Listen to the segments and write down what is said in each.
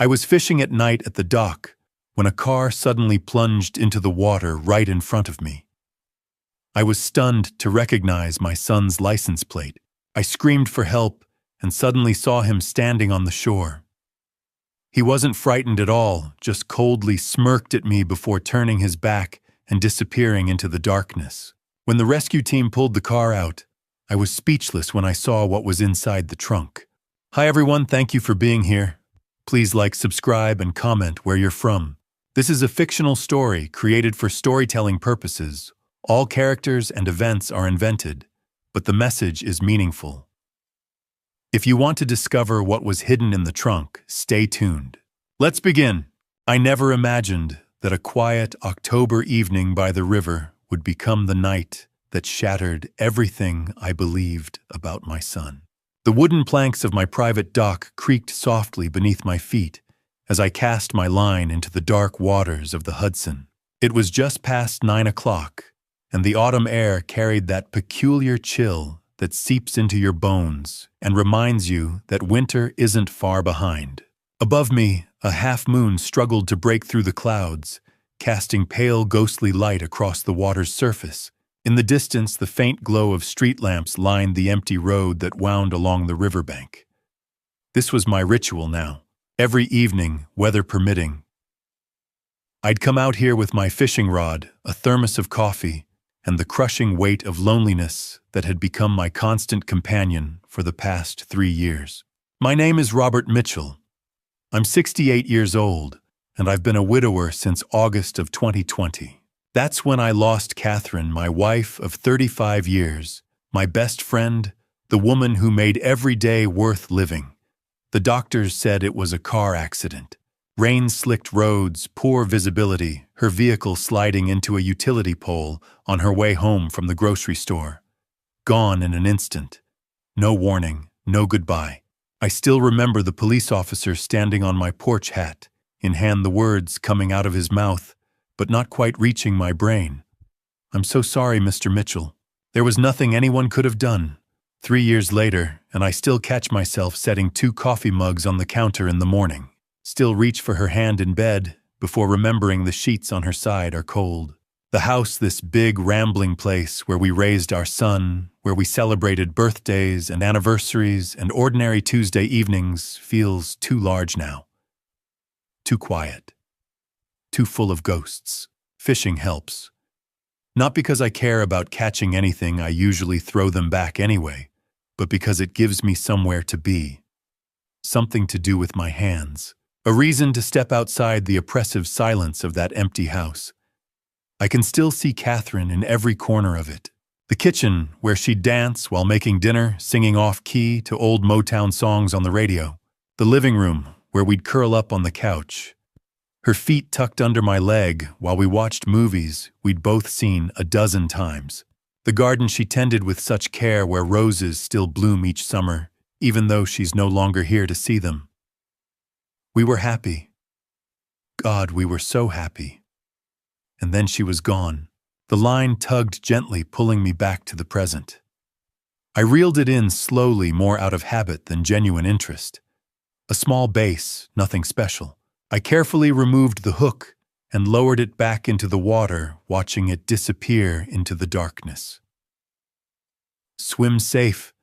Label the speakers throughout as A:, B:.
A: I was fishing at night at the dock when a car suddenly plunged into the water right in front of me. I was stunned to recognize my son's license plate. I screamed for help and suddenly saw him standing on the shore. He wasn't frightened at all, just coldly smirked at me before turning his back and disappearing into the darkness. When the rescue team pulled the car out, I was speechless when I saw what was inside the trunk. Hi everyone, thank you for being here. Please like, subscribe, and comment where you're from. This is a fictional story created for storytelling purposes. All characters and events are invented, but the message is meaningful. If you want to discover what was hidden in the trunk, stay tuned. Let's begin. I never imagined that a quiet October evening by the river would become the night that shattered everything I believed about my son. The wooden planks of my private dock creaked softly beneath my feet as I cast my line into the dark waters of the Hudson. It was just past 9 o'clock, and the autumn air carried that peculiar chill that seeps into your bones and reminds you that winter isn't far behind. Above me, a half-moon struggled to break through the clouds, casting pale ghostly light across the water's surface. In the distance, the faint glow of street lamps lined the empty road that wound along the riverbank. This was my ritual now. Every evening, weather permitting, I'd come out here with my fishing rod, a thermos of coffee, and the crushing weight of loneliness that had become my constant companion for the past 3 years. My name is Robert Mitchell. I'm 68 years old, and I've been a widower since August of 2020. That's when I lost Catherine, my wife of 35 years, my best friend, the woman who made every day worth living. The doctors said it was a car accident. Rain-slicked roads, poor visibility, her vehicle sliding into a utility pole on her way home from the grocery store. Gone in an instant. No warning, no goodbye. I still remember the police officer standing on my porch hat, in hand the words coming out of his mouth, but not quite reaching my brain. I'm so sorry, Mr. Mitchell. There was nothing anyone could have done. 3 years later, and I still catch myself setting 2 coffee mugs on the counter in the morning. Still reach for her hand in bed before remembering the sheets on her side are cold. The house, this big, rambling place where we raised our son, where we celebrated birthdays and anniversaries and ordinary Tuesday evenings, feels too large now. Too quiet. Too full of ghosts. Fishing helps. Not because I care about catching anything, I usually throw them back anyway, but because it gives me somewhere to be. Something to do with my hands. A reason to step outside the oppressive silence of that empty house. I can still see Catherine in every corner of it. The kitchen, where she'd dance while making dinner, singing off-key to old Motown songs on the radio. The living room, where we'd curl up on the couch. Her feet tucked under my leg while we watched movies we'd both seen a dozen times. The garden she tended with such care where roses still bloom each summer, even though she's no longer here to see them. We were happy. God, we were so happy. And then she was gone. The line tugged gently, pulling me back to the present. I reeled it in slowly, more out of habit than genuine interest. A small bass, nothing special. I carefully removed the hook and lowered it back into the water, watching it disappear into the darkness. Swim safe,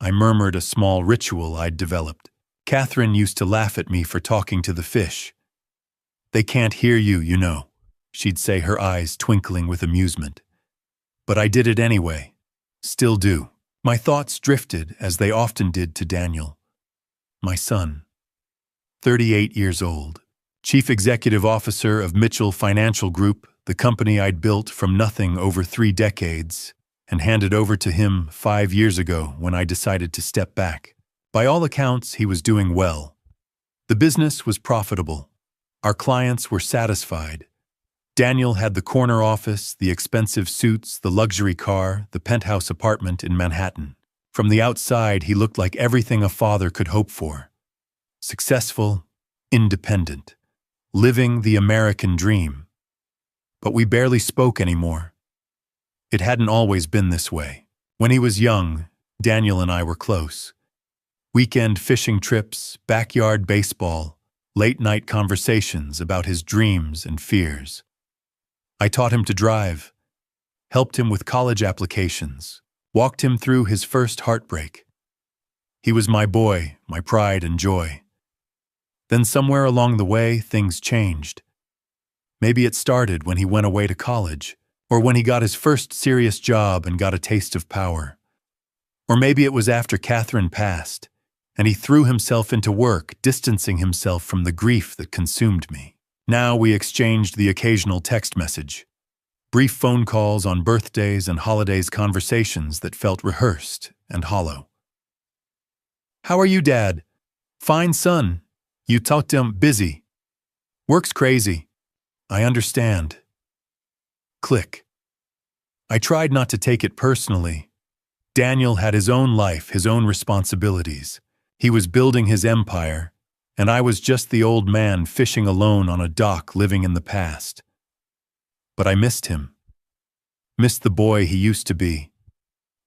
A: I murmured, a small ritual I'd developed. Catherine used to laugh at me for talking to the fish. They can't hear you, you know, she'd say, her eyes twinkling with amusement. But I did it anyway. Still do. My thoughts drifted, as they often did, to Daniel. My son. 38 years old. Chief Executive Officer of Mitchell Financial Group, the company I'd built from nothing over 3 decades, and handed over to him 5 years ago when I decided to step back. By all accounts, he was doing well. The business was profitable. Our clients were satisfied. Daniel had the corner office, the expensive suits, the luxury car, the penthouse apartment in Manhattan. From the outside, he looked like everything a father could hope for. Successful, independent, living the American dream. But we barely spoke anymore. It hadn't always been this way. When he was young, Daniel and I were close. Weekend fishing trips, backyard baseball, late-night conversations about his dreams and fears. I taught him to drive, helped him with college applications, walked him through his first heartbreak. He was my boy, my pride and joy. Then somewhere along the way, things changed. Maybe it started when he went away to college, or when he got his first serious job and got a taste of power. Or maybe it was after Catherine passed, and he threw himself into work, distancing himself from the grief that consumed me. Now we exchanged the occasional text message, brief phone calls on birthdays and holidays, conversations that felt rehearsed and hollow. "How are you, Dad?" "Fine, son. You talked to him? Busy. Work's crazy. I understand." Click. I tried not to take it personally. Daniel had his own life, his own responsibilities. He was building his empire, and I was just the old man fishing alone on a dock living in the past. But I missed him. Missed the boy he used to be.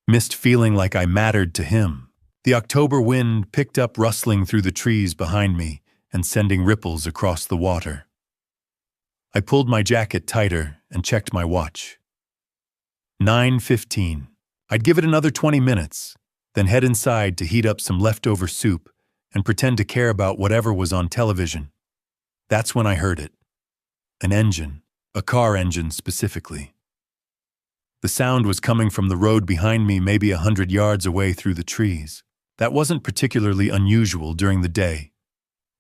A: Missed feeling like I mattered to him. The October wind picked up rustling through the trees behind me and sending ripples across the water. I pulled my jacket tighter and checked my watch. 9:15. I'd give it another 20 minutes, then head inside to heat up some leftover soup and pretend to care about whatever was on television. That's when I heard it. An engine, a car engine specifically. The sound was coming from the road behind me, maybe 100 yards away through the trees. That wasn't particularly unusual during the day.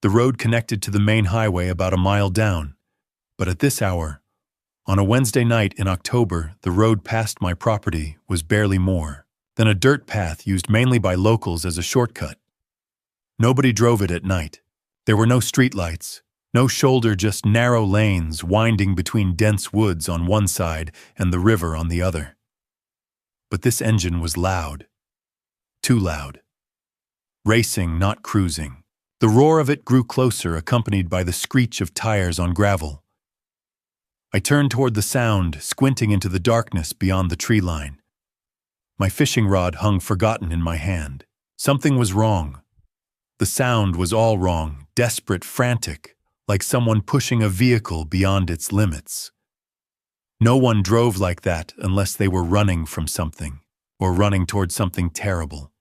A: The road connected to the main highway about a mile down, but at this hour, on a Wednesday night in October, the road past my property was barely more than a dirt path used mainly by locals as a shortcut. Nobody drove it at night. There were no streetlights, no shoulder, just narrow lanes winding between dense woods on one side and the river on the other. But this engine was loud. Too loud. Racing, not cruising. The roar of it grew closer, accompanied by the screech of tires on gravel. I turned toward the sound, squinting into the darkness beyond the tree line. My fishing rod hung forgotten in my hand. Something was wrong. The sound was all wrong, desperate, frantic, like someone pushing a vehicle beyond its limits. No one drove like that unless they were running from something, or running toward something terrible.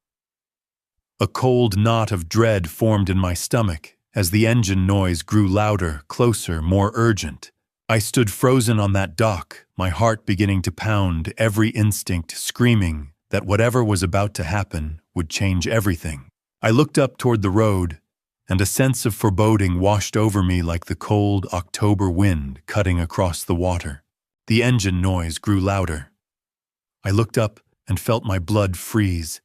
A: A cold knot of dread formed in my stomach as the engine noise grew louder, closer, more urgent. I stood frozen on that dock, my heart beginning to pound, every instinct screaming that whatever was about to happen would change everything. I looked up toward the road, and a sense of foreboding washed over me like the cold October wind cutting across the water. The engine noise grew louder. I looked up and felt my blood freeze.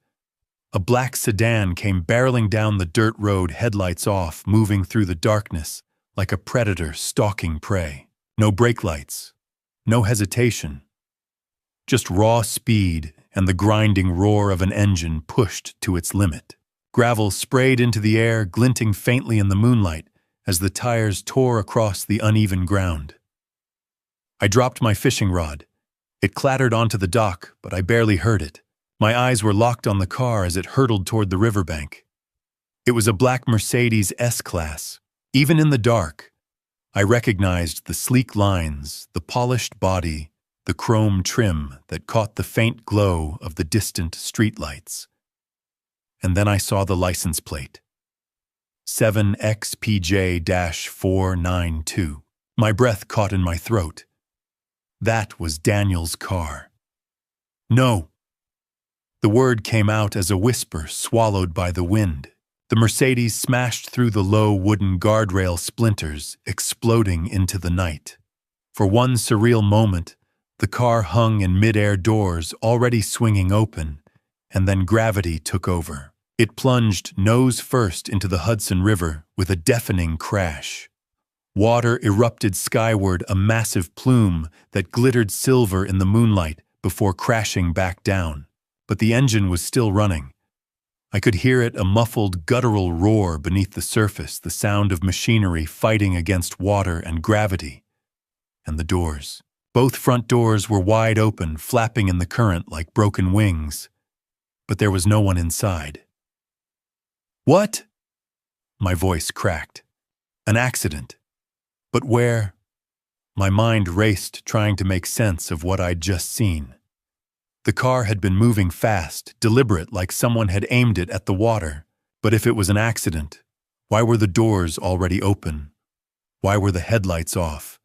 A: A black sedan came barreling down the dirt road, headlights off, moving through the darkness like a predator stalking prey. No brake lights, no hesitation. Just raw speed and the grinding roar of an engine pushed to its limit. Gravel sprayed into the air, glinting faintly in the moonlight as the tires tore across the uneven ground. I dropped my fishing rod. It clattered onto the dock, but I barely heard it. My eyes were locked on the car as it hurtled toward the riverbank. It was a black Mercedes S-Class. Even in the dark, I recognized the sleek lines, the polished body, the chrome trim that caught the faint glow of the distant streetlights. And then I saw the license plate. 7XPJ-492. My breath caught in my throat. That was Daniel's car. No. The word came out as a whisper swallowed by the wind. The Mercedes smashed through the low wooden guardrail splinters, exploding into the night. For one surreal moment, the car hung in mid-air, doors already swinging open, and then gravity took over. It plunged nose first into the Hudson River with a deafening crash. Water erupted skyward, a massive plume that glittered silver in the moonlight before crashing back down. But the engine was still running. I could hear it, a muffled, guttural roar beneath the surface, the sound of machinery fighting against water and gravity. And the doors. Both front doors were wide open, flapping in the current like broken wings. But there was no one inside. "What?" My voice cracked. An accident. But where? My mind raced, trying to make sense of what I'd just seen. The car had been moving fast, deliberate, like someone had aimed it at the water. But if it was an accident, why were the doors already open? Why were the headlights off?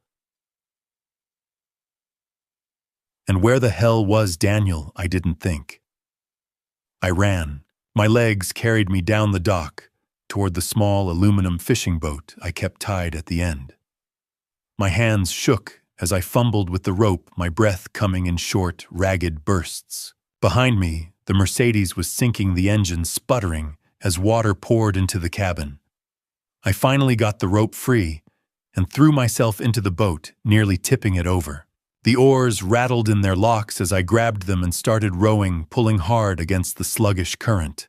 A: And where the hell was Daniel? I didn't think. I ran. My legs carried me down the dock, toward the small aluminum fishing boat I kept tied at the end. My hands shook as I fumbled with the rope, my breath coming in short, ragged bursts. Behind me, the Mercedes was sinking, the engine sputtering as water poured into the cabin. I finally got the rope free and threw myself into the boat, nearly tipping it over. The oars rattled in their locks as I grabbed them and started rowing, pulling hard against the sluggish current.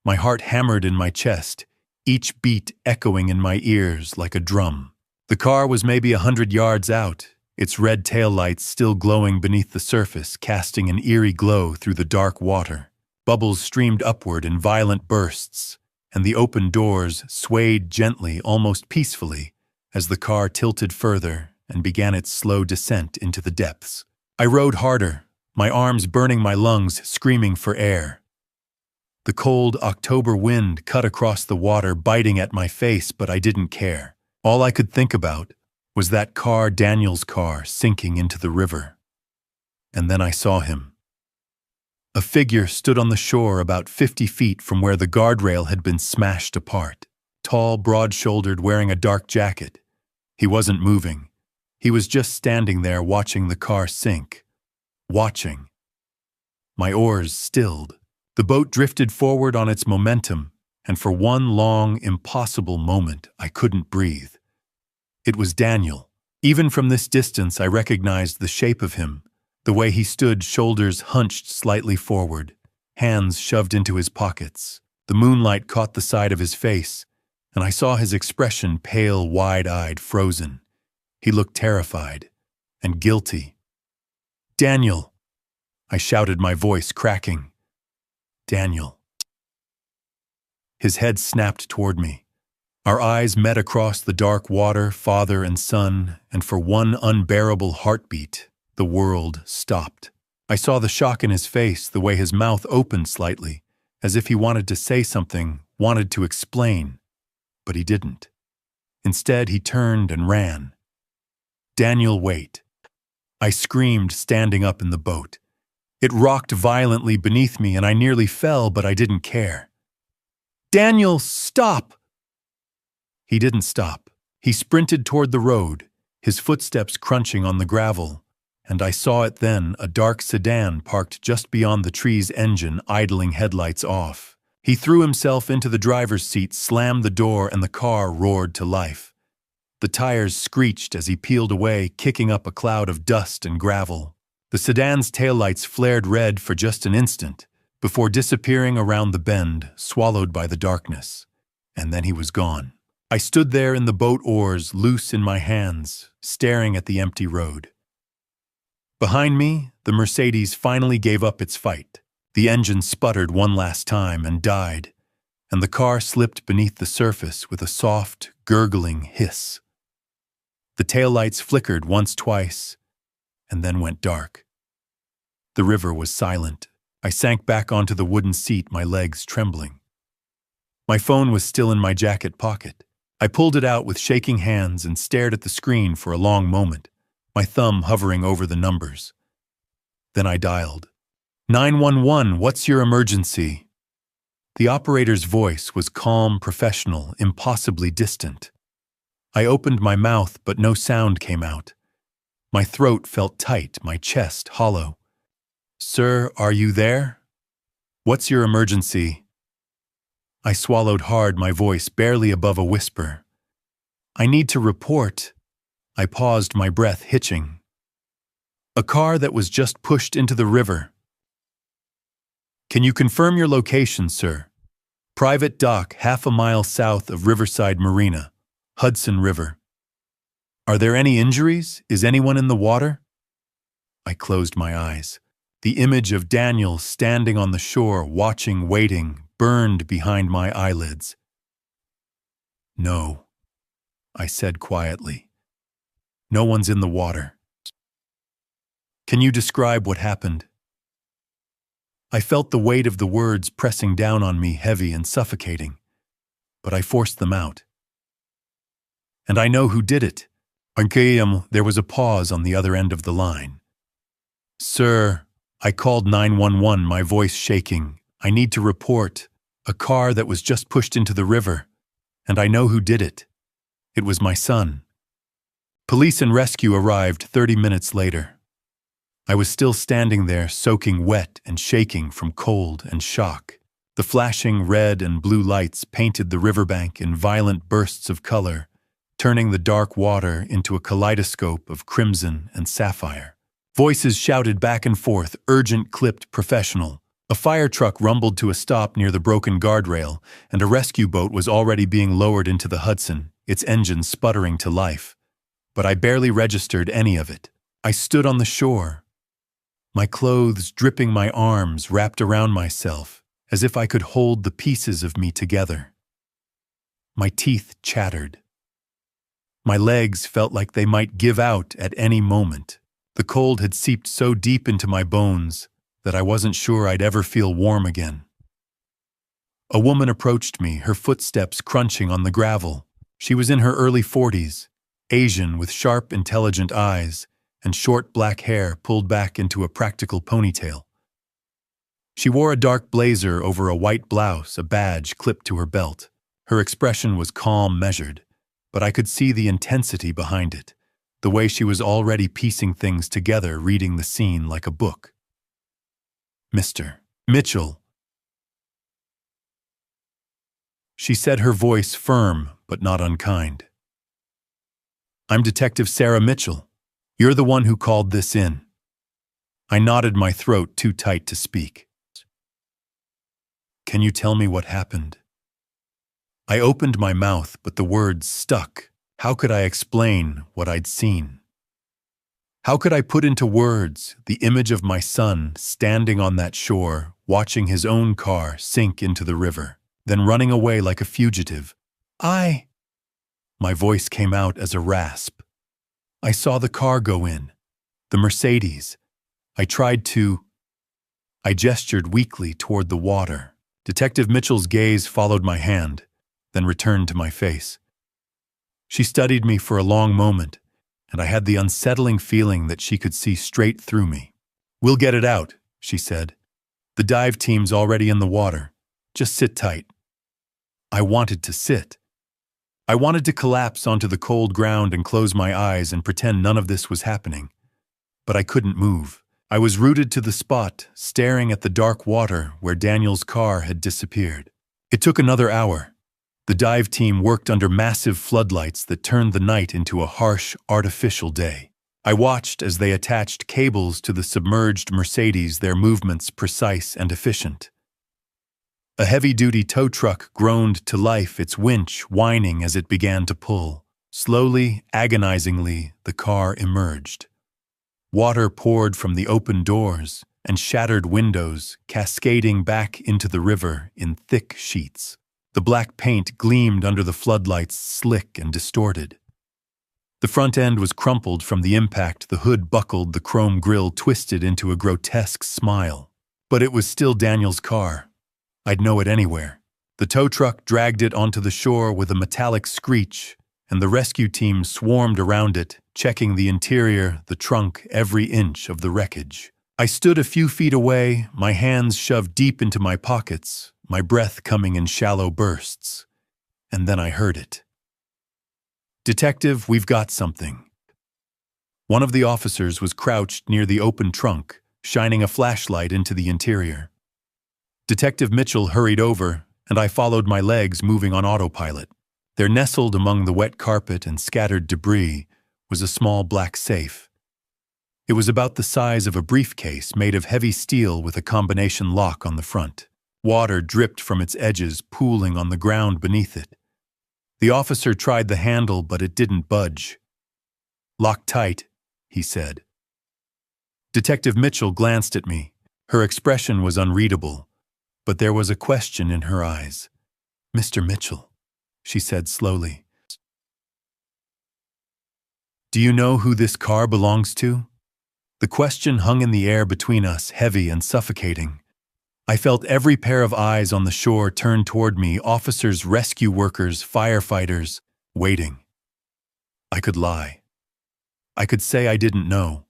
A: My heart hammered in my chest, each beat echoing in my ears like a drum. The car was maybe 100 yards out, its red taillights still glowing beneath the surface, casting an eerie glow through the dark water. Bubbles streamed upward in violent bursts, and the open doors swayed gently, almost peacefully, as the car tilted further and began its slow descent into the depths. I rowed harder, my arms burning my lungs, screaming for air. The cold October wind cut across the water, biting at my face, but I didn't care. All I could think about was that car, Daniel's car, sinking into the river. And then I saw him. A figure stood on the shore about 50 feet from where the guardrail had been smashed apart. Tall, broad-shouldered, wearing a dark jacket. He wasn't moving. He was just standing there watching the car sink. Watching. My oars stilled. The boat drifted forward on its momentum, and for one long, impossible moment, I couldn't breathe. It was Daniel. Even from this distance, I recognized the shape of him, the way he stood, shoulders hunched slightly forward, hands shoved into his pockets. The moonlight caught the side of his face, and I saw his expression, pale, wide-eyed, frozen. He looked terrified and guilty. "Daniel!" I shouted, my voice cracking. "Daniel." His head snapped toward me. Our eyes met across the dark water, father and son, and for one unbearable heartbeat, the world stopped. I saw the shock in his face, the way his mouth opened slightly, as if he wanted to say something, wanted to explain, but he didn't. Instead, he turned and ran. "Daniel, wait!" I screamed, standing up in the boat. It rocked violently beneath me, and I nearly fell, but I didn't care. "Daniel, stop!" He didn't stop. He sprinted toward the road, his footsteps crunching on the gravel, and I saw it then, a dark sedan parked just beyond the tree's engine, idling, headlights off. He threw himself into the driver's seat, slammed the door, and the car roared to life. The tires screeched as he peeled away, kicking up a cloud of dust and gravel. The sedan's taillights flared red for just an instant, before disappearing around the bend, swallowed by the darkness. And then he was gone. I stood there in the boat, oars loose in my hands, staring at the empty road. Behind me, the Mercedes finally gave up its fight. The engine sputtered one last time and died, and the car slipped beneath the surface with a soft, gurgling hiss. The taillights flickered once, twice, and then went dark. The river was silent. I sank back onto the wooden seat, my legs trembling. My phone was still in my jacket pocket. I pulled it out with shaking hands and stared at the screen for a long moment, my thumb hovering over the numbers. Then I dialed. 911, what's your emergency? The operator's voice was calm, professional, impossibly distant. I opened my mouth, but no sound came out. My throat felt tight, my chest hollow. "Sir, are you there? What's your emergency?" I swallowed hard, my voice barely above a whisper. "I need to report." I paused, my breath hitching. "A car that was just pushed into the river." "Can you confirm your location, sir?" "Private dock, half a mile south of Riverside Marina, Hudson River." "Are there any injuries? Is anyone in the water?" I closed my eyes. The image of Daniel standing on the shore, watching, waiting, burned behind my eyelids. "No," I said quietly. No one's in the water. Can you describe what happened? I felt the weight of the words pressing down on me, heavy and suffocating, but I forced them out. And I know who did it. There was a pause on the other end of the line. Sir, I called 911, my voice shaking. I need to report a car that was just pushed into the river, and I know who did it. It was my son. Police and rescue arrived 30 minutes later. I was still standing there, soaking wet and shaking from cold and shock. The flashing red and blue lights painted the riverbank in violent bursts of color, turning the dark water into a kaleidoscope of crimson and sapphire. Voices shouted back and forth, urgent, clipped, professional. A fire truck rumbled to a stop near the broken guardrail, and a rescue boat was already being lowered into the Hudson, its engine sputtering to life. But I barely registered any of it. I stood on the shore, my clothes dripping, my arms wrapped around myself, as if I could hold the pieces of me together. My teeth chattered. My legs felt like they might give out at any moment. The cold had seeped so deep into my bones that I wasn't sure I'd ever feel warm again. A woman approached me, her footsteps crunching on the gravel. She was in her early 40s, Asian with sharp, intelligent eyes and short black hair pulled back into a practical ponytail. She wore a dark blazer over a white blouse, a badge clipped to her belt. Her expression was calm, measured, but I could see the intensity behind it, the way she was already piecing things together, reading the scene like a book. Mr. Mitchell, she said, her voice firm but not unkind. I'm Detective Sarah Mitchell. You're the one who called this in. I nodded, my throat too tight to speak. Can you tell me what happened? I opened my mouth, but the words stuck. How could I explain what I'd seen? How could I put into words the image of my son standing on that shore, watching his own car sink into the river, then running away like a fugitive? My voice came out as a rasp. I saw the car go in, the Mercedes. I gestured weakly toward the water. Detective Mitchell's gaze followed my hand, then returned to my face. She studied me for a long moment, and I had the unsettling feeling that she could see straight through me. We'll get it out, she said. The dive team's already in the water. Just sit tight. I wanted to sit. I wanted to collapse onto the cold ground and close my eyes and pretend none of this was happening. But I couldn't move. I was rooted to the spot, staring at the dark water where Daniel's car had disappeared. It took another hour. The dive team worked under massive floodlights that turned the night into a harsh, artificial day. I watched as they attached cables to the submerged Mercedes, their movements precise and efficient. A heavy-duty tow truck groaned to life, its winch whining as it began to pull. Slowly, agonizingly, the car emerged. Water poured from the open doors and shattered windows, cascading back into the river in thick sheets. The black paint gleamed under the floodlights, slick and distorted. The front end was crumpled from the impact, the hood buckled, the chrome grille twisted into a grotesque smile. But it was still Daniel's car. I'd know it anywhere. The tow truck dragged it onto the shore with a metallic screech, and the rescue team swarmed around it, checking the interior, the trunk, every inch of the wreckage. I stood a few feet away, my hands shoved deep into my pockets, my breath coming in shallow bursts. And then I heard it. Detective, we've got something. One of the officers was crouched near the open trunk, shining a flashlight into the interior. Detective Mitchell hurried over, and I followed, my legs moving on autopilot. There, nestled among the wet carpet and scattered debris, was a small black safe. It was about the size of a briefcase made of heavy steel with a combination lock on the front. Water dripped from its edges, pooling on the ground beneath it. The officer tried the handle, but it didn't budge. "Lock tight," he said. Detective Mitchell glanced at me. Her expression was unreadable, but there was a question in her eyes. "Mr. Mitchell," she said slowly. Do you know who this car belongs to? The question hung in the air between us, heavy and suffocating. I felt every pair of eyes on the shore turn toward me, officers, rescue workers, firefighters, waiting. I could lie. I could say I didn't know.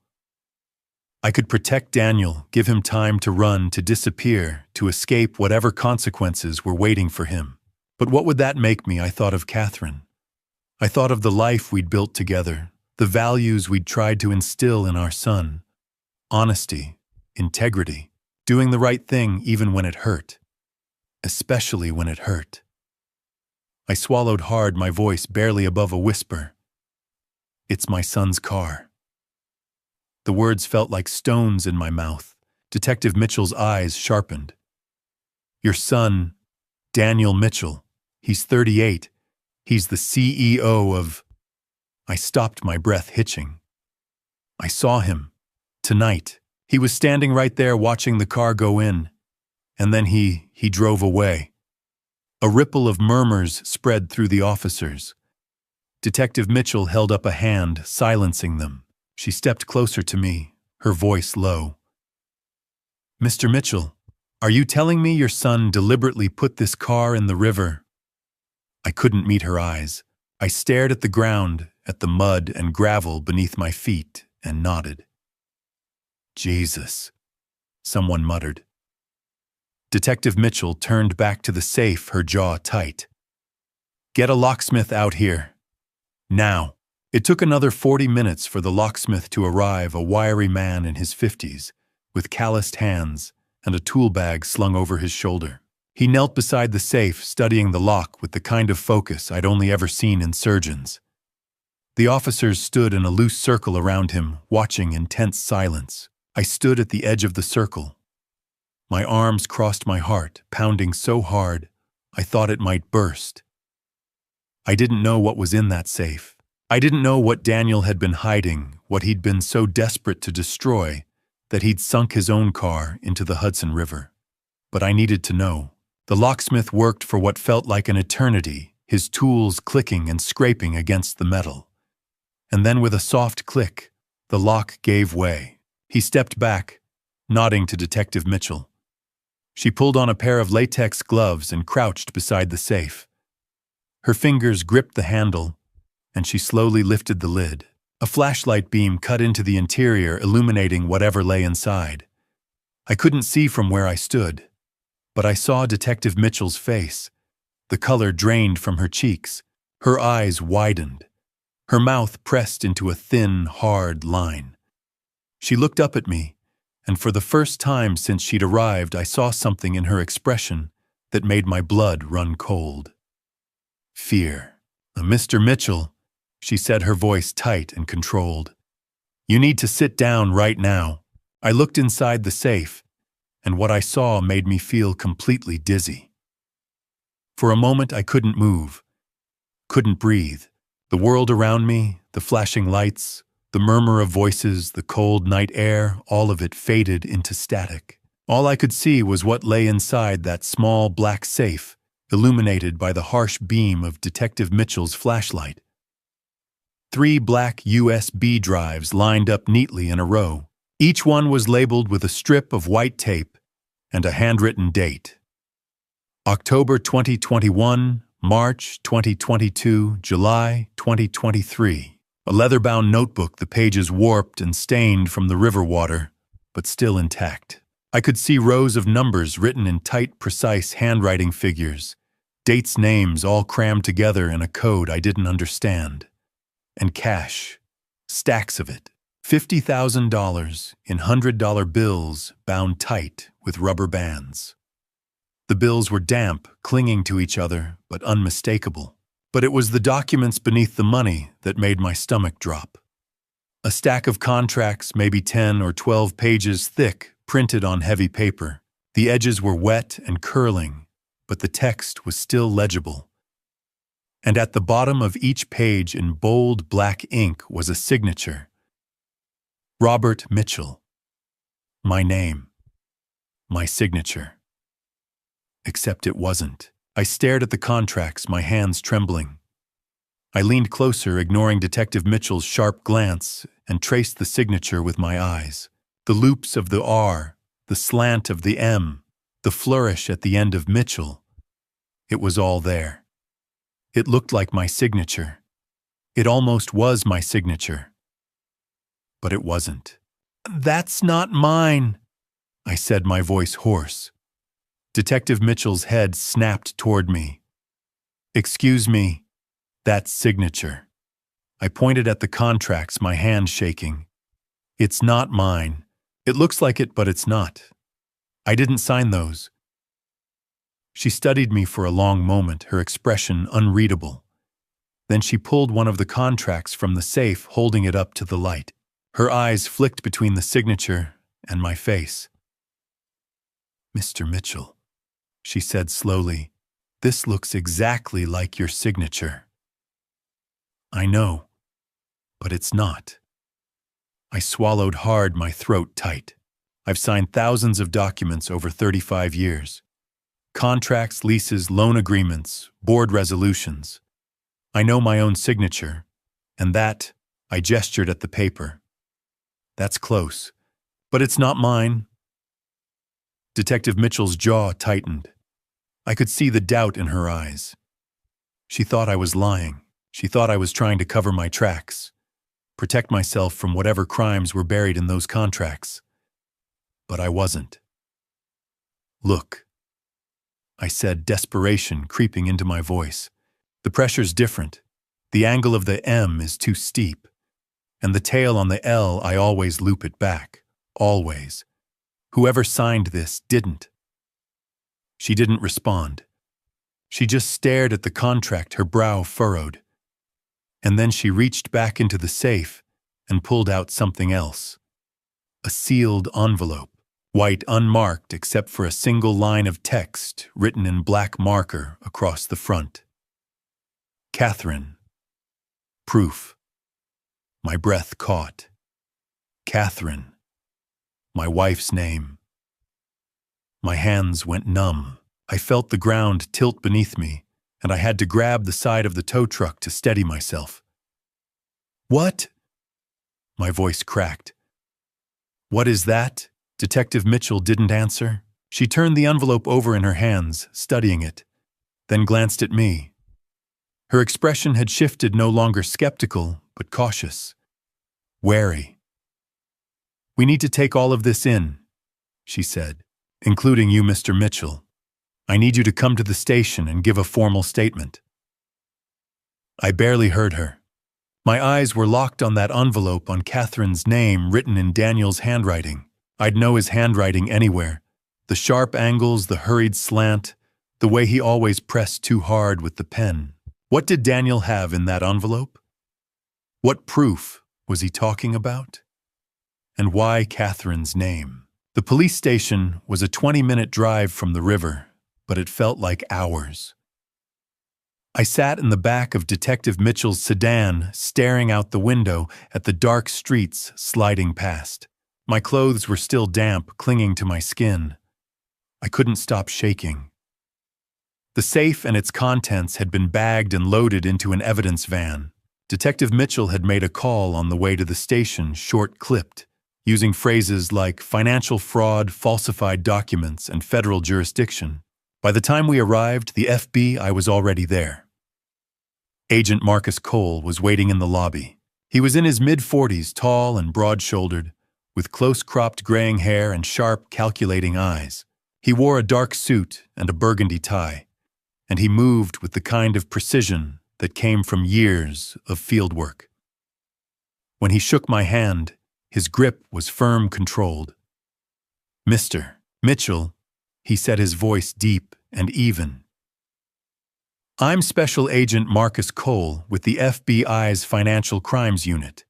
A: I could protect Daniel, give him time to run, to disappear, to escape whatever consequences were waiting for him. But what would that make me? I thought of Catherine. I thought of the life we'd built together, the values we'd tried to instill in our son. Honesty, integrity, doing the right thing even when it hurt. Especially when it hurt. I swallowed hard, my voice barely above a whisper. It's my son's car. The words felt like stones in my mouth. Detective Mitchell's eyes sharpened. Your son, Daniel Mitchell, he's 38. He's the CEO of... I stopped, my breath hitching. I saw him. Tonight. He was standing right there watching the car go in. And then he drove away. A ripple of murmurs spread through the officers. Detective Mitchell held up a hand, silencing them. She stepped closer to me, her voice low. Mr. Mitchell, are you telling me your son deliberately put this car in the river? I couldn't meet her eyes. I stared at the ground, at the mud and gravel beneath my feet, and nodded. Jesus, someone muttered. Detective Mitchell turned back to the safe, her jaw tight. Get a locksmith out here. Now. It took another 40 minutes for the locksmith to arrive, a wiry man in his 50s, with calloused hands and a tool bag slung over his shoulder. He knelt beside the safe, studying the lock with the kind of focus I'd only ever seen in surgeons. The officers stood in a loose circle around him, watching in tense silence. I stood at the edge of the circle. My arms crossed my heart, pounding so hard I thought it might burst. I didn't know what was in that safe. I didn't know what Daniel had been hiding, what he'd been so desperate to destroy that he'd sunk his own car into the Hudson River. But I needed to know. The locksmith worked for what felt like an eternity, his tools clicking and scraping against the metal. And then with a soft click, the lock gave way. He stepped back, nodding to Detective Mitchell. She pulled on a pair of latex gloves and crouched beside the safe. Her fingers gripped the handle, and she slowly lifted the lid. A flashlight beam cut into the interior, illuminating whatever lay inside. I couldn't see from where I stood, but I saw Detective Mitchell's face. The color drained from her cheeks. Her eyes widened. Her mouth pressed into a thin, hard line. She looked up at me, and for the first time since she'd arrived, I saw something in her expression that made my blood run cold. Fear. Mr. Mitchell, she said, her voice tight and controlled. You need to sit down right now. I looked inside the safe, and what I saw made me feel completely dizzy. For a moment I couldn't move, couldn't breathe. The world around me, the flashing lights, the murmur of voices, the cold night air, all of it faded into static. All I could see was what lay inside that small black safe, illuminated by the harsh beam of Detective Mitchell's flashlight. 3 black USB drives lined up neatly in a row. Each one was labeled with a strip of white tape and a handwritten date. October 2021, March 2022, July 2023. A leather-bound notebook, the pages warped and stained from the river water, but still intact. I could see rows of numbers written in tight, precise handwriting figures, dates, names, all crammed together in a code I didn't understand. And cash, stacks of it, $50,000 in $100 bills bound tight with rubber bands. The bills were damp, clinging to each other, but unmistakable. But it was the documents beneath the money that made my stomach drop. A stack of contracts, maybe 10 or 12 pages thick, printed on heavy paper. The edges were wet and curling, but the text was still legible. And at the bottom of each page in bold black ink was a signature. Robert Mitchell. My name. My signature. Except it wasn't. I stared at the contracts, my hands trembling. I leaned closer, ignoring Detective Mitchell's sharp glance, and traced the signature with my eyes. The loops of the R, the slant of the M, the flourish at the end of Mitchell. It was all there. It looked like my signature. It almost was my signature. But it wasn't. "That's not mine," I said, my voice hoarse. Detective Mitchell's head snapped toward me. "Excuse me, that's signature." I pointed at the contracts, my hand shaking. "It's not mine. It looks like it, but it's not. I didn't sign those." She studied me for a long moment, her expression unreadable. Then she pulled one of the contracts from the safe, holding it up to the light. Her eyes flicked between the signature and my face. "Mr. Mitchell," she said slowly, "this looks exactly like your signature." "I know, but it's not." I swallowed hard, my throat tight. I've signed thousands of documents over 35 years. Contracts, leases, loan agreements, board resolutions. I know my own signature, and that, I gestured at the paper. That's close, but it's not mine. Detective Mitchell's jaw tightened. I could see the doubt in her eyes. She thought I was lying. She thought I was trying to cover my tracks, protect myself from whatever crimes were buried in those contracts. But I wasn't. "Look," I said, desperation creeping into my voice. "The pressure's different. The angle of the M is too steep. And the tail on the L, I always loop it back. Always. Whoever signed this didn't." She didn't respond. She just stared at the contract, her brow furrowed. And then she reached back into the safe and pulled out something else. A sealed envelope, white unmarked except for a single line of text written in black marker across the front. "Catherine." Proof. My breath caught. Catherine. My wife's name. My hands went numb. I felt the ground tilt beneath me, and I had to grab the side of the tow truck to steady myself. "What?" My voice cracked. "What is that?" Detective Mitchell didn't answer. She turned the envelope over in her hands, studying it, then glanced at me. Her expression had shifted, no longer skeptical, but cautious. Wary. "We need to take all of this in," she said, "including you, Mr. Mitchell. I need you to come to the station and give a formal statement." I barely heard her. My eyes were locked on that envelope, on Catherine's name written in Daniel's handwriting. I'd know his handwriting anywhere. The sharp angles, the hurried slant, the way he always pressed too hard with the pen. What did Daniel have in that envelope? What proof was he talking about? And why Catherine's name? The police station was a 20-minute drive from the river, but it felt like hours. I sat in the back of Detective Mitchell's sedan, staring out the window at the dark streets sliding past. My clothes were still damp, clinging to my skin. I couldn't stop shaking. The safe and its contents had been bagged and loaded into an evidence van. Detective Mitchell had made a call on the way to the station, short-clipped, using phrases like financial fraud, falsified documents, and federal jurisdiction. By the time we arrived, the FBI was already there. Agent Marcus Cole was waiting in the lobby. He was in his mid-40s, tall and broad-shouldered, with close-cropped graying hair and sharp, calculating eyes. He wore a dark suit and a burgundy tie, and he moved with the kind of precision that came from years of fieldwork. When he shook my hand, his grip was firm, controlled. "Mr. Mitchell," he said, his voice deep and even. "I'm Special Agent Marcus Cole with the FBI's Financial Crimes Unit.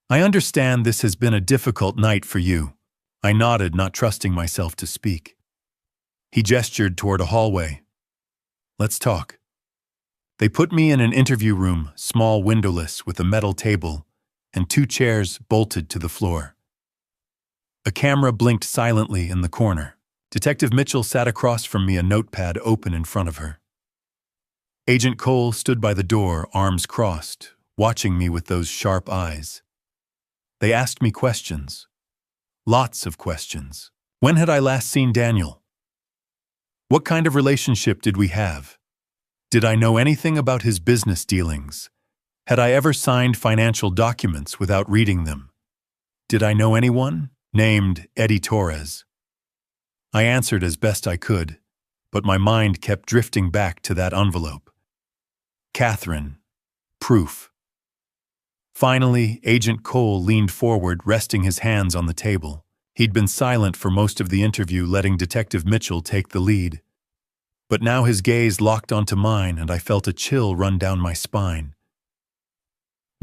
A: I understand this has been a difficult night for you." I nodded, not trusting myself to speak. He gestured toward a hallway. "Let's talk." They put me in an interview room, small, windowless, with a metal table and 2 chairs bolted to the floor. A camera blinked silently in the corner. Detective Mitchell sat across from me, a notepad open in front of her. Agent Cole stood by the door, arms crossed, watching me with those sharp eyes. They asked me questions. Lots of questions. When had I last seen Daniel? What kind of relationship did we have? Did I know anything about his business dealings? Had I ever signed financial documents without reading them? Did I know anyone named Eddie Torres? I answered as best I could, but my mind kept drifting back to that envelope. Catherine. Proof. Finally, Agent Cole leaned forward, resting his hands on the table. He'd been silent for most of the interview, letting Detective Mitchell take the lead. But now his gaze locked onto mine, and I felt a chill run down my spine.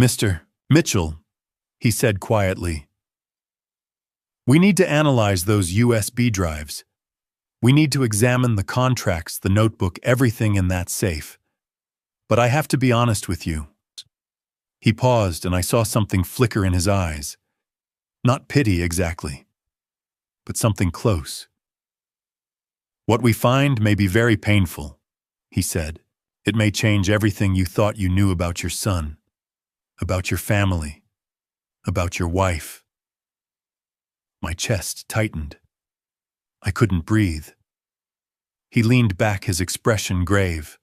A: "Mr. Mitchell," he said quietly, "we need to analyze those USB drives. We need to examine the contracts, the notebook, everything in that safe. But I have to be honest with you." He paused, and I saw something flicker in his eyes. Not pity exactly, but something close. "What we find may be very painful," he said. "It may change everything you thought you knew about your son, about your family, about your wife." My chest tightened. I couldn't breathe. He leaned back, his expression grave.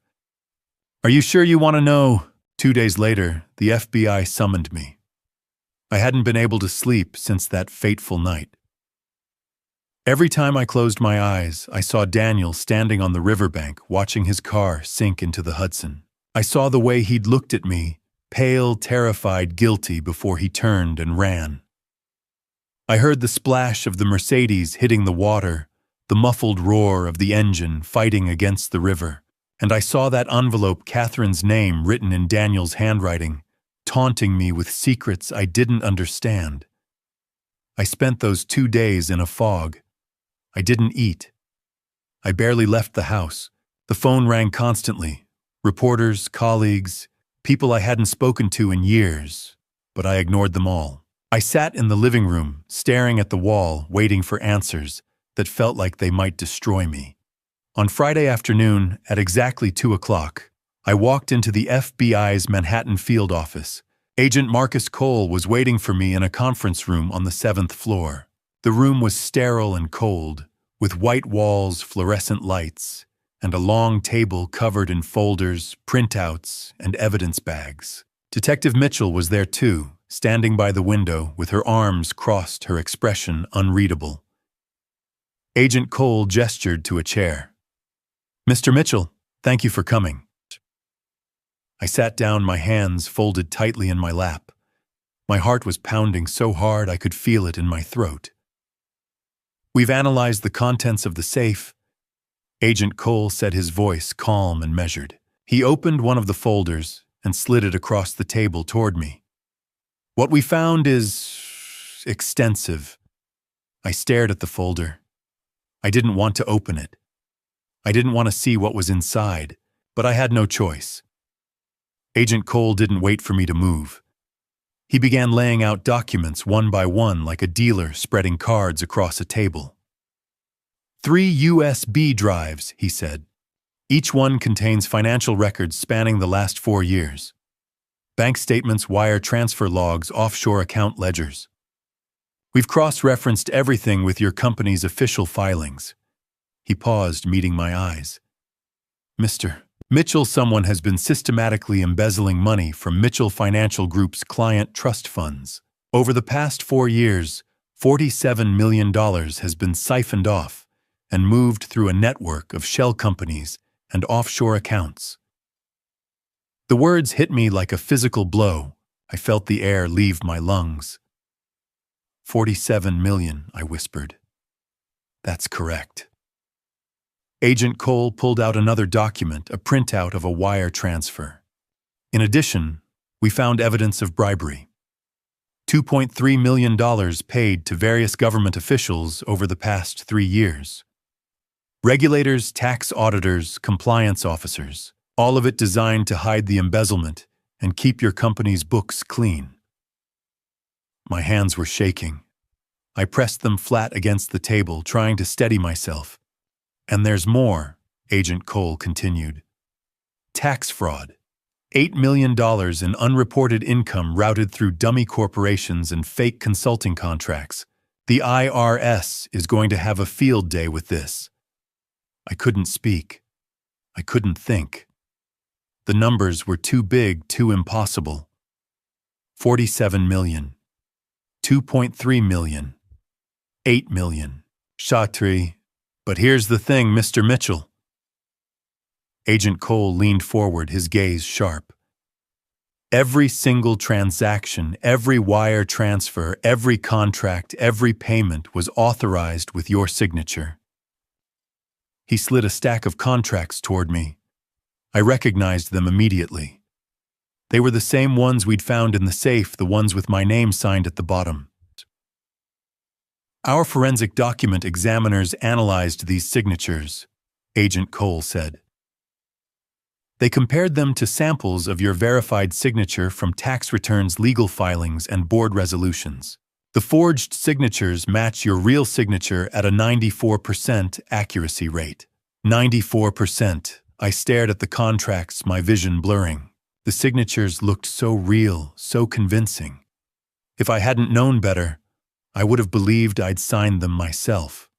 A: "Are you sure you want to know?" 2 days later, the FBI summoned me. I hadn't been able to sleep since that fateful night. Every time I closed my eyes, I saw Daniel standing on the riverbank, watching his car sink into the Hudson. I saw the way he'd looked at me, pale, terrified, guilty, before he turned and ran. I heard the splash of the Mercedes hitting the water, the muffled roar of the engine fighting against the river, and I saw that envelope, Catherine's name written in Daniel's handwriting, taunting me with secrets I didn't understand. I spent those 2 days in a fog. I didn't eat. I barely left the house. The phone rang constantly. Reporters, colleagues, people I hadn't spoken to in years, but I ignored them all. I sat in the living room, staring at the wall, waiting for answers that felt like they might destroy me. On Friday afternoon, at exactly 2 o'clock, I walked into the FBI's Manhattan field office. Agent Marcus Cole was waiting for me in a conference room on the 7th floor. The room was sterile and cold, with white walls, fluorescent lights, and a long table covered in folders, printouts, and evidence bags. Detective Mitchell was there too, standing by the window with her arms crossed, her expression unreadable. Agent Cole gestured to a chair. "Mr. Mitchell, thank you for coming." I sat down, my hands folded tightly in my lap. My heart was pounding so hard I could feel it in my throat. "We've analyzed the contents of the safe," Agent Cole said, his voice calm and measured. He opened one of the folders and slid it across the table toward me. "What we found is extensive." I stared at the folder. I didn't want to open it. I didn't want to see what was inside, but I had no choice. Agent Cole didn't wait for me to move. He began laying out documents one by one, like a dealer spreading cards across a table. 3 USB drives, he said. Each one contains financial records spanning the last 4 years. Bank statements, wire transfer logs, offshore account ledgers. We've cross-referenced everything with your company's official filings. He paused, meeting my eyes. "Mr. Mitchell, someone has been systematically embezzling money from Mitchell Financial Group's client trust funds. Over the past 4 years, $47 million has been siphoned off and moved through a network of shell companies and offshore accounts." The words hit me like a physical blow. I felt the air leave my lungs. 47 million, I whispered. "That's correct." Agent Cole pulled out another document, a printout of a wire transfer. In addition, we found evidence of bribery. $2.3 million paid to various government officials over the past 3 years. Regulators, tax auditors, compliance officers, all of it designed to hide the embezzlement and keep your company's books clean. My hands were shaking. I pressed them flat against the table, trying to steady myself. "And there's more," Agent Cole continued. Tax fraud. $8 million in unreported income routed through dummy corporations and fake consulting contracts. The IRS is going to have a field day with this. I couldn't speak. I couldn't think. The numbers were too big, too impossible. 47 million. 2.3 million. 8 million. Chatri. But here's the thing, Mr. Mitchell. Agent Cole leaned forward, his gaze sharp. Every single transaction, every wire transfer, every contract, every payment was authorized with your signature. He slid a stack of contracts toward me. I recognized them immediately. They were the same ones we'd found in the safe, the ones with my name signed at the bottom. Our forensic document examiners analyzed these signatures, Agent Cole said. They compared them to samples of your verified signature from tax returns, legal filings, and board resolutions. The forged signatures match your real signature at a 94% accuracy rate. 94%. I stared at the contracts, my vision blurring. The signatures looked so real, so convincing. If I hadn't known better, I would have believed I'd signed them myself.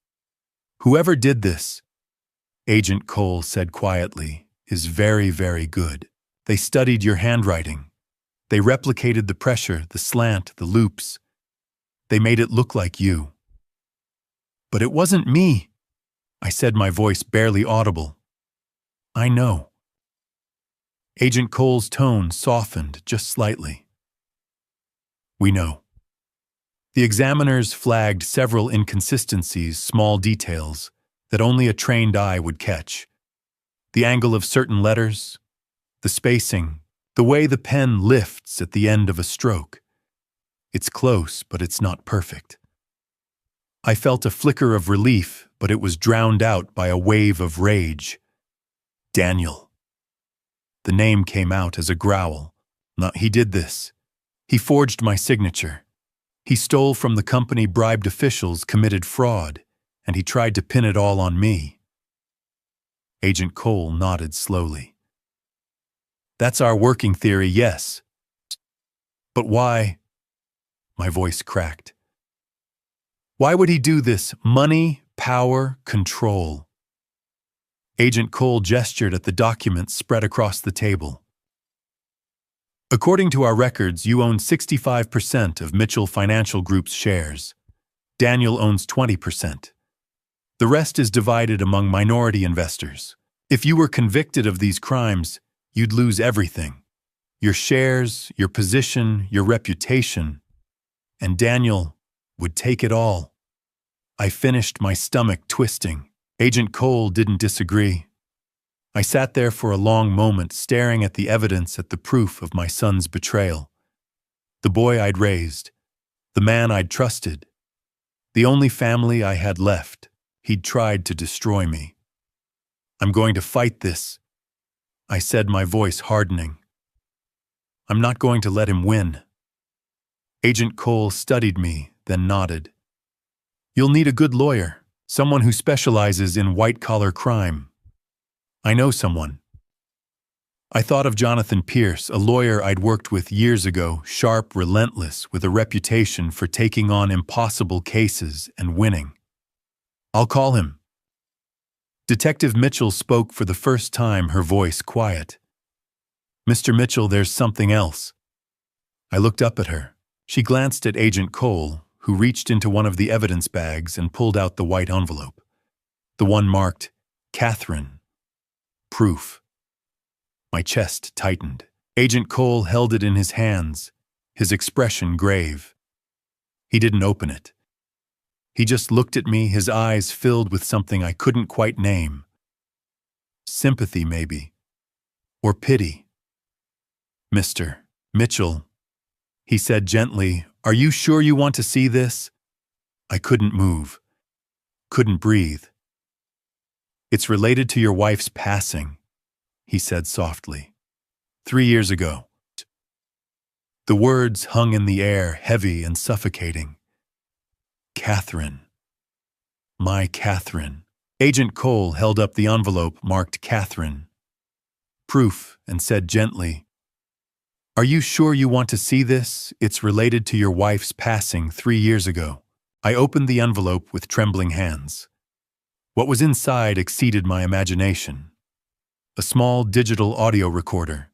A: Whoever did this, Agent Cole said quietly, is very, very good. They studied your handwriting. They replicated the pressure, the slant, the loops. They made it look like you. But it wasn't me, I said, my voice barely audible. I know. Agent Cole's tone softened just slightly. We know. The examiners flagged several inconsistencies, small details that only a trained eye would catch. The angle of certain letters, the spacing, the way the pen lifts at the end of a stroke. It's close, but it's not perfect. I felt a flicker of relief, but it was drowned out by a wave of rage. Daniel. The name came out as a growl. He did this. He forged my signature. He stole from the company, bribed officials, committed fraud, and he tried to pin it all on me. Agent Cole nodded slowly. That's our working theory, yes. But why? My voice cracked. Why would he do this? Money, power, control. Agent Cole gestured at the documents spread across the table. According to our records, you own 65% of Mitchell Financial Group's shares. Daniel owns 20%. The rest is divided among minority investors. If you were convicted of these crimes, you'd lose everything. Your shares, your position, your reputation. And Daniel would take it all. I finished, my stomach twisting. Agent Cole didn't disagree. I sat there for a long moment, staring at the evidence, at the proof of my son's betrayal. The boy I'd raised, the man I'd trusted, the only family I had left. He'd tried to destroy me. I'm going to fight this, I said, my voice hardening. I'm not going to let him win. Agent Cole studied me, then nodded. You'll need a good lawyer, someone who specializes in white-collar crime. I know someone. I thought of Jonathan Pierce, a lawyer I'd worked with years ago, sharp, relentless, with a reputation for taking on impossible cases and winning. I'll call him. Detective Mitchell spoke for the first time, her voice quiet. Mr. Mitchell, there's something else. I looked up at her. She glanced at Agent Cole, who reached into one of the evidence bags and pulled out the white envelope. The one marked, Catherine. Proof. My chest tightened. Agent Cole held it in his hands, his expression grave. He didn't open it. He just looked at me, his eyes filled with something I couldn't quite name. Sympathy, maybe. Or pity. Mr. Mitchell, he said gently, are you sure you want to see this? I couldn't move. Couldn't breathe. It's related to your wife's passing, he said softly. 3 years ago. The words hung in the air, heavy and suffocating. Catherine. My Catherine. Agent Cole held up the envelope marked Catherine. proof and said gently, "Are you sure you want to see this? It's related to your wife's passing 3 years ago." I opened the envelope with trembling hands. What was inside exceeded my imagination. A small digital audio recorder,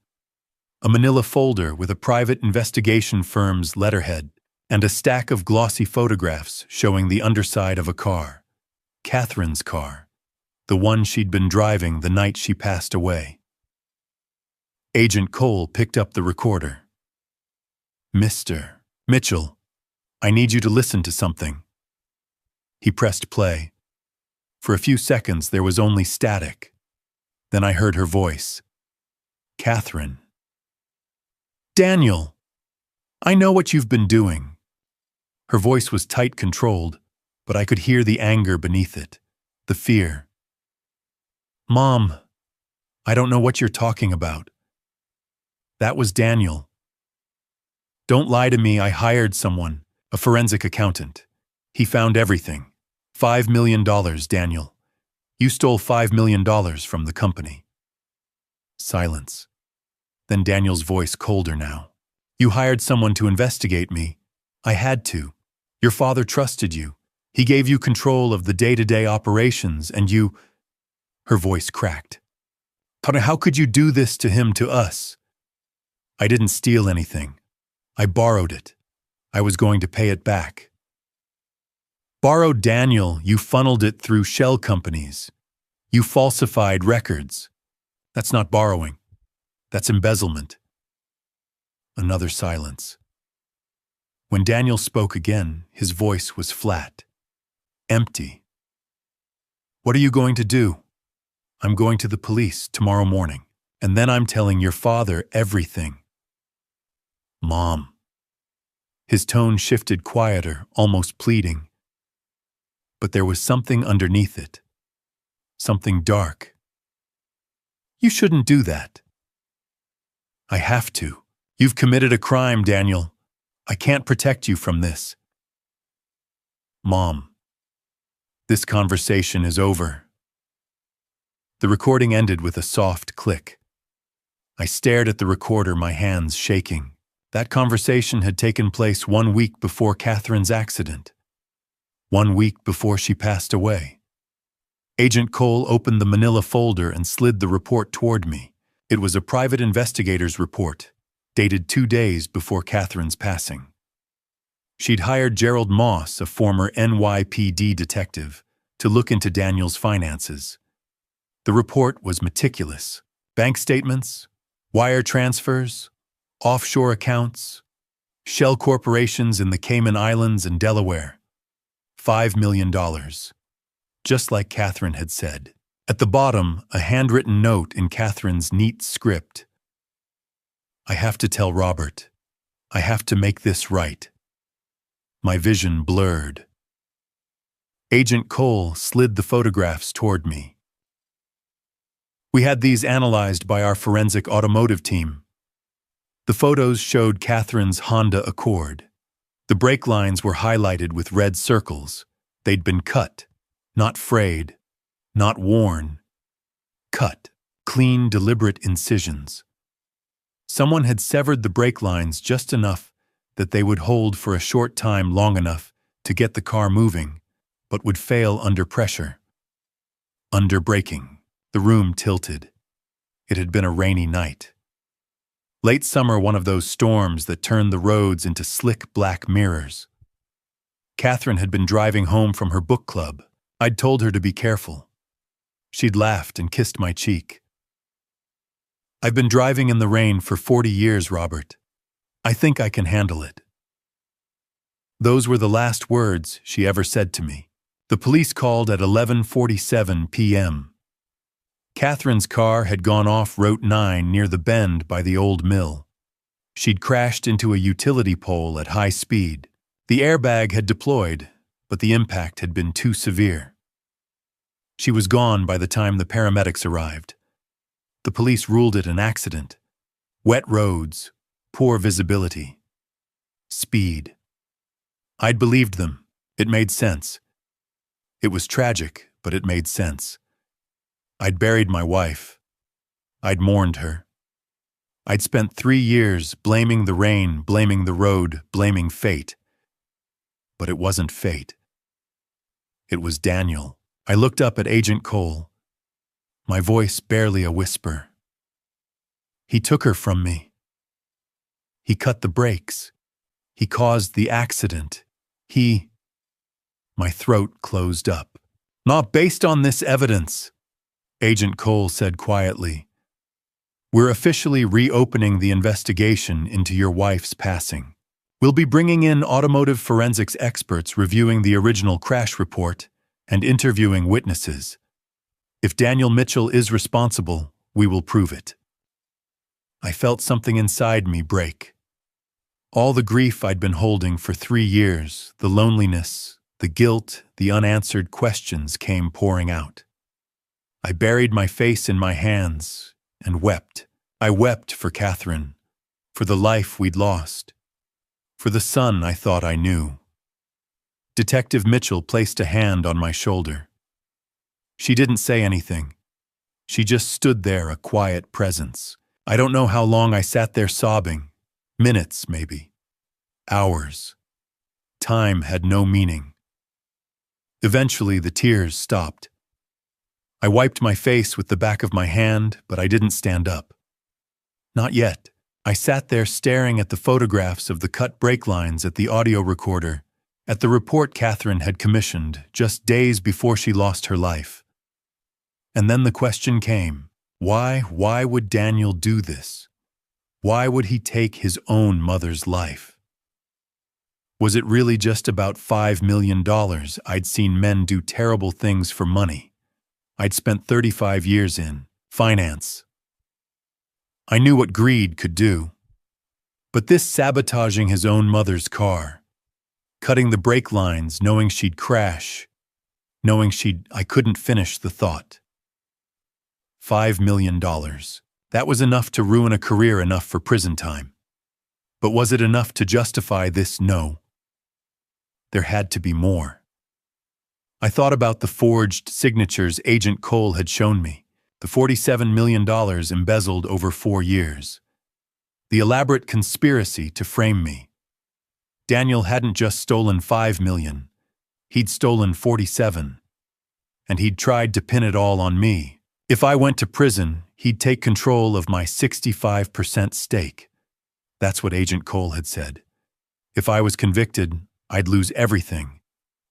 A: a manila folder with a private investigation firm's letterhead, and a stack of glossy photographs showing the underside of a car. Catherine's car, the one she'd been driving the night she passed away. Agent Cole picked up the recorder. "Mr. Mitchell, I need you to listen to something." He pressed play. For a few seconds there was only static. Then I heard her voice. "Catherine." "Daniel, I know what you've been doing." Her voice was tight controlled, but I could hear the anger beneath it, the fear. "Mom, I don't know what you're talking about." "That was Daniel." "Don't lie to me, I hired someone, a forensic accountant. He found everything. $5 million, Daniel. You stole $5 million from the company." Silence. Then Daniel's voice colder now. "You hired someone to investigate me. I had to. Your father trusted you. He gave you control of the day-to-day operations, and you—" Her voice cracked. "How could you do this to him, to us?" "I didn't steal anything. I borrowed it. I was going to pay it back." "Borrowed, Daniel, you funneled it through shell companies. You falsified records. That's not borrowing. That's embezzlement." Another silence. When Daniel spoke again, his voice was flat, empty. "What are you going to do?" "I'm going to the police tomorrow morning, and then I'm telling your father everything." "Mom." His tone shifted quieter, almost pleading. But there was something underneath it. Something dark. "You shouldn't do that." "I have to. You've committed a crime, Daniel. I can't protect you from this." "Mom, this conversation is over." The recording ended with a soft click. I stared at the recorder, my hands shaking. That conversation had taken place 1 week before Catherine's accident. 1 week before she passed away. Agent Cole opened the manila folder and slid the report toward me. It was a private investigator's report, dated 2 days before Catherine's passing. She'd hired Gerald Moss, a former NYPD detective, to look into Daniel's finances. The report was meticulous. Bank statements, wire transfers, offshore accounts, shell corporations in the Cayman Islands and Delaware. $5 million. Just like Catherine had said. At the bottom, a handwritten note in Catherine's neat script. "I have to tell Robert. I have to make this right." My vision blurred. Agent Cole slid the photographs toward me. We had these analyzed by our forensic automotive team. The photos showed Catherine's Honda Accord. The brake lines were highlighted with red circles. They'd been cut, not frayed, not worn. Cut, clean, deliberate incisions. Someone had severed the brake lines just enough that they would hold for a short time, long enough to get the car moving, but would fail under pressure. Under braking. The room tilted. It had been a rainy night. Late summer, one of those storms that turned the roads into slick black mirrors. Catherine had been driving home from her book club. I'd told her to be careful. She'd laughed and kissed my cheek. "I've been driving in the rain for 40 years, Robert. I think I can handle it." Those were the last words she ever said to me. The police called at 11:47 p.m. Catherine's car had gone off Route 9 near the bend by the old mill. She'd crashed into a utility pole at high speed. The airbag had deployed, but the impact had been too severe. She was gone by the time the paramedics arrived. The police ruled it an accident. Wet roads, poor visibility, speed. I'd believed them. It made sense. It was tragic, but it made sense. I'd buried my wife. I'd mourned her. I'd spent 3 years blaming the rain, blaming the road, blaming fate. But it wasn't fate. It was Daniel. I looked up at Agent Cole, my voice barely a whisper. He took her from me. He cut the brakes. He caused the accident. My throat closed up. Not based on this evidence, Agent Cole said quietly. We're officially reopening the investigation into your wife's passing. We'll be bringing in automotive forensics experts reviewing the original crash report and interviewing witnesses. If Daniel Mitchell is responsible, we will prove it. I felt something inside me break. All the grief I'd been holding for 3 years, the loneliness, the guilt, the unanswered questions came pouring out. I buried my face in my hands and wept. I wept for Catherine, for the life we'd lost, for the son I thought I knew. Detective Mitchell placed a hand on my shoulder. She didn't say anything. She just stood there, a quiet presence. I don't know how long I sat there sobbing. Minutes, maybe. Hours. Time had no meaning. Eventually, the tears stopped. I wiped my face with the back of my hand, but I didn't stand up. Not yet. I sat there staring at the photographs of the cut brake lines at the audio recorder, at the report Catherine had commissioned just days before she lost her life. And then the question came, why would Daniel do this? Why would he take his own mother's life? Was it really just about $5 million? I'd seen men do terrible things for money. I'd spent 35 years in finance. I knew what greed could do. But this sabotaging his own mother's car, cutting the brake lines, knowing she'd crash, I couldn't finish the thought. $5 million. That was enough to ruin a career, enough for prison time. But was it enough to justify this? No. There had to be more. I thought about the forged signatures Agent Cole had shown me, the $47 million embezzled over 4 years. The elaborate conspiracy to frame me. Daniel hadn't just stolen $5 million. He'd stolen 47. And he'd tried to pin it all on me. If I went to prison, he'd take control of my 65% stake. That's what Agent Cole had said. If I was convicted, I'd lose everything,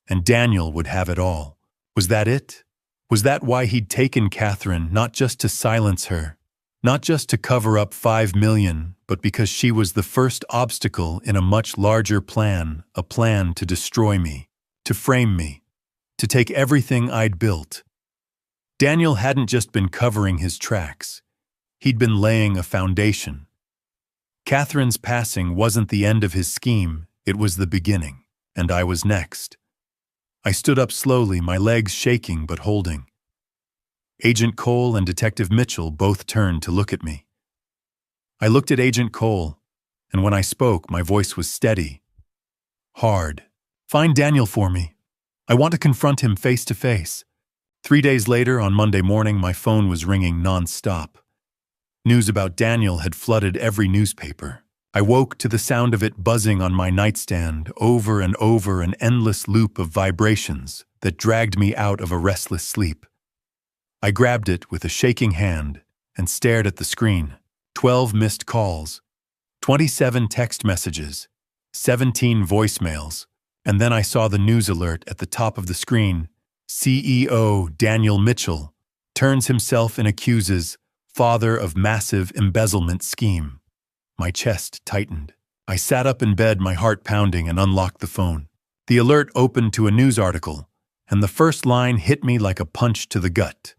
A: and Daniel would have it all. Was that it? Was that why he'd taken Catherine, not just to silence her, not just to cover up $5 million, but because she was the first obstacle in a much larger plan, a plan to destroy me, to frame me, to take everything I'd built? Daniel hadn't just been covering his tracks. He'd been laying a foundation. Catherine's passing wasn't the end of his scheme, it was the beginning, and I was next. I stood up slowly, my legs shaking but holding. Agent Cole and Detective Mitchell both turned to look at me. I looked at Agent Cole, and when I spoke, my voice was steady, hard. Find Daniel for me. I want to confront him face to face. 3 days later, on Monday morning, my phone was ringing non-stop. News about Daniel had flooded every newspaper. I woke to the sound of it buzzing on my nightstand, over and over, an endless loop of vibrations that dragged me out of a restless sleep. I grabbed it with a shaking hand and stared at the screen. 12 missed calls, 27 text messages, 17 voicemails, and then I saw the news alert at the top of the screen. CEO Daniel Mitchell turns himself and accuses father of massive embezzlement scheme. My chest tightened. I sat up in bed, my heart pounding, and unlocked the phone. The alert opened to a news article, and the first line hit me like a punch to the gut.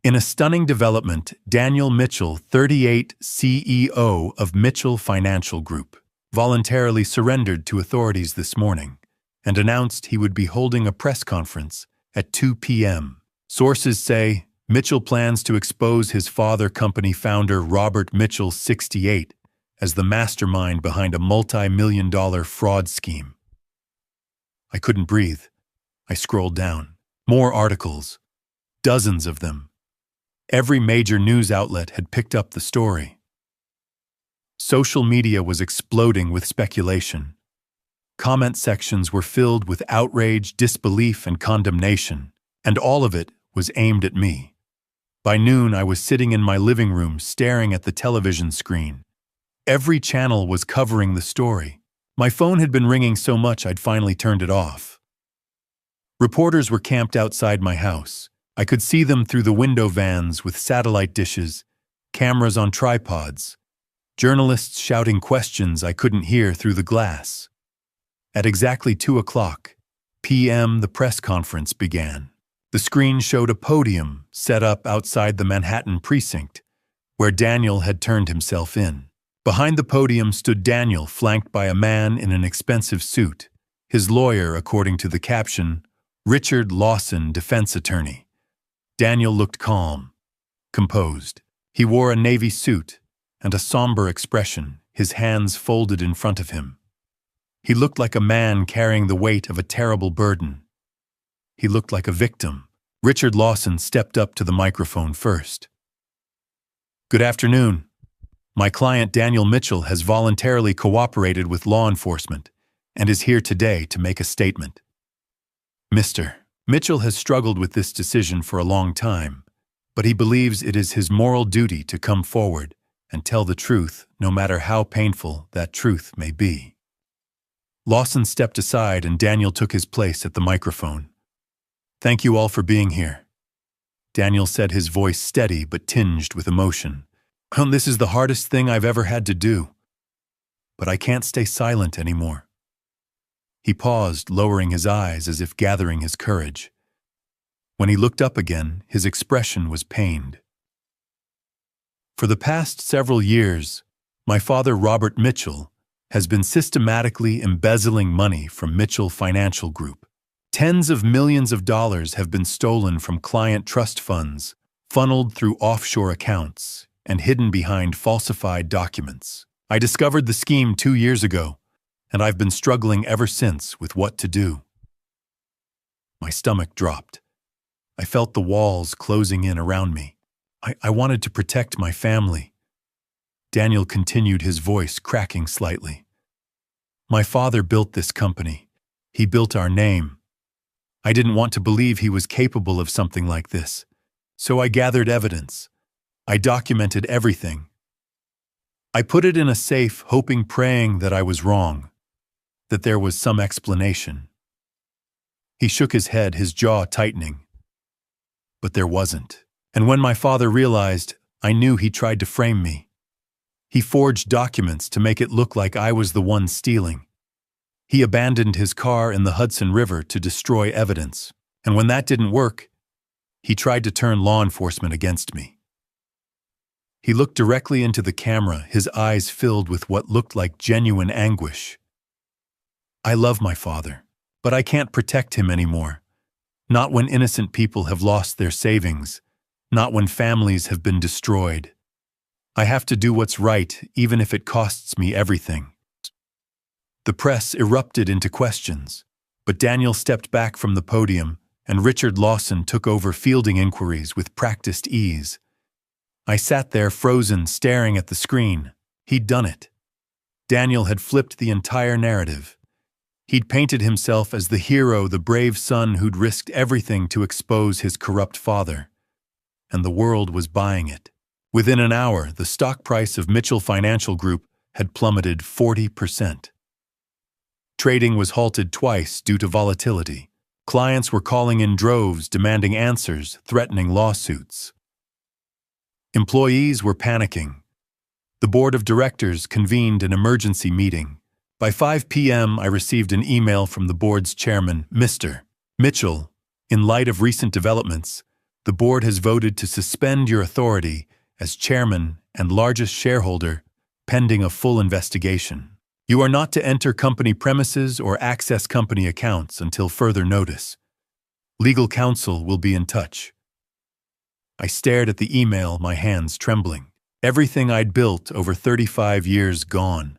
A: In a stunning development, Daniel Mitchell, 38, CEO of Mitchell Financial Group, voluntarily surrendered to authorities this morning and announced he would be holding a press conference at 2 p.m. Sources say Mitchell plans to expose his father company founder Robert Mitchell, 68, as the mastermind behind a multi-million-dollar fraud scheme. I couldn't breathe. I scrolled down. More articles. Dozens of them. Every major news outlet had picked up the story. Social media was exploding with speculation. Comment sections were filled with outrage, disbelief, and condemnation, and all of it was aimed at me. By noon, I was sitting in my living room staring at the television screen. Every channel was covering the story. My phone had been ringing so much I'd finally turned it off. Reporters were camped outside my house. I could see them through the window vans with satellite dishes, cameras on tripods, journalists shouting questions I couldn't hear through the glass. At exactly 2:00 p.m., the press conference began. The screen showed a podium set up outside the Manhattan precinct, where Daniel had turned himself in. Behind the podium stood Daniel, flanked by a man in an expensive suit. His lawyer, according to the caption, Richard Lawson, defense attorney. Daniel looked calm, composed. He wore a navy suit and a somber expression, his hands folded in front of him. He looked like a man carrying the weight of a terrible burden. He looked like a victim. Richard Lawson stepped up to the microphone first. "Good afternoon. My client Daniel Mitchell has voluntarily cooperated with law enforcement and is here today to make a statement. Mr. Mitchell has struggled with this decision for a long time, but he believes it is his moral duty to come forward and tell the truth, no matter how painful that truth may be." Lawson stepped aside and Daniel took his place at the microphone. "Thank you all for being here," Daniel said, his voice steady but tinged with emotion. "This is the hardest thing I've ever had to do, but I can't stay silent anymore." He paused, lowering his eyes as if gathering his courage. When he looked up again, his expression was pained. "For the past several years, my father, Robert Mitchell, has been systematically embezzling money from Mitchell Financial Group. Tens of millions of dollars have been stolen from client trust funds, funneled through offshore accounts, and hidden behind falsified documents. I discovered the scheme 2 years ago, and I've been struggling ever since with what to do." My stomach dropped. I felt the walls closing in around me. I wanted to protect my family. Daniel continued, his voice cracking slightly. "My father built this company. He built our name. I didn't want to believe he was capable of something like this, so I gathered evidence. I documented everything. I put it in a safe, hoping, praying that I was wrong, that there was some explanation." He shook his head, his jaw tightening. But there wasn't. And when my father realized, I knew he tried to frame me. He forged documents to make it look like I was the one stealing. He abandoned his car in the Hudson River to destroy evidence. And when that didn't work, he tried to turn law enforcement against me. He looked directly into the camera, his eyes filled with what looked like genuine anguish. "I love my father, but I can't protect him anymore. Not when innocent people have lost their savings, not when families have been destroyed. I have to do what's right, even if it costs me everything." The press erupted into questions, but Daniel stepped back from the podium, and Richard Lawson took over fielding inquiries with practiced ease. I sat there frozen, staring at the screen. He'd done it. Daniel had flipped the entire narrative. He'd painted himself as the hero, the brave son who'd risked everything to expose his corrupt father. And the world was buying it. Within an hour, the stock price of Mitchell Financial Group had plummeted 40%. Trading was halted twice due to volatility. Clients were calling in droves, demanding answers, threatening lawsuits. Employees were panicking. The board of directors convened an emergency meeting. By 5 p.m., I received an email from the board's chairman, Mr. Mitchell. "In light of recent developments, the board has voted to suspend your authority as chairman and largest shareholder, pending a full investigation. You are not to enter company premises or access company accounts until further notice. Legal counsel will be in touch." I stared at the email, my hands trembling. Everything I'd built over 35 years gone.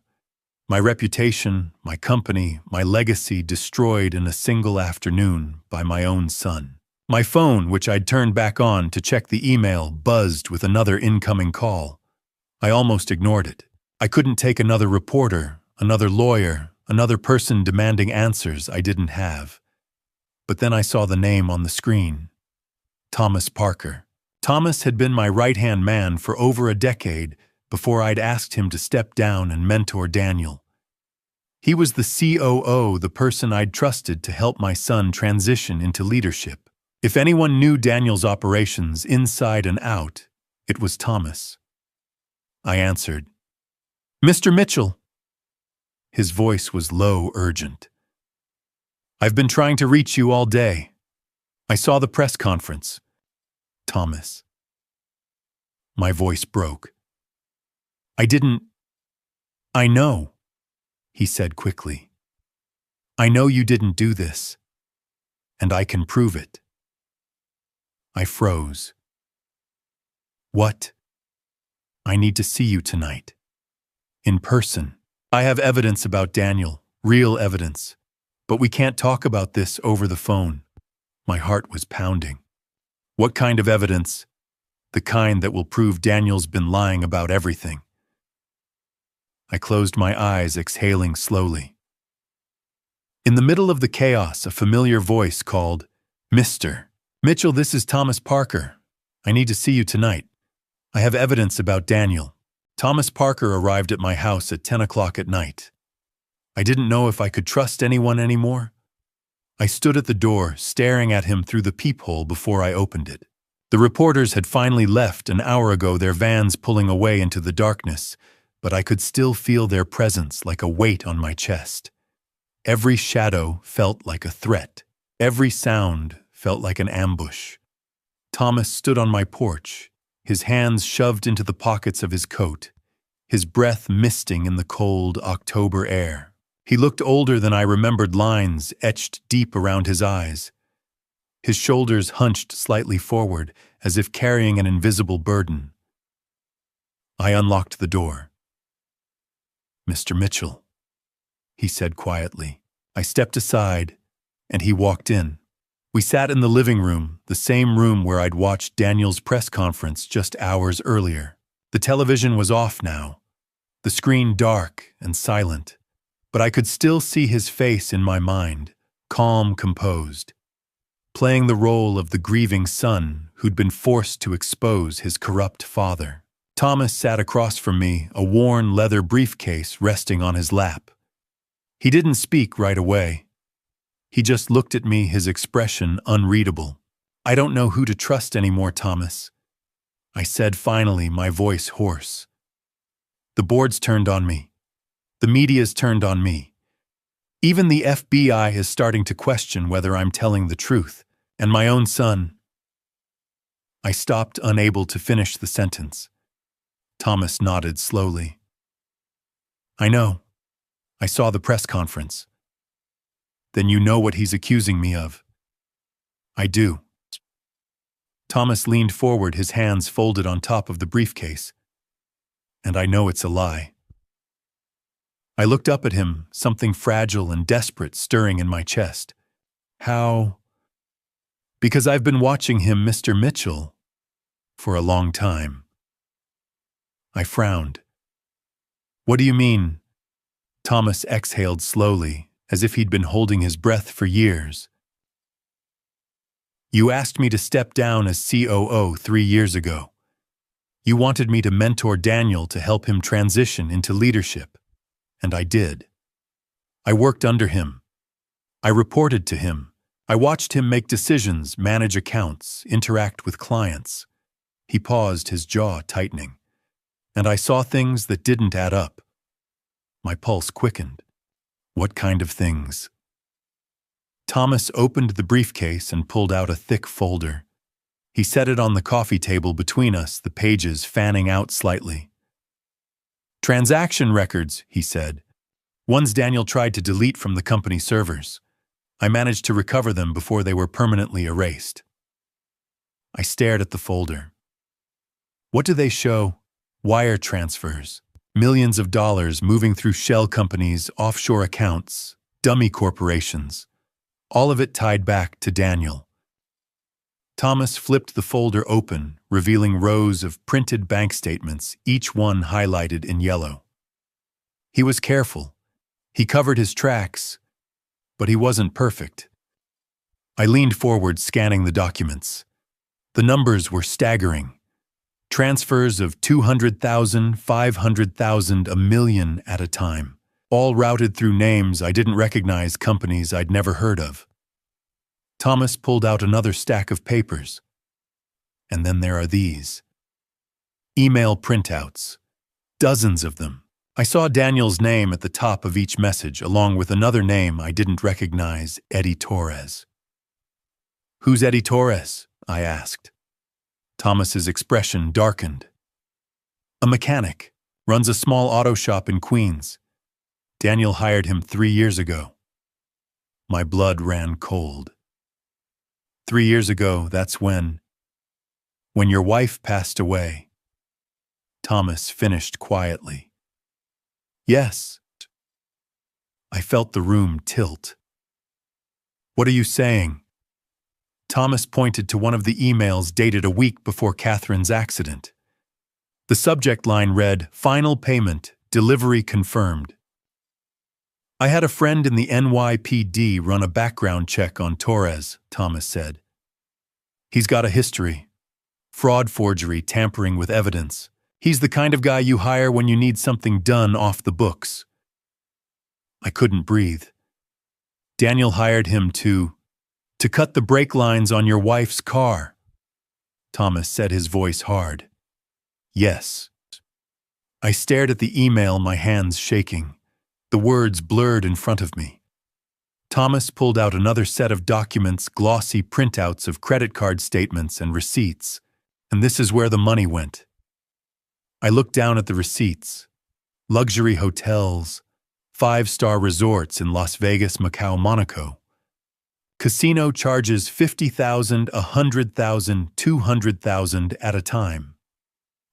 A: My reputation, my company, my legacy destroyed in a single afternoon by my own son. My phone, which I'd turned back on to check the email, buzzed with another incoming call. I almost ignored it. I couldn't take another reporter, another lawyer, another person demanding answers I didn't have. But then I saw the name on the screen. Thomas Parker. Thomas had been my right-hand man for over a decade before I'd asked him to step down and mentor Daniel. He was the COO, the person I'd trusted to help my son transition into leadership. If anyone knew Daniel's operations inside and out, it was Thomas. I answered, "Mr. Mitchell." His voice was low, urgent. "I've been trying to reach you all day. I saw the press conference." Thomas. My voice broke. I know," he said quickly. "I know you didn't do this, and I can prove it." I froze. "What?" "I need to see you tonight. In person. I have evidence about Daniel, real evidence. But we can't talk about this over the phone." My heart was pounding. "What kind of evidence?" "The kind that will prove Daniel's been lying about everything." I closed my eyes, exhaling slowly. In the middle of the chaos, a familiar voice called, "Mr. Mitchell, this is Thomas Parker. I need to see you tonight. I have evidence about Daniel." Thomas Parker arrived at my house at 10 o'clock at night. I didn't know if I could trust anyone anymore. I stood at the door, staring at him through the peephole before I opened it. The reporters had finally left an hour ago, their vans pulling away into the darkness, but I could still feel their presence like a weight on my chest. Every shadow felt like a threat. Every sound felt like an ambush. Thomas stood on my porch, his hands shoved into the pockets of his coat, his breath misting in the cold October air. He looked older than I remembered, lines etched deep around his eyes. His shoulders hunched slightly forward, as if carrying an invisible burden. I unlocked the door. "Mr. Mitchell," he said quietly. I stepped aside, and he walked in. We sat in the living room, the same room where I'd watched Daniel's press conference just hours earlier. The television was off now, the screen dark and silent, but I could still see his face in my mind, calm, composed, playing the role of the grieving son who'd been forced to expose his corrupt father. Thomas sat across from me, a worn leather briefcase resting on his lap. He didn't speak right away. He just looked at me, his expression unreadable. "I don't know who to trust anymore, Thomas," I said finally, my voice hoarse. "The board's turned on me. The media's turned on me. Even the FBI is starting to question whether I'm telling the truth. And my own son." I stopped, unable to finish the sentence. Thomas nodded slowly. "I know. I saw the press conference." "Then you know what he's accusing me of." "I do." Thomas leaned forward, his hands folded on top of the briefcase. "And I know it's a lie." I looked up at him, something fragile and desperate stirring in my chest. "How?" "Because I've been watching him, Mr. Mitchell, for a long time." I frowned. "What do you mean?" Thomas exhaled slowly, as if he'd been holding his breath for years. "You asked me to step down as COO 3 years ago. You wanted me to mentor Daniel to help him transition into leadership, and I did. I worked under him. I reported to him. I watched him make decisions, manage accounts, interact with clients." He paused, his jaw tightening. "And I saw things that didn't add up." My pulse quickened. "What kind of things?" Thomas opened the briefcase and pulled out a thick folder. He set it on the coffee table between us, the pages fanning out slightly. "Transaction records," he said. "Ones Daniel tried to delete from the company servers. I managed to recover them before they were permanently erased." I stared at the folder. "What do they show?" "Wire transfers. Millions of dollars moving through shell companies, offshore accounts, dummy corporations. All of it tied back to Daniel." Thomas flipped the folder open, revealing rows of printed bank statements, each one highlighted in yellow. He was careful. He covered his tracks, but he wasn't perfect. I leaned forward, scanning the documents. The numbers were staggering. Transfers of 200,000, 500,000, a million at a time, all routed through names I didn't recognize, companies I'd never heard of. Thomas pulled out another stack of papers. And then there are these. Email printouts. Dozens of them. I saw Daniel's name at the top of each message, along with another name I didn't recognize, Eddie Torres. "Who's Eddie Torres?" I asked. Thomas's expression darkened. "A mechanic. Runs a small auto shop in Queens. Daniel hired him 3 years ago." My blood ran cold. 3 years ago, that's when your wife passed away. Thomas finished quietly. "Yes." I felt the room tilt. "What are you saying?" Thomas pointed to one of the emails dated a week before Catherine's accident. The subject line read, "Final payment, delivery confirmed." "I had a friend in the NYPD run a background check on Torres," Thomas said. "He's got a history. Fraud, forgery, tampering with evidence. He's the kind of guy you hire when you need something done off the books." I couldn't breathe. "Daniel hired him to cut the brake lines on your wife's car." Thomas said, his voice hard. "Yes." I stared at the email, my hands shaking. The words blurred in front of me. Thomas pulled out another set of documents, glossy printouts of credit card statements and receipts. And this is where the money went. I looked down at the receipts. Luxury hotels, 5-star resorts in Las Vegas, Macau, Monaco. Casino charges $50,000, $100,000, $200,000 at a time.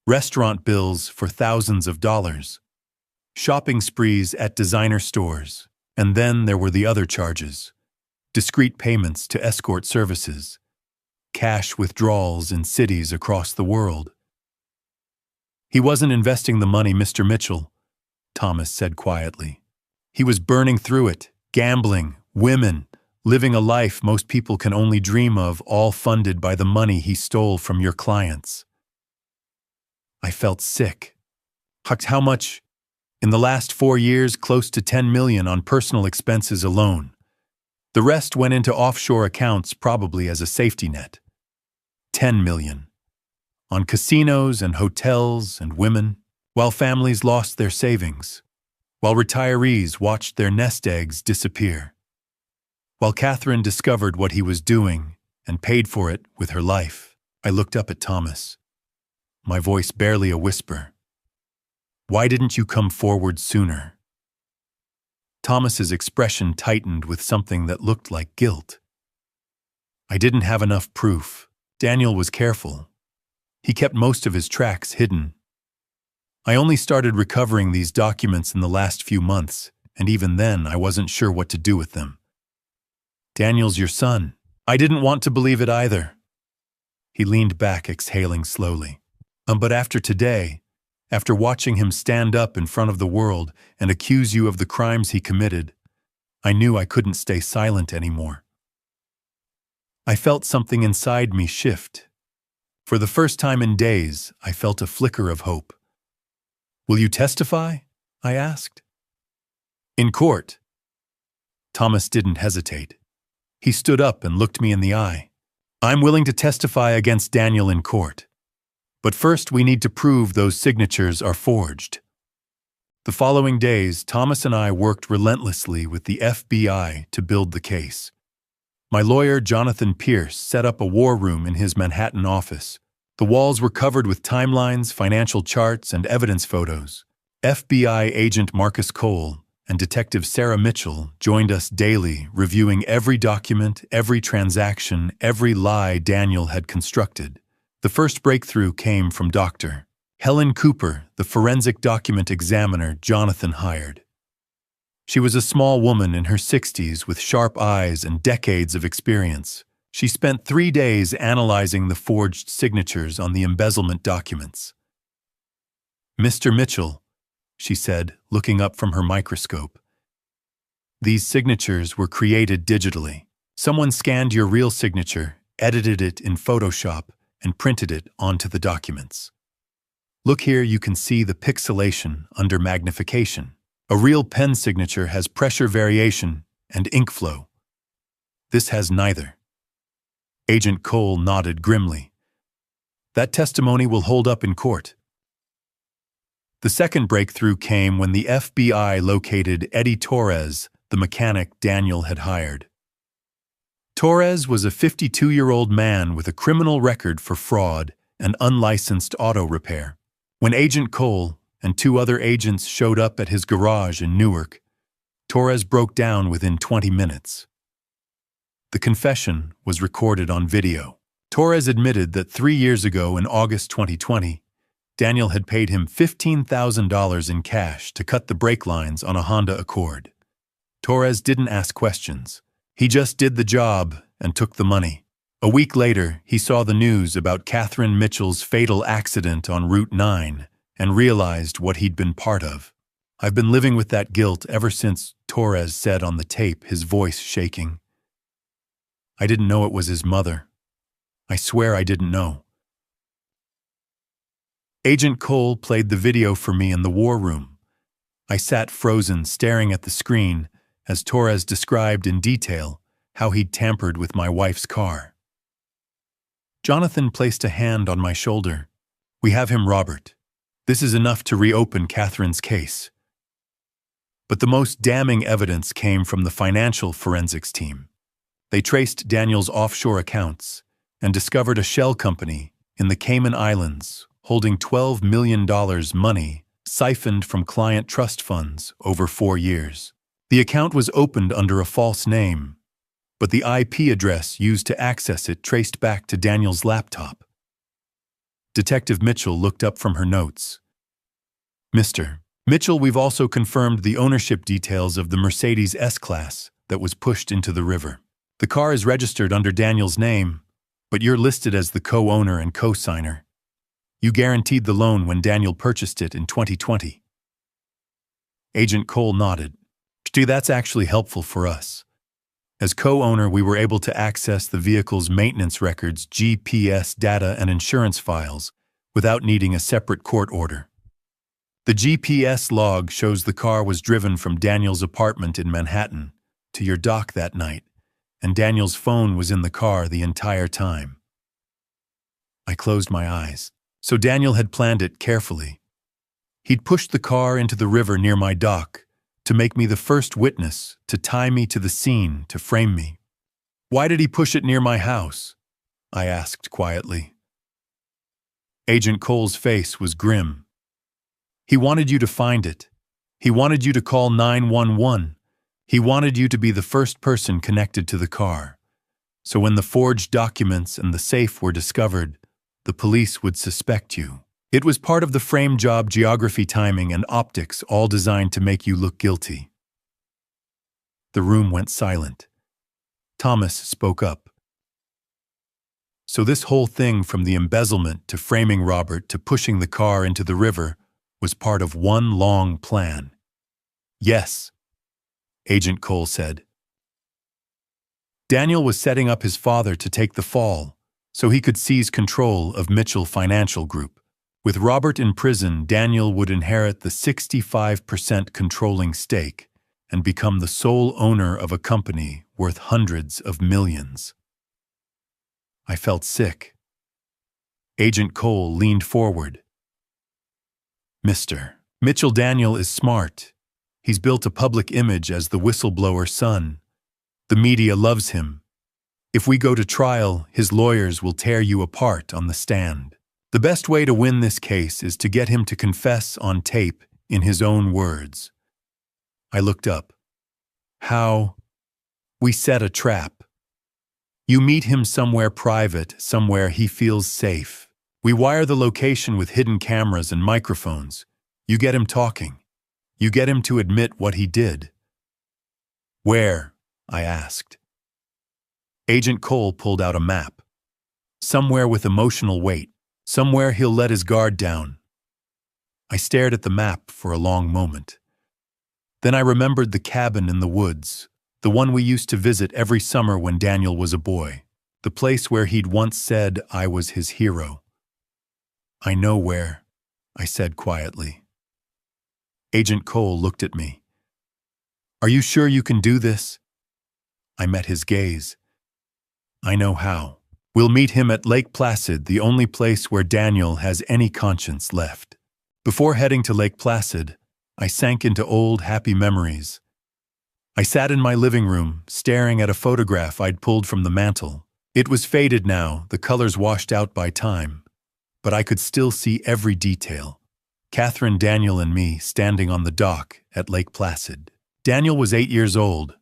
A: Restaurant bills for thousands of dollars. Shopping sprees at designer stores. And then there were the other charges. Discrete payments to escort services. Cash withdrawals in cities across the world. "He wasn't investing the money, Mr. Mitchell," Thomas said quietly. "He was burning through it, gambling, women, living a life most people can only dream of, all funded by the money he stole from your clients." I felt sick. "How much?" "In the last 4 years, close to 10 million on personal expenses alone. The rest went into offshore accounts, probably as a safety net. 10 million. On casinos and hotels and women, while families lost their savings, while retirees watched their nest eggs disappear, while Catherine discovered what he was doing and paid for it with her life." I looked up at Thomas, my voice barely a whisper. "Why didn't you come forward sooner?" Thomas's expression tightened with something that looked like guilt. "I didn't have enough proof. Daniel was careful. He kept most of his tracks hidden. I only started recovering these documents in the last few months, and even then I wasn't sure what to do with them. Daniel's your son." I didn't want to believe it either. He leaned back, exhaling slowly. But after today, after watching him stand up in front of the world and accuse you of the crimes he committed, I knew I couldn't stay silent anymore. I felt something inside me shift. For the first time in days, I felt a flicker of hope. "Will you testify?" I asked. "In court." Thomas didn't hesitate. He stood up and looked me in the eye. "I'm willing to testify against Daniel in court. But first we need to prove those signatures are forged." The following days, Thomas and I worked relentlessly with the FBI to build the case. My lawyer, Jonathan Pierce, set up a war room in his Manhattan office. The walls were covered with timelines, financial charts, and evidence photos. FBI agent Marcus Cole and Detective Sarah Mitchell joined us daily, reviewing every document, every transaction, every lie Daniel had constructed. The first breakthrough came from Dr. Helen Cooper, the forensic document examiner Jonathan hired. She was a small woman in her 60s with sharp eyes and decades of experience. She spent 3 days analyzing the forged signatures on the embezzlement documents. "Mr. Mitchell," she said, looking up from her microscope, "these signatures were created digitally. Someone scanned your real signature, edited it in Photoshop, and printed it onto the documents. Look here, you can see the pixelation under magnification. A real pen signature has pressure variation and ink flow. This has neither." Agent Cole nodded grimly. "That testimony will hold up in court." The second breakthrough came when the FBI located Eddie Torres, the mechanic Daniel had hired. Torres was a 52-year-old man with a criminal record for fraud and unlicensed auto repair. When Agent Cole and 2 other agents showed up at his garage in Newark, Torres broke down within 20 minutes. The confession was recorded on video. Torres admitted that 3 years ago in August 2020, Daniel had paid him $15,000 in cash to cut the brake lines on a Honda Accord. Torres didn't ask questions. He just did the job and took the money. A week later, he saw the news about Catherine Mitchell's fatal accident on Route 9 and realized what he'd been part of. "I've been living with that guilt ever since," Torres said on the tape, his voice shaking. "I didn't know it was his mother. I swear I didn't know." Agent Cole played the video for me in the war room. I sat frozen, staring at the screen as Torres described in detail how he'd tampered with my wife's car. Jonathan placed a hand on my shoulder. "We have him, Robert. This is enough to reopen Catherine's case." But the most damning evidence came from the financial forensics team. They traced Daniel's offshore accounts and discovered a shell company in the Cayman Islands holding $12 million money siphoned from client trust funds over 4 years. The account was opened under a false name, but the IP address used to access it traced back to Daniel's laptop. Detective Mitchell looked up from her notes. "Mr. Mitchell, we've also confirmed the ownership details of the Mercedes S-Class that was pushed into the river. The car is registered under Daniel's name, but you're listed as the co-owner and co-signer. You guaranteed the loan when Daniel purchased it in 2020. Agent Cole nodded. "That's actually helpful for us. As co-owner, we were able to access the vehicle's maintenance records, GPS data, and insurance files without needing a separate court order. The GPS log shows the car was driven from Daniel's apartment in Manhattan to your dock that night, and Daniel's phone was in the car the entire time." I closed my eyes. So Daniel had planned it carefully. He'd pushed the car into the river near my dock to make me the first witness, to tie me to the scene, to frame me. "Why did he push it near my house?" I asked quietly. Agent Cole's face was grim. "He wanted you to find it. He wanted you to call 911. He wanted you to be the first person connected to the car. So when the forged documents and the safe were discovered, the police would suspect you. It was part of the frame job, geography, timing, and optics, all designed to make you look guilty." The room went silent. Thomas spoke up. "So this whole thing, from the embezzlement to framing Robert to pushing the car into the river, was part of one long plan?" "Yes," Agent Cole said. "Daniel was setting up his father to take the fall, so he could seize control of Mitchell Financial Group. With Robert in prison, Daniel would inherit the 65% controlling stake and become the sole owner of a company worth hundreds of millions." I felt sick. Agent Cole leaned forward. "Mr. Mitchell, Daniel is smart. He's built a public image as the whistleblower son. The media loves him. If we go to trial, his lawyers will tear you apart on the stand. The best way to win this case is to get him to confess on tape in his own words." I looked up. "How?" "We set a trap. You meet him somewhere private, somewhere he feels safe. We wire the location with hidden cameras and microphones. You get him talking. You get him to admit what he did." "Where?" I asked. Agent Cole pulled out a map. Somewhere with emotional weight. Somewhere he'll let his guard down. I stared at the map for a long moment. Then I remembered the cabin in the woods, the one we used to visit every summer when Daniel was a boy, the place where he'd once said I was his hero. "I know where," I said quietly. Agent Cole looked at me. "Are you sure you can do this?" I met his gaze. "I know how. We'll meet him at Lake Placid, the only place where Daniel has any conscience left." Before heading to Lake Placid, I sank into old, happy memories. I sat in my living room, staring at a photograph I'd pulled from the mantel. It was faded now, the colors washed out by time. But I could still see every detail. Catherine, Daniel, and me standing on the dock at Lake Placid. Daniel was 8 years old.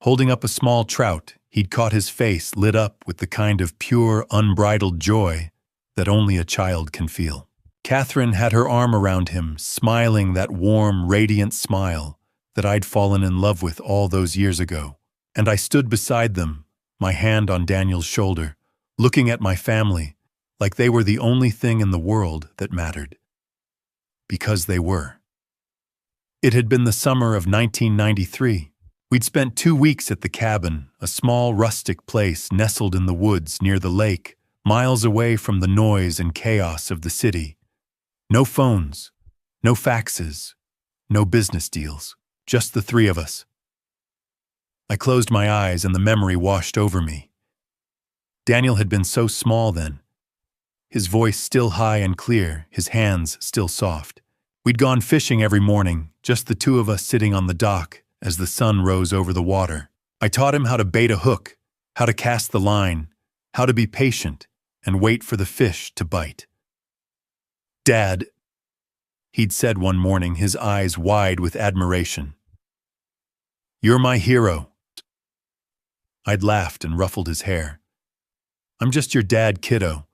A: Holding up a small trout, he'd caught his face lit up with the kind of pure, unbridled joy that only a child can feel. Catherine had her arm around him, smiling that warm, radiant smile that I'd fallen in love with all those years ago. And I stood beside them, my hand on Daniel's shoulder, looking at my family like they were the only thing in the world that mattered. Because they were. It had been the summer of 1993. We'd spent 2 weeks at the cabin, a small rustic place nestled in the woods near the lake, miles away from the noise and chaos of the city. No phones, no faxes, no business deals, just the three of us. I closed my eyes and the memory washed over me. Daniel had been so small then. His voice still high and clear, his hands still soft. We'd gone fishing every morning, just the two of us sitting on the dock as the sun rose over the water. I taught him how to bait a hook, how to cast the line, how to be patient and wait for the fish to bite. "Dad," he'd said one morning, his eyes wide with admiration. "You're my hero." I'd laughed and ruffled his hair. "I'm just your dad, kiddo."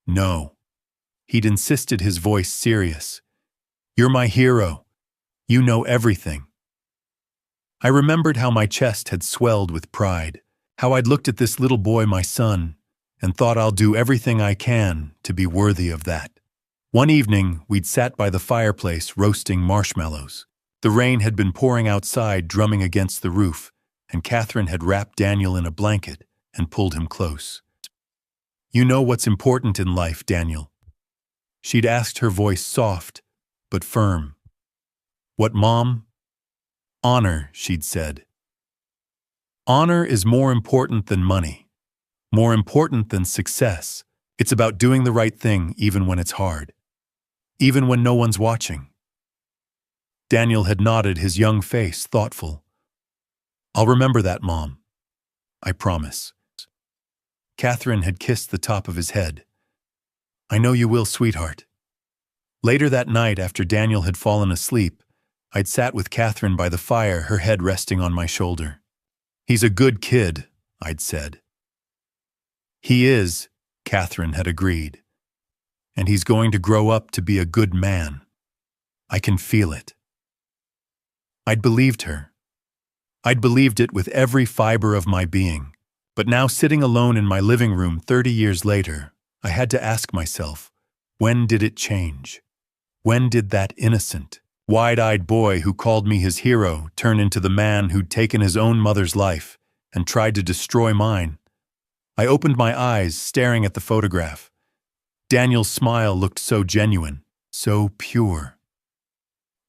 A: "No." He'd insisted, his voice serious. "You're my hero. You know everything." I remembered how my chest had swelled with pride, how I'd looked at this little boy, my son, and thought I'll do everything I can to be worthy of that. One evening, we'd sat by the fireplace roasting marshmallows. The rain had been pouring outside, drumming against the roof, and Catherine had wrapped Daniel in a blanket and pulled him close. "You know what's important in life, Daniel?" She'd asked, her voice soft but firm. "What, Mom?" "Honor," she'd said. "Honor is more important than money, more important than success. It's about doing the right thing even when it's hard. Even when no one's watching." Daniel had nodded, his young face thoughtful. "I'll remember that, Mom. I promise." Catherine had kissed the top of his head. "I know you will, sweetheart." Later that night, after Daniel had fallen asleep, I'd sat with Catherine by the fire, her head resting on my shoulder. "He's a good kid," I'd said. "He is," Catherine had agreed. "And he's going to grow up to be a good man. I can feel it." I'd believed her. I'd believed it with every fiber of my being. But now, sitting alone in my living room 30 years later, I had to ask myself, when did it change? When did that innocent, wide-eyed boy who called me his hero turn into the man who'd taken his own mother's life and tried to destroy mine? I opened my eyes, staring at the photograph. Daniel's smile looked so genuine, so pure.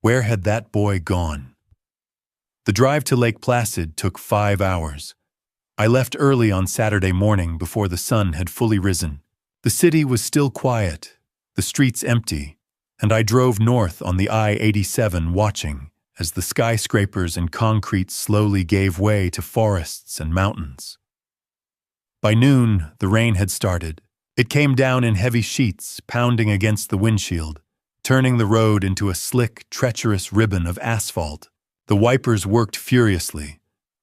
A: Where had that boy gone? The drive to Lake Placid took 5 hours. I left early on Saturday morning before the sun had fully risen. The city was still quiet, the streets empty, and I drove north on the I-87, watching as the skyscrapers and concrete slowly gave way to forests and mountains. By noon, the rain had started. It came down in heavy sheets, pounding against the windshield, turning the road into a slick, treacherous ribbon of asphalt. The wipers worked furiously,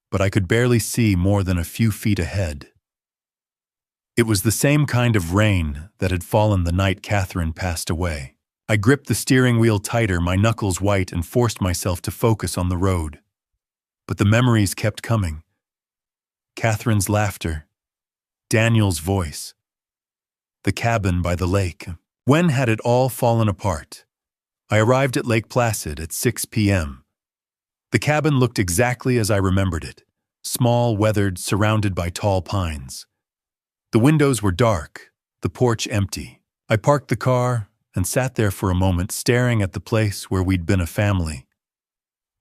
A: but I could barely see more than a few feet ahead. It was the same kind of rain that had fallen the night Catherine passed away. I gripped the steering wheel tighter, my knuckles white, and forced myself to focus on the road. But the memories kept coming. Catherine's laughter, Daniel's voice, the cabin by the lake. When had it all fallen apart? I arrived at Lake Placid at 6 p.m. The cabin looked exactly as I remembered it, small, weathered, surrounded by tall pines. The windows were dark, the porch empty. I parked the car and sat there for a moment staring at the place where we'd been a family.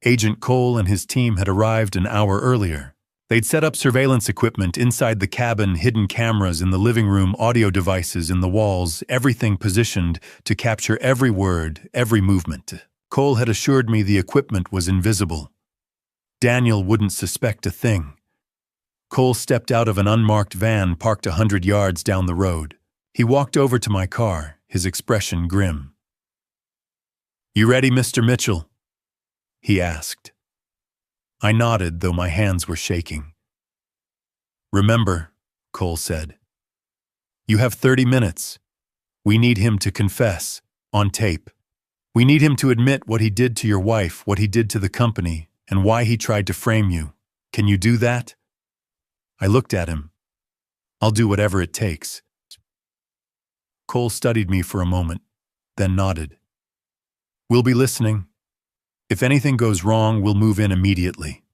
A: Agent Cole and his team had arrived an hour earlier. They'd set up surveillance equipment inside the cabin, hidden cameras in the living room, audio devices in the walls, everything positioned to capture every word, every movement. Cole had assured me the equipment was invisible. Daniel wouldn't suspect a thing. Cole stepped out of an unmarked van parked 100 yards down the road. He walked over to my car, his expression grim. "You ready, Mr. Mitchell?" he asked. I nodded, though my hands were shaking. "Remember," Cole said, "you have 30 minutes. We need him to confess, on tape. We need him to admit what he did to your wife, what he did to the company, and why he tried to frame you. Can you do that?" I looked at him. "I'll do whatever it takes." Cole studied me for a moment, then nodded. "We'll be listening. If anything goes wrong, we'll move in immediately."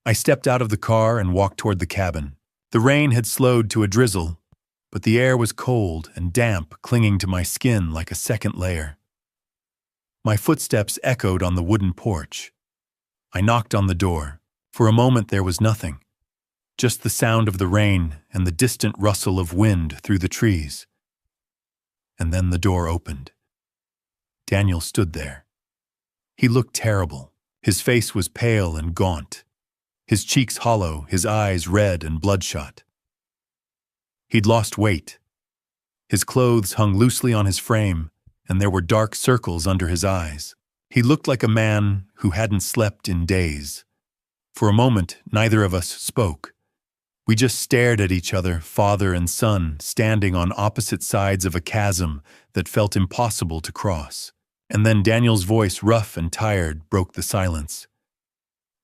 A: I stepped out of the car and walked toward the cabin. The rain had slowed to a drizzle, but the air was cold and damp, clinging to my skin like a second layer. My footsteps echoed on the wooden porch. I knocked on the door. For a moment there was nothing, just the sound of the rain and the distant rustle of wind through the trees. And then the door opened. Daniel stood there. He looked terrible. His face was pale and gaunt, his cheeks hollow, his eyes red and bloodshot. He'd lost weight. His clothes hung loosely on his frame, and there were dark circles under his eyes. He looked like a man who hadn't slept in days. For a moment, neither of us spoke. We just stared at each other, father and son, standing on opposite sides of a chasm that felt impossible to cross. And then Daniel's voice, rough and tired, broke the silence.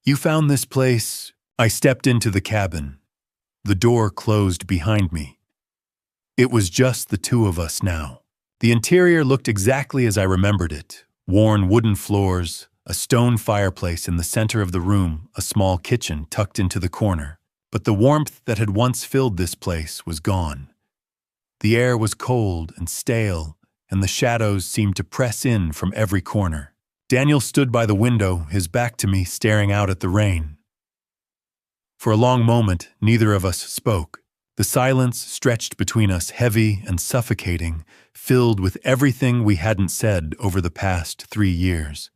A: "You found this place." I stepped into the cabin. The door closed behind me. It was just the two of us now. The interior looked exactly as I remembered it. Worn wooden floors, a stone fireplace in the center of the room, a small kitchen tucked into the corner. But the warmth that had once filled this place was gone. The air was cold and stale, and the shadows seemed to press in from every corner. Daniel stood by the window, his back to me, staring out at the rain. For a long moment, neither of us spoke. The silence stretched between us, heavy and suffocating, filled with everything we hadn't said over the past 3 years.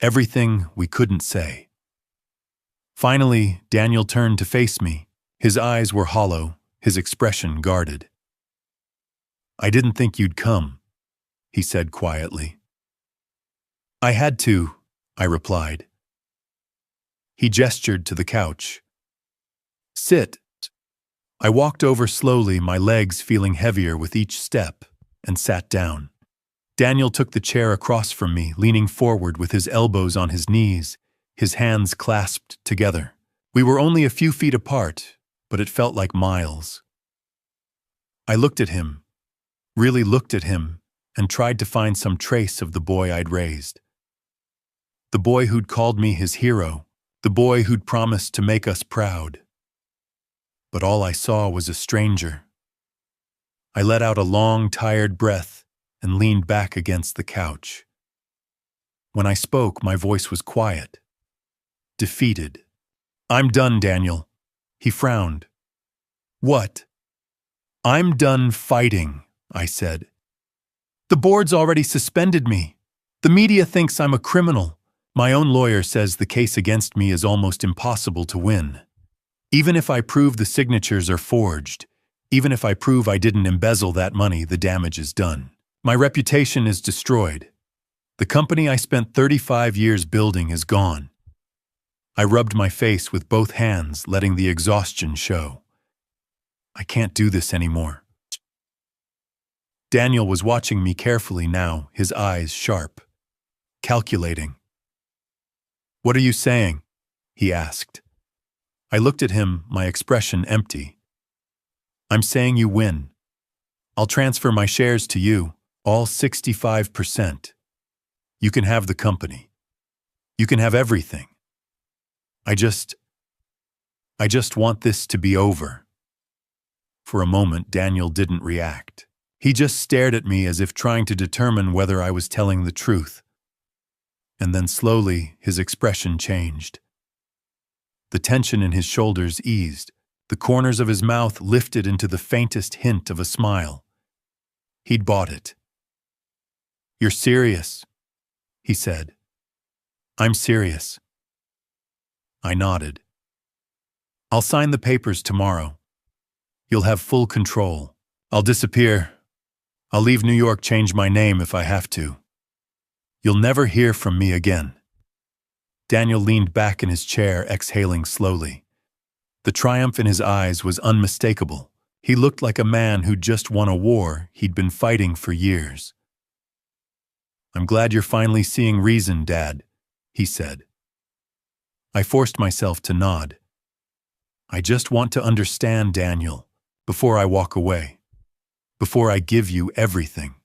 A: Everything we couldn't say. Finally, Daniel turned to face me. His eyes were hollow, his expression guarded. "I didn't think you'd come," he said quietly. "I had to," I replied. He gestured to the couch. "Sit." I walked over slowly, my legs feeling heavier with each step, and sat down. Daniel took the chair across from me, leaning forward with his elbows on his knees, his hands clasped together. We were only a few feet apart, but it felt like miles. I looked at him, really looked at him, and tried to find some trace of the boy I'd raised. The boy who'd called me his hero, the boy who'd promised to make us proud. But all I saw was a stranger. I let out a long, tired breath and leaned back against the couch. When I spoke, my voice was quiet, defeated. "I'm done, Daniel." He frowned. "What?" "I'm done fighting," I said. "The board's already suspended me. The media thinks I'm a criminal. My own lawyer says the case against me is almost impossible to win. Even if I prove the signatures are forged, even if I prove I didn't embezzle that money, the damage is done. My reputation is destroyed. The company I spent 35 years building is gone." I rubbed my face with both hands, letting the exhaustion show. "I can't do this anymore." Daniel was watching me carefully now, his eyes sharp, calculating. "What are you saying?" he asked. I looked at him, my expression empty. I'm saying you win. I'll transfer my shares to you, all 65%. You can have the company. You can have everything. I just want this to be over. For a moment, Daniel didn't react. He just stared at me as if trying to determine whether I was telling the truth. And then slowly, his expression changed. The tension in his shoulders eased. The corners of his mouth lifted into the faintest hint of a smile. He'd bought it. You're serious, he said. I'm serious. I nodded. I'll sign the papers tomorrow. You'll have full control. I'll disappear. I'll leave New York, change my name if I have to. You'll never hear from me again. Daniel leaned back in his chair, exhaling slowly. The triumph in his eyes was unmistakable. He looked like a man who'd just won a war he'd been fighting for years. I'm glad you're finally seeing reason, Dad, he said. I forced myself to nod. I just want to understand, Daniel, before I walk away, before I give you everything.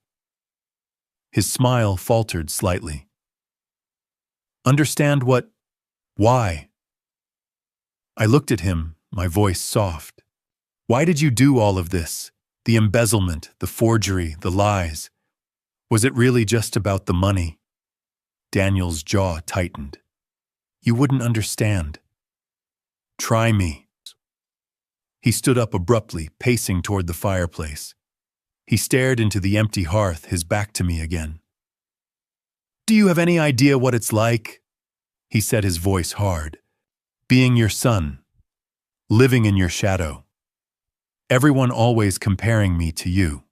A: His smile faltered slightly. Understand what? Why? I looked at him, my voice soft. Why did you do all of this? The embezzlement, the forgery, the lies. Was it really just about the money? Daniel's jaw tightened. You wouldn't understand. Try me. He stood up abruptly, pacing toward the fireplace. He stared into the empty hearth, his back to me again. Do you have any idea what it's like? He said, his voice hard. Being your son. Living in your shadow. Everyone always comparing me to you.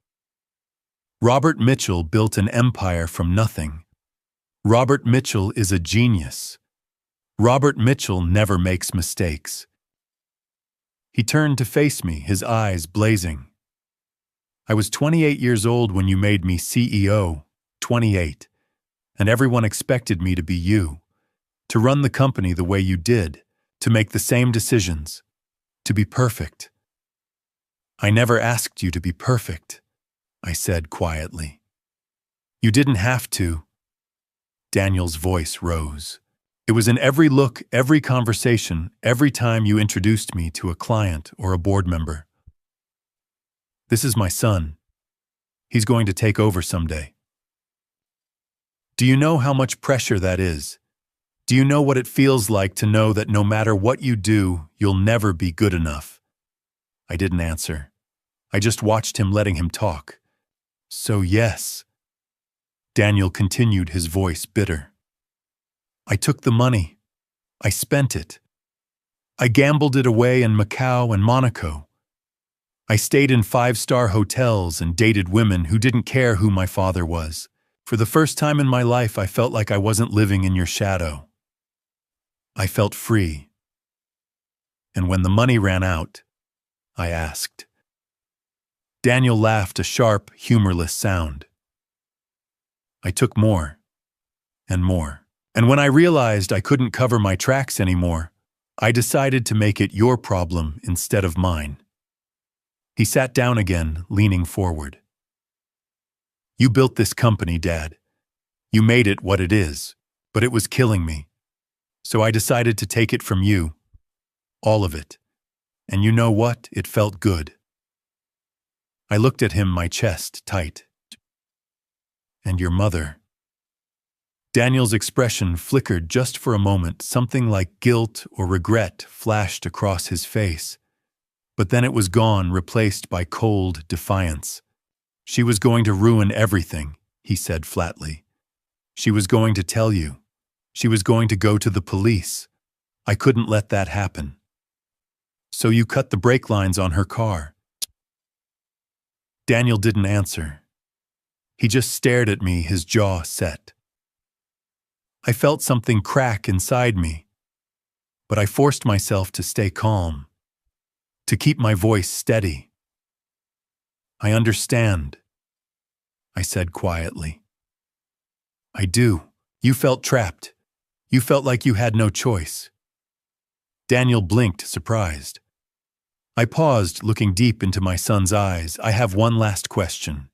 A: Robert Mitchell built an empire from nothing. Robert Mitchell is a genius. Robert Mitchell never makes mistakes. He turned to face me, his eyes blazing. I was 28 years old when you made me CEO, 28, and everyone expected me to be you, to run the company the way you did, to make the same decisions, to be perfect. I never asked you to be perfect, I said quietly. You didn't have to. Daniel's voice rose. It was in every look, every conversation, every time you introduced me to a client or a board member. This is my son. He's going to take over someday. Do you know how much pressure that is? Do you know what it feels like to know that no matter what you do, you'll never be good enough? I didn't answer. I just watched him, letting him talk. So yes. Daniel continued, his voice bitter. I took the money. I spent it. I gambled it away in Macau and Monaco. I stayed in 5-star hotels and dated women who didn't care who my father was. For the first time in my life, I felt like I wasn't living in your shadow. I felt free. And when the money ran out, I asked. Daniel laughed, a sharp, humorless sound. I took more and more. And when I realized I couldn't cover my tracks anymore, I decided to make it your problem instead of mine. He sat down again, leaning forward. You built this company, Dad. You made it what it is, but it was killing me. So I decided to take it from you. All of it. And you know what? It felt good. I looked at him, my chest tight. And your mother. Daniel's expression flickered just for a moment. Something like guilt or regret flashed across his face. But then it was gone, replaced by cold defiance. She was going to ruin everything, he said flatly. She was going to tell you. She was going to go to the police. I couldn't let that happen. So you cut the brake lines on her car. Daniel didn't answer. He just stared at me, his jaw set. I felt something crack inside me, but I forced myself to stay calm, to keep my voice steady. I understand, I said quietly. I do. You felt trapped. You felt like you had no choice. Daniel blinked, surprised. I paused, looking deep into my son's eyes. I have one last question.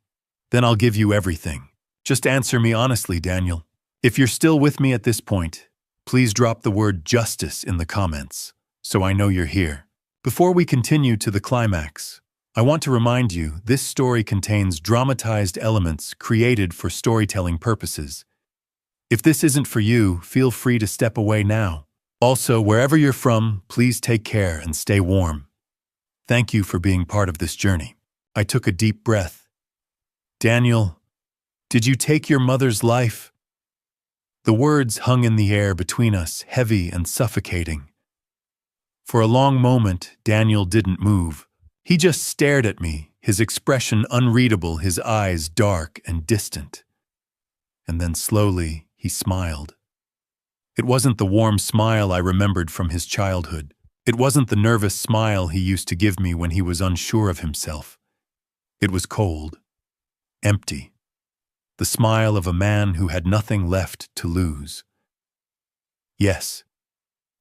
A: Then I'll give you everything. Just answer me honestly, Daniel. If you're still with me at this point, please drop the word justice in the comments, so I know you're here. Before we continue to the climax, I want to remind you this story contains dramatized elements created for storytelling purposes. If this isn't for you, feel free to step away now. Also, wherever you're from, please take care and stay warm. Thank you for being part of this journey. I took a deep breath. Daniel, did you take your mother's life? The words hung in the air between us, heavy and suffocating. For a long moment, Daniel didn't move. He just stared at me, his expression unreadable, his eyes dark and distant. And then slowly, he smiled. It wasn't the warm smile I remembered from his childhood. It wasn't the nervous smile he used to give me when he was unsure of himself. It was cold, empty. The smile of a man who had nothing left to lose. Yes,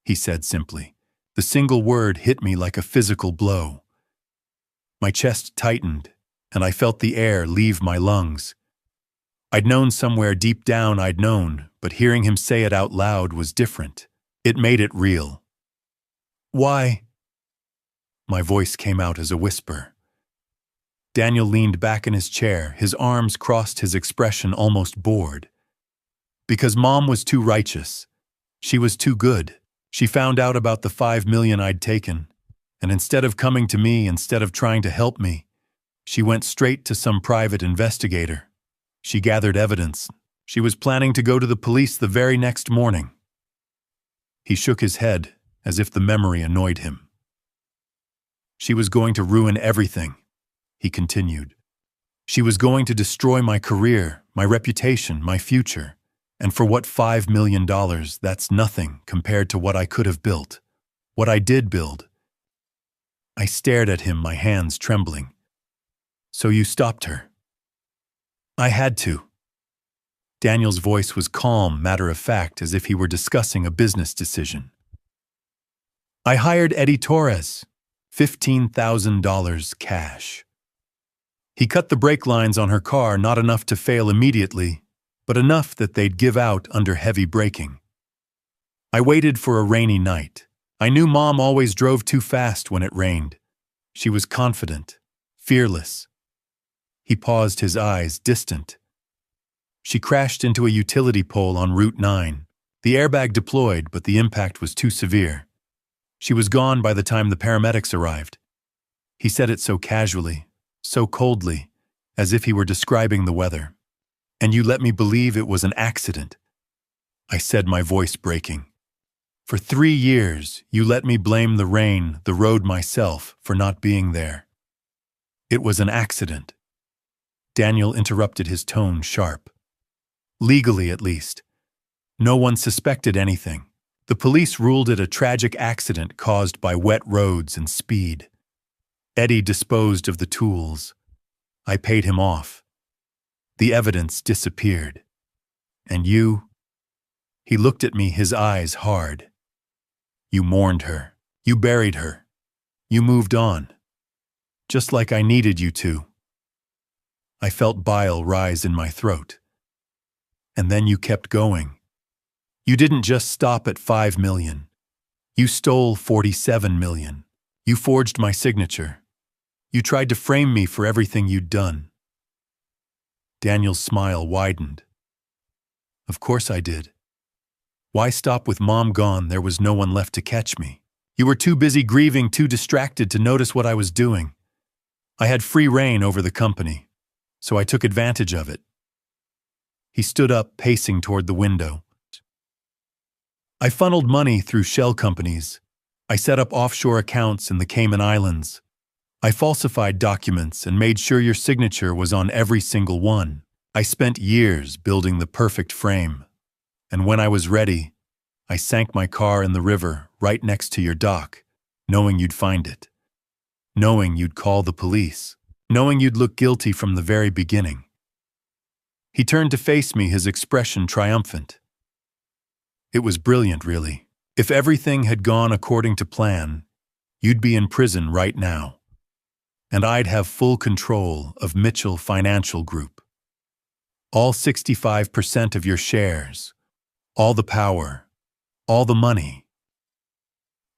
A: he said simply. The single word hit me like a physical blow. My chest tightened, and I felt the air leave my lungs. I'd known somewhere deep down I'd known, but hearing him say it out loud was different. It made it real. Why? My voice came out as a whisper. Daniel leaned back in his chair, his arms crossed, his expression almost bored. Because Mom was too righteous. She was too good. She found out about the $5 million I'd taken, and instead of coming to me, instead of trying to help me, she went straight to some private investigator. She gathered evidence. She was planning to go to the police the very next morning. He shook his head, as if the memory annoyed him. She was going to ruin everything, he continued. She was going to destroy my career, my reputation, my future. And for what $5 million, that's nothing compared to what I could have built. What I did build. I stared at him, my hands trembling. So you stopped her? I had to. Daniel's voice was calm, matter-of-fact, as if he were discussing a business decision. I hired Eddie Torres, $15,000 cash. He cut the brake lines on her car, not enough to fail immediately, but enough that they'd give out under heavy braking. I waited for a rainy night. I knew Mom always drove too fast when it rained. She was confident, fearless. He paused, his eyes distant. She crashed into a utility pole on Route 9. The airbag deployed, but the impact was too severe. She was gone by the time the paramedics arrived. He said it so casually, so coldly, as if he were describing the weather. And you let me believe it was an accident. I said, my voice breaking. For 3 years, you let me blame the rain, the road, myself for not being there. It was an accident. Daniel interrupted, his tone sharp. Legally, at least. No one suspected anything. The police ruled it a tragic accident caused by wet roads and speed. Eddie disposed of the tools. I paid him off. The evidence disappeared. And you? He looked at me, his eyes hard. You mourned her. You buried her. You moved on. Just like I needed you to. I felt bile rise in my throat. And then you kept going. You didn't just stop at $5 million. You stole $47 million. You forged my signature. You tried to frame me for everything you'd done. Daniel's smile widened. Of course I did. Why stop with Mom gone? There was no one left to catch me. You were too busy grieving, too distracted to notice what I was doing. I had free rein over the company, so I took advantage of it. He stood up, pacing toward the window. I funneled money through shell companies. I set up offshore accounts in the Cayman Islands. I falsified documents and made sure your signature was on every single one. I spent years building the perfect frame. And when I was ready, I sank my car in the river right next to your dock, knowing you'd find it. Knowing you'd call the police. Knowing you'd look guilty from the very beginning. He turned to face me, his expression triumphant. It was brilliant, really. If everything had gone according to plan, you'd be in prison right now. And I'd have full control of Mitchell Financial Group. All 65% of your shares, all the power, all the money.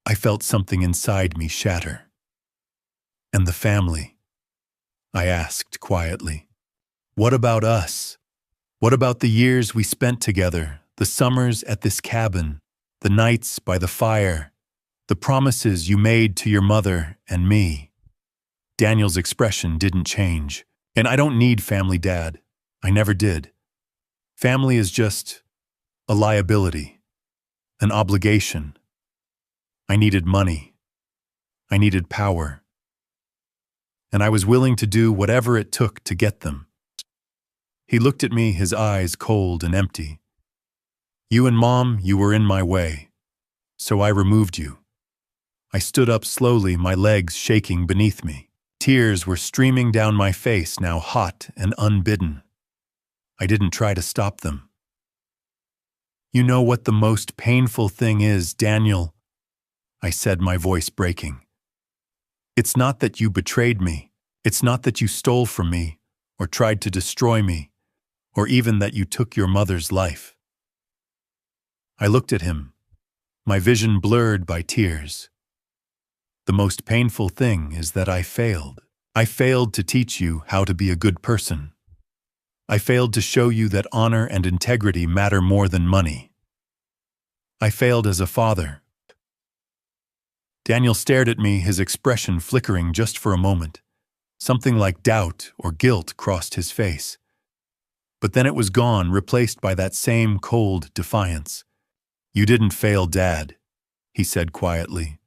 A: I felt something inside me shatter. And the family? I asked quietly. What about us? What about the years we spent together, the summers at this cabin, the nights by the fire, the promises you made to your mother and me? Daniel's expression didn't change. And I don't need family, Dad. I never did. Family is just a liability, an obligation. I needed money. I needed power. And I was willing to do whatever it took to get them. He looked at me, his eyes cold and empty. You and Mom, you were in my way, so I removed you. I stood up slowly, my legs shaking beneath me. Tears were streaming down my face, now hot and unbidden. I didn't try to stop them. You know what the most painful thing is, Daniel? I said, my voice breaking. It's not that you betrayed me. It's not that you stole from me or tried to destroy me, or even that you took your mother's life. I looked at him, my vision blurred by tears. The most painful thing is that I failed. I failed to teach you how to be a good person. I failed to show you that honor and integrity matter more than money. I failed as a father. Daniel stared at me, his expression flickering just for a moment. Something like doubt or guilt crossed his face. But then it was gone, replaced by that same cold defiance. You didn't fail, Dad, he said quietly.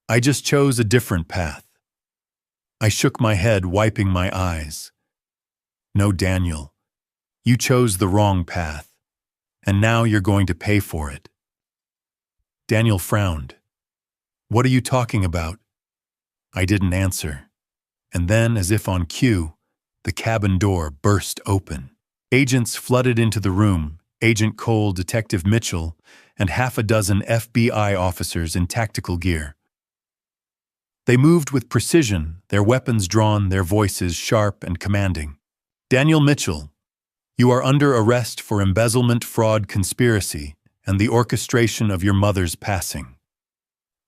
A: I just chose a different path. I shook my head, wiping my eyes. No, Daniel, you chose the wrong path, and now you're going to pay for it. Daniel frowned. What are you talking about? I didn't answer. And then, as if on cue, the cabin door burst open. Agents flooded into the room, Agent Cole, Detective Mitchell, and half a dozen FBI officers in tactical gear. They moved with precision, their weapons drawn, their voices sharp and commanding. Daniel Mitchell, you are under arrest for embezzlement, fraud, conspiracy, and the orchestration of your mother's passing.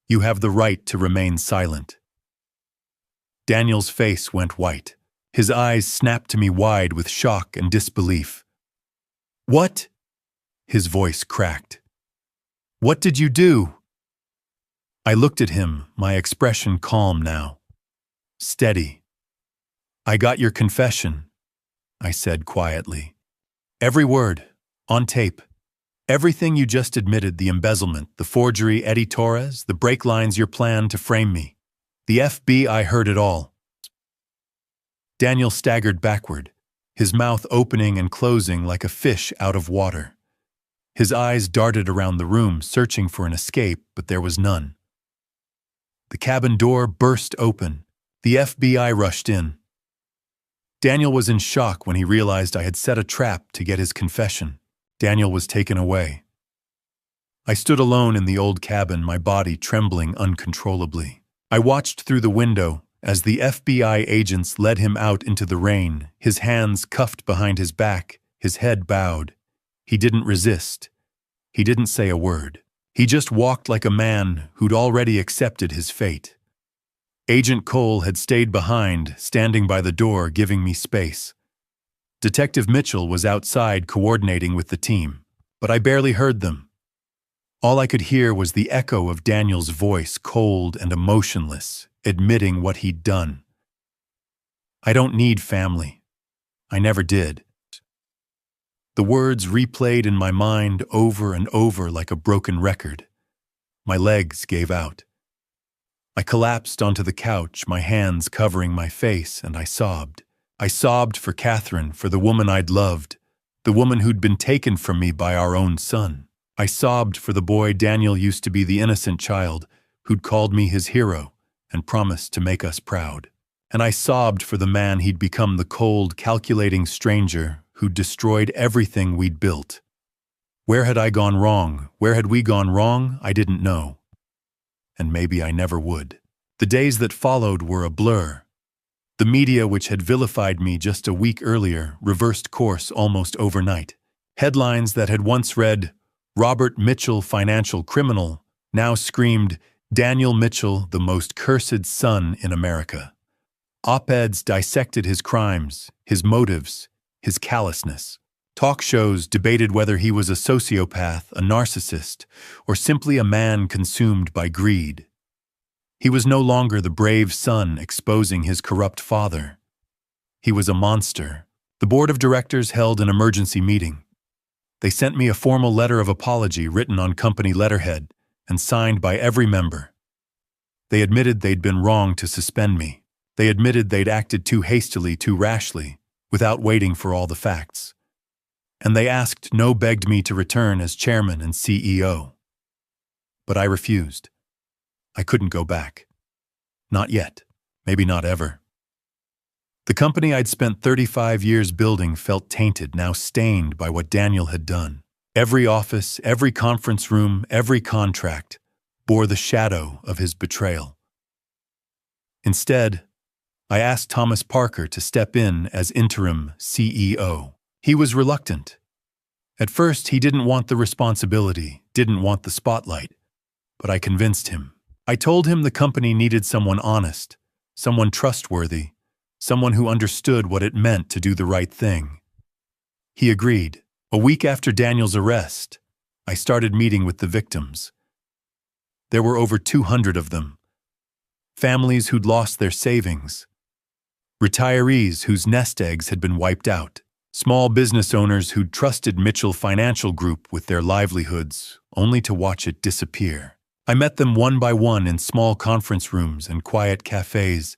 A: You have the right to remain silent. Daniel's face went white. His eyes snapped to me wide with shock and disbelief. What? His voice cracked. What did you do? I looked at him, my expression calm now. Steady. I got your confession, I said quietly. Every word, on tape. Everything you just admitted, the embezzlement, the forgery, Eddie Torres, the break lines, your plan to frame me. The FBI heard it all. Daniel staggered backward, his mouth opening and closing like a fish out of water. His eyes darted around the room, searching for an escape, but there was none. The cabin door burst open. The FBI rushed in. Daniel was in shock when he realized I had set a trap to get his confession. Daniel was taken away. I stood alone in the old cabin, my body trembling uncontrollably. I watched through the window as the FBI agents led him out into the rain, his hands cuffed behind his back, his head bowed. He didn't resist. He didn't say a word. He just walked like a man who'd already accepted his fate. Agent Cole had stayed behind, standing by the door, giving me space. Detective Mitchell was outside coordinating with the team, but I barely heard them. All I could hear was the echo of Daniel's voice, cold and emotionless, admitting what he'd done. I don't need family. I never did. The words replayed in my mind over and over like a broken record. My legs gave out. I collapsed onto the couch, my hands covering my face, and I sobbed. I sobbed for Catherine, for the woman I'd loved, the woman who'd been taken from me by our own son. I sobbed for the boy Daniel used to be, the innocent child who'd called me his hero and promised to make us proud. And I sobbed for the man he'd become, the cold, calculating stranger who'd destroyed everything we'd built. Where had I gone wrong? Where had we gone wrong? I didn't know. And maybe I never would. The days that followed were a blur. The media which had vilified me just a week earlier reversed course almost overnight. Headlines that had once read, "Robert Mitchell, financial criminal," now screamed, "Daniel Mitchell, the most cursed son in America." Op-eds dissected his crimes, his motives, his callousness. Talk shows debated whether he was a sociopath, a narcissist, or simply a man consumed by greed. He was no longer the brave son exposing his corrupt father. He was a monster. The board of directors held an emergency meeting. They sent me a formal letter of apology written on company letterhead and signed by every member. They admitted they'd been wrong to suspend me. They admitted they'd acted too hastily, too rashly, without waiting for all the facts. And they begged me to return as chairman and CEO. But I refused. I couldn't go back. Not yet. Maybe not ever. The company I'd spent 35 years building felt tainted, now stained by what Daniel had done. Every office, every conference room, every contract bore the shadow of his betrayal. Instead, I asked Thomas Parker to step in as interim CEO. He was reluctant. At first, he didn't want the responsibility, didn't want the spotlight, but I convinced him. I told him the company needed someone honest, someone trustworthy, someone who understood what it meant to do the right thing. He agreed. A week after Daniel's arrest, I started meeting with the victims. There were over 200 of them. Families who'd lost their savings. Retirees whose nest eggs had been wiped out. Small business owners who'd trusted Mitchell Financial Group with their livelihoods, only to watch it disappear. I met them one by one in small conference rooms and quiet cafes,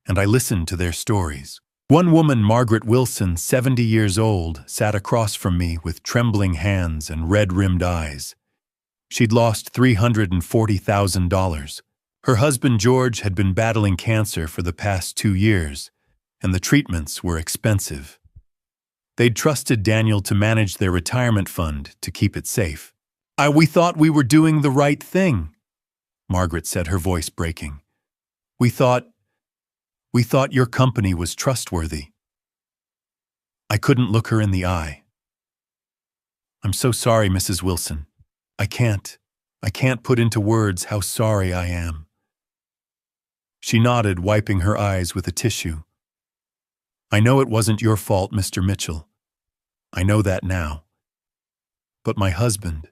A: and I listened to their stories. One woman, Margaret Wilson, 70 years old, sat across from me with trembling hands and red-rimmed eyes. She'd lost $340,000. Her husband, George, had been battling cancer for the past 2 years, and the treatments were expensive. They'd trusted Daniel to manage their retirement fund to keep it safe. We thought we were doing the right thing," Margaret said, her voice breaking. We thought your company was trustworthy." I couldn't look her in the eye. "I'm so sorry, Mrs. Wilson. I can't put into words how sorry I am." She nodded, wiping her eyes with a tissue. "I know it wasn't your fault, Mr. Mitchell. I know that now. But my husband,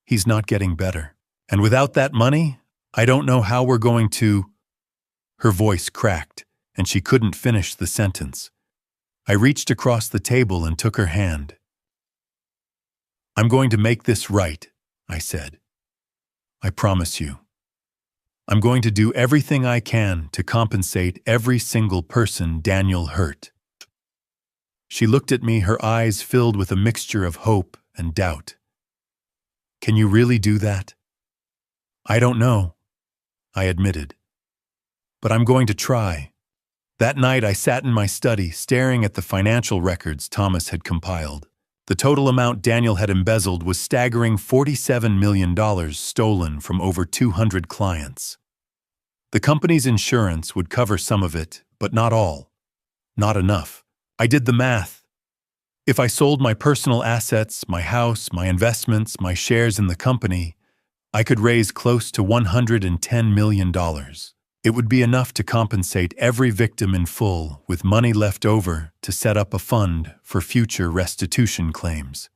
A: he's not getting better. And without that money, I don't know how we're going to—" Her voice cracked, and she couldn't finish the sentence. I reached across the table and took her hand. "I'm going to make this right," I said. "I promise you. I'm going to do everything I can to compensate every single person Daniel hurt." She looked at me, her eyes filled with a mixture of hope and doubt. "Can you really do that?" "I don't know," I admitted. "But I'm going to try." That night I sat in my study, staring at the financial records Thomas had compiled. The total amount Daniel had embezzled was staggering $47 million stolen from over 200 clients. The company's insurance would cover some of it, but not all. Not enough. I did the math. If I sold my personal assets, my house, my investments, my shares in the company, I could raise close to $110 million. It would be enough to compensate every victim in full, with money left over to set up a fund for future restitution claims.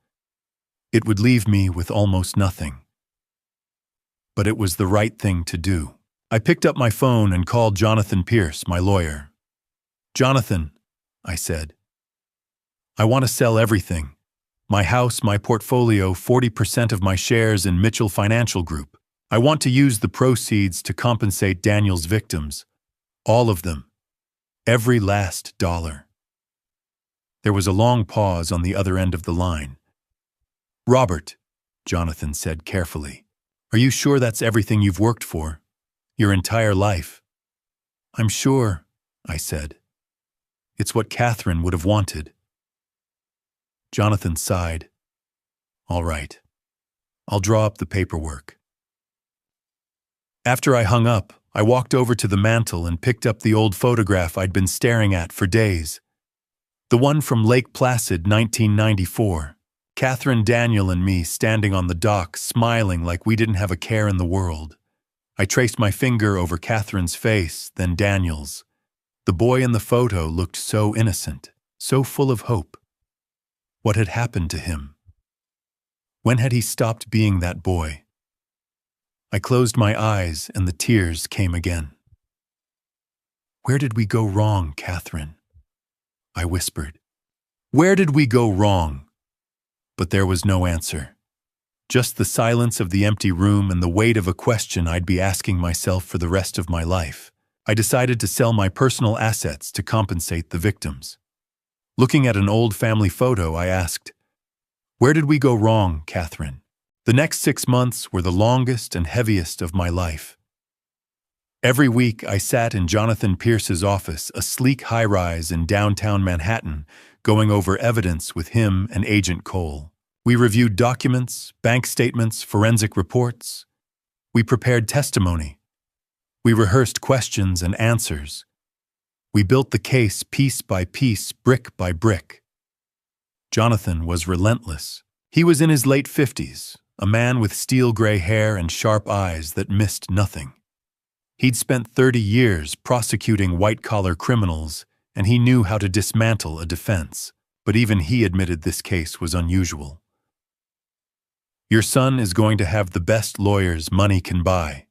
A: It would leave me with almost nothing. But it was the right thing to do. I picked up my phone and called Jonathan Pierce, my lawyer. "Jonathan," I said, "I want to sell everything. My house, my portfolio, 40% of my shares in Mitchell Financial Group. I want to use the proceeds to compensate Daniel's victims. All of them. Every last dollar." There was a long pause on the other end of the line. "Robert," Jonathan said carefully, "are you sure that's everything you've worked for? Your entire life?" "I'm sure," I said. "It's what Catherine would have wanted." Jonathan sighed. All right, I'll draw up the paperwork. After I hung up, I walked over to the mantel and picked up the old photograph I'd been staring at for days. The one from Lake Placid, 1994. Catherine, Daniel, and me standing on the dock, smiling like we didn't have a care in the world. I traced my finger over Catherine's face, then Daniel's. The boy in the photo looked so innocent, so full of hope. What had happened to him? When had he stopped being that boy? I closed my eyes and the tears came again. "Where did we go wrong, Catherine?" I whispered. "Where did we go wrong?" But there was no answer. Just the silence of the empty room and the weight of a question I'd be asking myself for the rest of my life. I decided to sell my personal assets to compensate the victims. Looking at an old family photo, I asked, "Where did we go wrong, Catherine?" The next 6 months were the longest and heaviest of my life. Every week, I sat in Jonathan Pierce's office, a sleek high-rise in downtown Manhattan, going over evidence with him and Agent Cole. We reviewed documents, bank statements, forensic reports. We prepared testimony. We rehearsed questions and answers. We built the case piece by piece, brick by brick. Jonathan was relentless. He was in his late 50s, a man with steel-gray hair and sharp eyes that missed nothing. He'd spent 30 years prosecuting white-collar criminals, and he knew how to dismantle a defense. But even he admitted this case was unusual. "Your son is going to have the best lawyers money can buy,"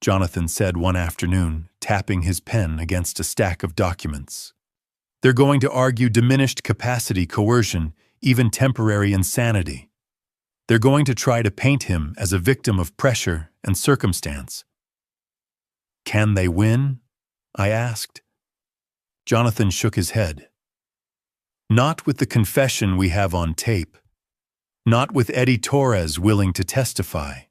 A: Jonathan said one afternoon, tapping his pen against a stack of documents. "They're going to argue diminished capacity coercion, even temporary insanity. They're going to try to paint him as a victim of pressure and circumstance." "Can they win?" I asked. Jonathan shook his head. "Not with the confession we have on tape. Not with Eddie Torres willing to testify.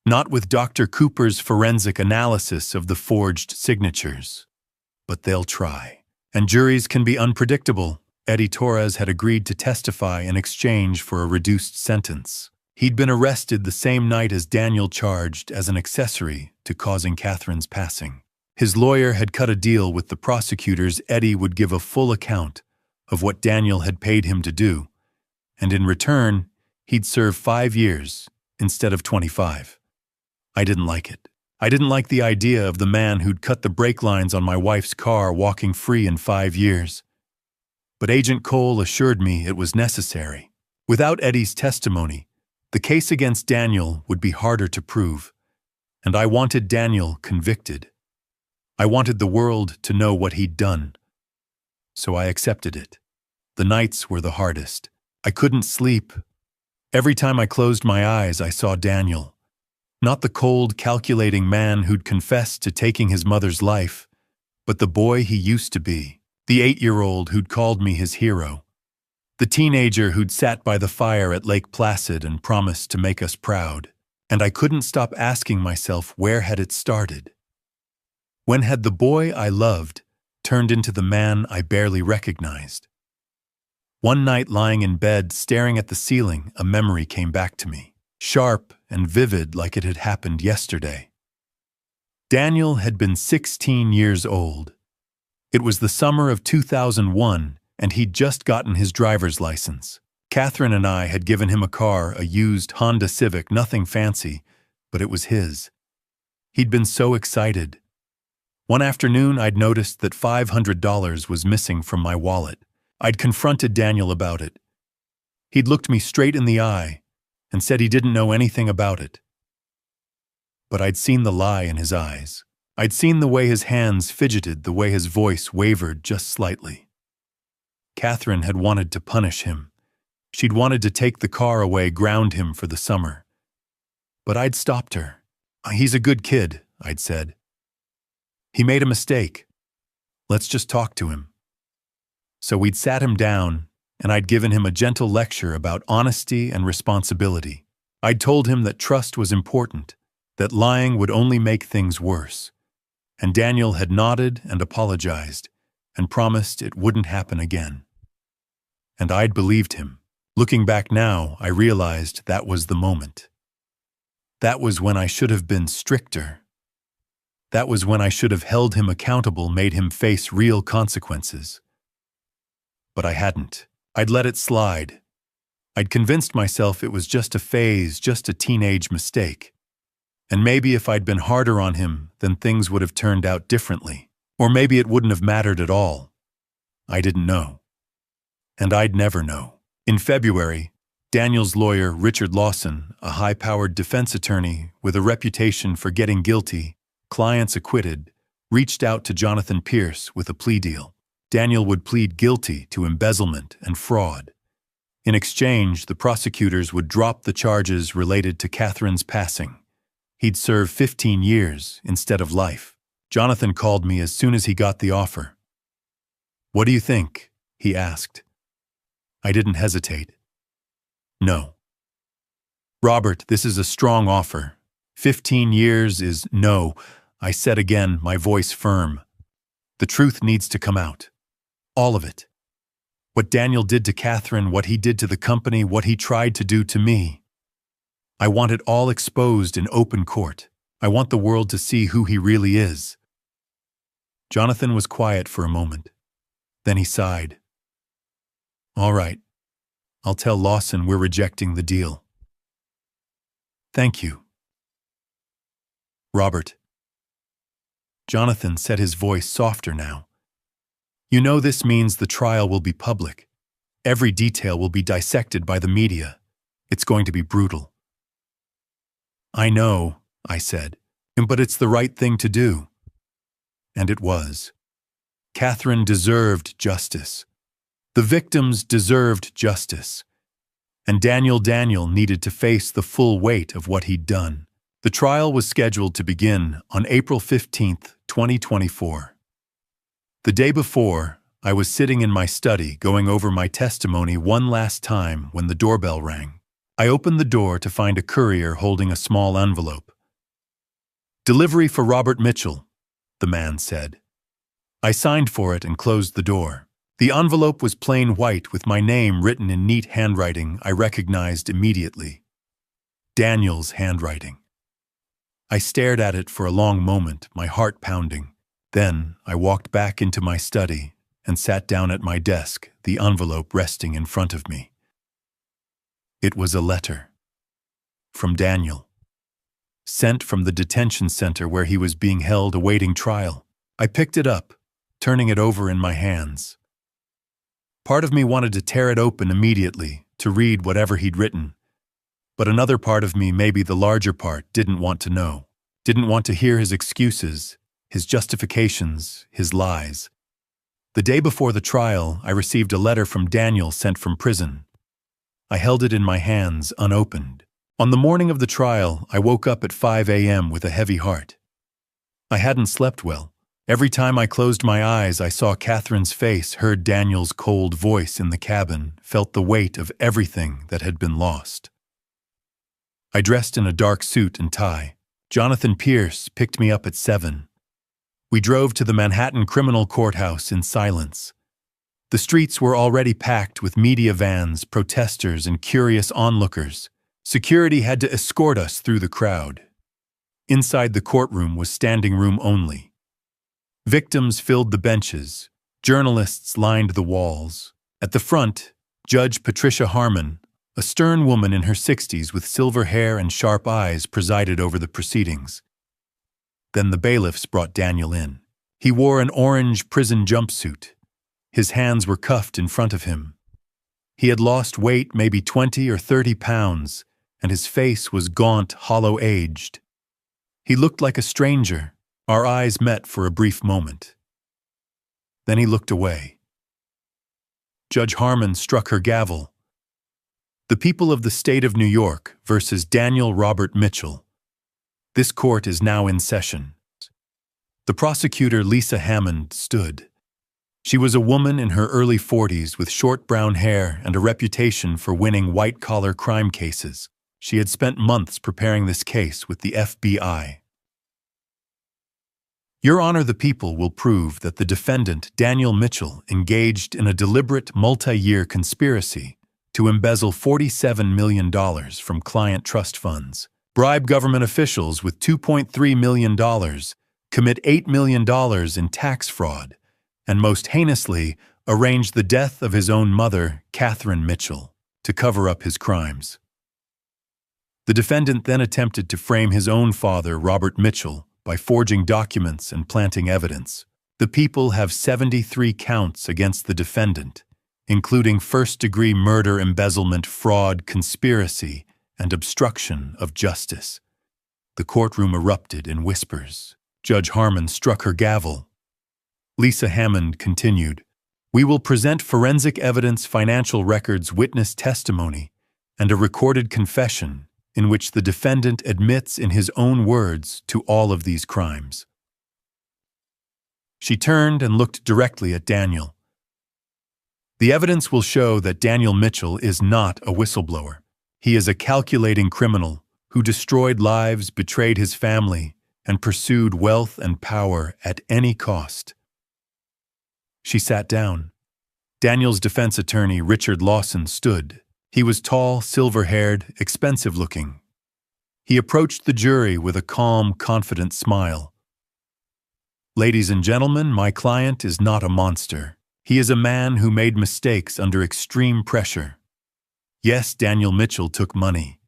A: Not with Dr. Cooper's forensic analysis of the forged signatures. But they'll try. And juries can be unpredictable. Eddie Torres had agreed to testify in exchange for a reduced sentence. He'd been arrested the same night as Daniel, charged as an accessory to causing Catherine's passing. His lawyer had cut a deal with the prosecutors. Eddie would give a full account of what Daniel had paid him to do, and in return, he'd serve 5 years instead of 25. I didn't like it. I didn't like the idea of the man who'd cut the brake lines on my wife's car walking free in 5 years. But Agent Cole assured me it was necessary. Without Eddie's testimony, the case against Daniel would be harder to prove, and I wanted Daniel convicted. I wanted the world to know what he'd done. So I accepted it. The nights were the hardest. I couldn't sleep. Every time I closed my eyes, I saw Daniel. Not the cold, calculating man who'd confessed to taking his mother's life, but the boy he used to be. The 8-year-old who'd called me his hero. The teenager who'd sat by the fire at Lake Placid and promised to make us proud. And I couldn't stop asking myself, where had it started? When had the boy I loved turned into the man I barely recognized? One night, lying in bed, staring at the ceiling, a memory came back to me, sharp and vivid like it had happened yesterday. Daniel had been 16 years old. It was the summer of 2001, and he'd just gotten his driver's license. Catherine and I had given him a car, a used Honda Civic, nothing fancy, but it was his. He'd been so excited. One afternoon, I'd noticed that $500 was missing from my wallet. I'd confronted Daniel about it. He'd looked me straight in the eye and said he didn't know anything about it. But I'd seen the lie in his eyes. I'd seen the way his hands fidgeted, the way his voice wavered just slightly. Catherine had wanted to punish him. She'd wanted to take the car away, ground him for the summer. But I'd stopped her. "He's a good kid," I'd said. "He made a mistake. Let's just talk to him." So we'd sat him down, and I'd given him a gentle lecture about honesty and responsibility. I'd told him that trust was important, that lying would only make things worse. And Daniel had nodded and apologized, and promised it wouldn't happen again. And I'd believed him. Looking back now, I realized that was the moment. That was when I should have been stricter. That was when I should have held him accountable, made him face real consequences. But I hadn't. I'd let it slide. I'd convinced myself it was just a phase, just a teenage mistake. And maybe if I'd been harder on him, then things would have turned out differently. Or maybe it wouldn't have mattered at all. I didn't know. And I'd never know. In February, Daniel's lawyer, Richard Lawson, a high-powered defense attorney with a reputation for getting guilty, clients acquitted, reached out to Jonathan Pierce with a plea deal. Daniel would plead guilty to embezzlement and fraud. In exchange, the prosecutors would drop the charges related to Catherine's passing. He'd serve 15 years instead of life. Jonathan called me as soon as he got the offer. "What do you think?" he asked. I didn't hesitate. No. "Robert, this is a strong offer. 15 years is no," I said again, my voice firm. "The truth needs to come out. All of it. What Daniel did to Catherine, what he did to the company, what he tried to do to me. I want it all exposed in open court. I want the world to see who he really is." Jonathan was quiet for a moment. Then he sighed. "All right. I'll tell Lawson we're rejecting the deal." "Thank you." "Robert." Jonathan set his voice softer now. "You know this means the trial will be public. Every detail will be dissected by the media. It's going to be brutal." "I know," I said, "but it's the right thing to do." And it was. Catherine deserved justice. The victims deserved justice. And Daniel needed to face the full weight of what he'd done. The trial was scheduled to begin on April 15th, 2024. The day before, I was sitting in my study going over my testimony one last time when the doorbell rang. I opened the door to find a courier holding a small envelope. "Delivery for Robert Mitchell," the man said. I signed for it and closed the door. The envelope was plain white with my name written in neat handwriting I recognized immediately. Daniel's handwriting. I stared at it for a long moment, my heart pounding. Then I walked back into my study and sat down at my desk, the envelope resting in front of me. It was a letter. From Daniel. Sent from the detention center where he was being held awaiting trial. I picked it up, turning it over in my hands. Part of me wanted to tear it open immediately, to read whatever he'd written. But another part of me, maybe the larger part, didn't want to know. Didn't want to hear his excuses, his justifications, his lies. The day before the trial, I received a letter from Daniel sent from prison. I held it in my hands, unopened. On the morning of the trial, I woke up at 5 a.m. with a heavy heart. I hadn't slept well. Every time I closed my eyes, I saw Catherine's face, heard Daniel's cold voice in the cabin, felt the weight of everything that had been lost. I dressed in a dark suit and tie. Jonathan Pierce picked me up at 7. We drove to the Manhattan Criminal Courthouse in silence. The streets were already packed with media vans, protesters, and curious onlookers. Security had to escort us through the crowd. Inside the courtroom was standing room only. Victims filled the benches. Journalists lined the walls. At the front, Judge Patricia Harmon, a stern woman in her 60s with silver hair and sharp eyes, presided over the proceedings. Then the bailiffs brought Daniel in. He wore an orange prison jumpsuit. His hands were cuffed in front of him. He had lost weight, maybe 20 or 30 pounds, and his face was gaunt, hollow-aged. He looked like a stranger. Our eyes met for a brief moment. Then he looked away. Judge Harmon struck her gavel. The people of the state of New York versus Daniel Robert Mitchell. This court is now in session. The prosecutor, Lisa Hammond, stood. She was a woman in her early 40s with short brown hair and a reputation for winning white-collar crime cases. She had spent months preparing this case with the FBI. Your Honor, the people will prove that the defendant, Daniel Mitchell, engaged in a deliberate multi-year conspiracy to embezzle $47 million from client trust funds, bribe government officials with $2.3 million, commit $8 million in tax fraud, and most heinously, arrange the death of his own mother, Catherine Mitchell, to cover up his crimes. The defendant then attempted to frame his own father, Robert Mitchell, by forging documents and planting evidence. The people have 73 counts against the defendant, including first-degree murder, embezzlement, fraud, conspiracy, and obstruction of justice. The courtroom erupted in whispers. Judge Harmon struck her gavel. Lisa Hammond continued, "We will present forensic evidence, financial records, witness testimony, and a recorded confession in which the defendant admits in his own words to all of these crimes." She turned and looked directly at Daniel. "The evidence will show that Daniel Mitchell is not a whistleblower. He is a calculating criminal who destroyed lives, betrayed his family, and pursued wealth and power at any cost." She sat down. Daniel's defense attorney, Richard Lawson, stood. He was tall, silver-haired, expensive-looking. He approached the jury with a calm, confident smile. "Ladies and gentlemen, my client is not a monster. He is a man who made mistakes under extreme pressure. Yes, Daniel Mitchell took money.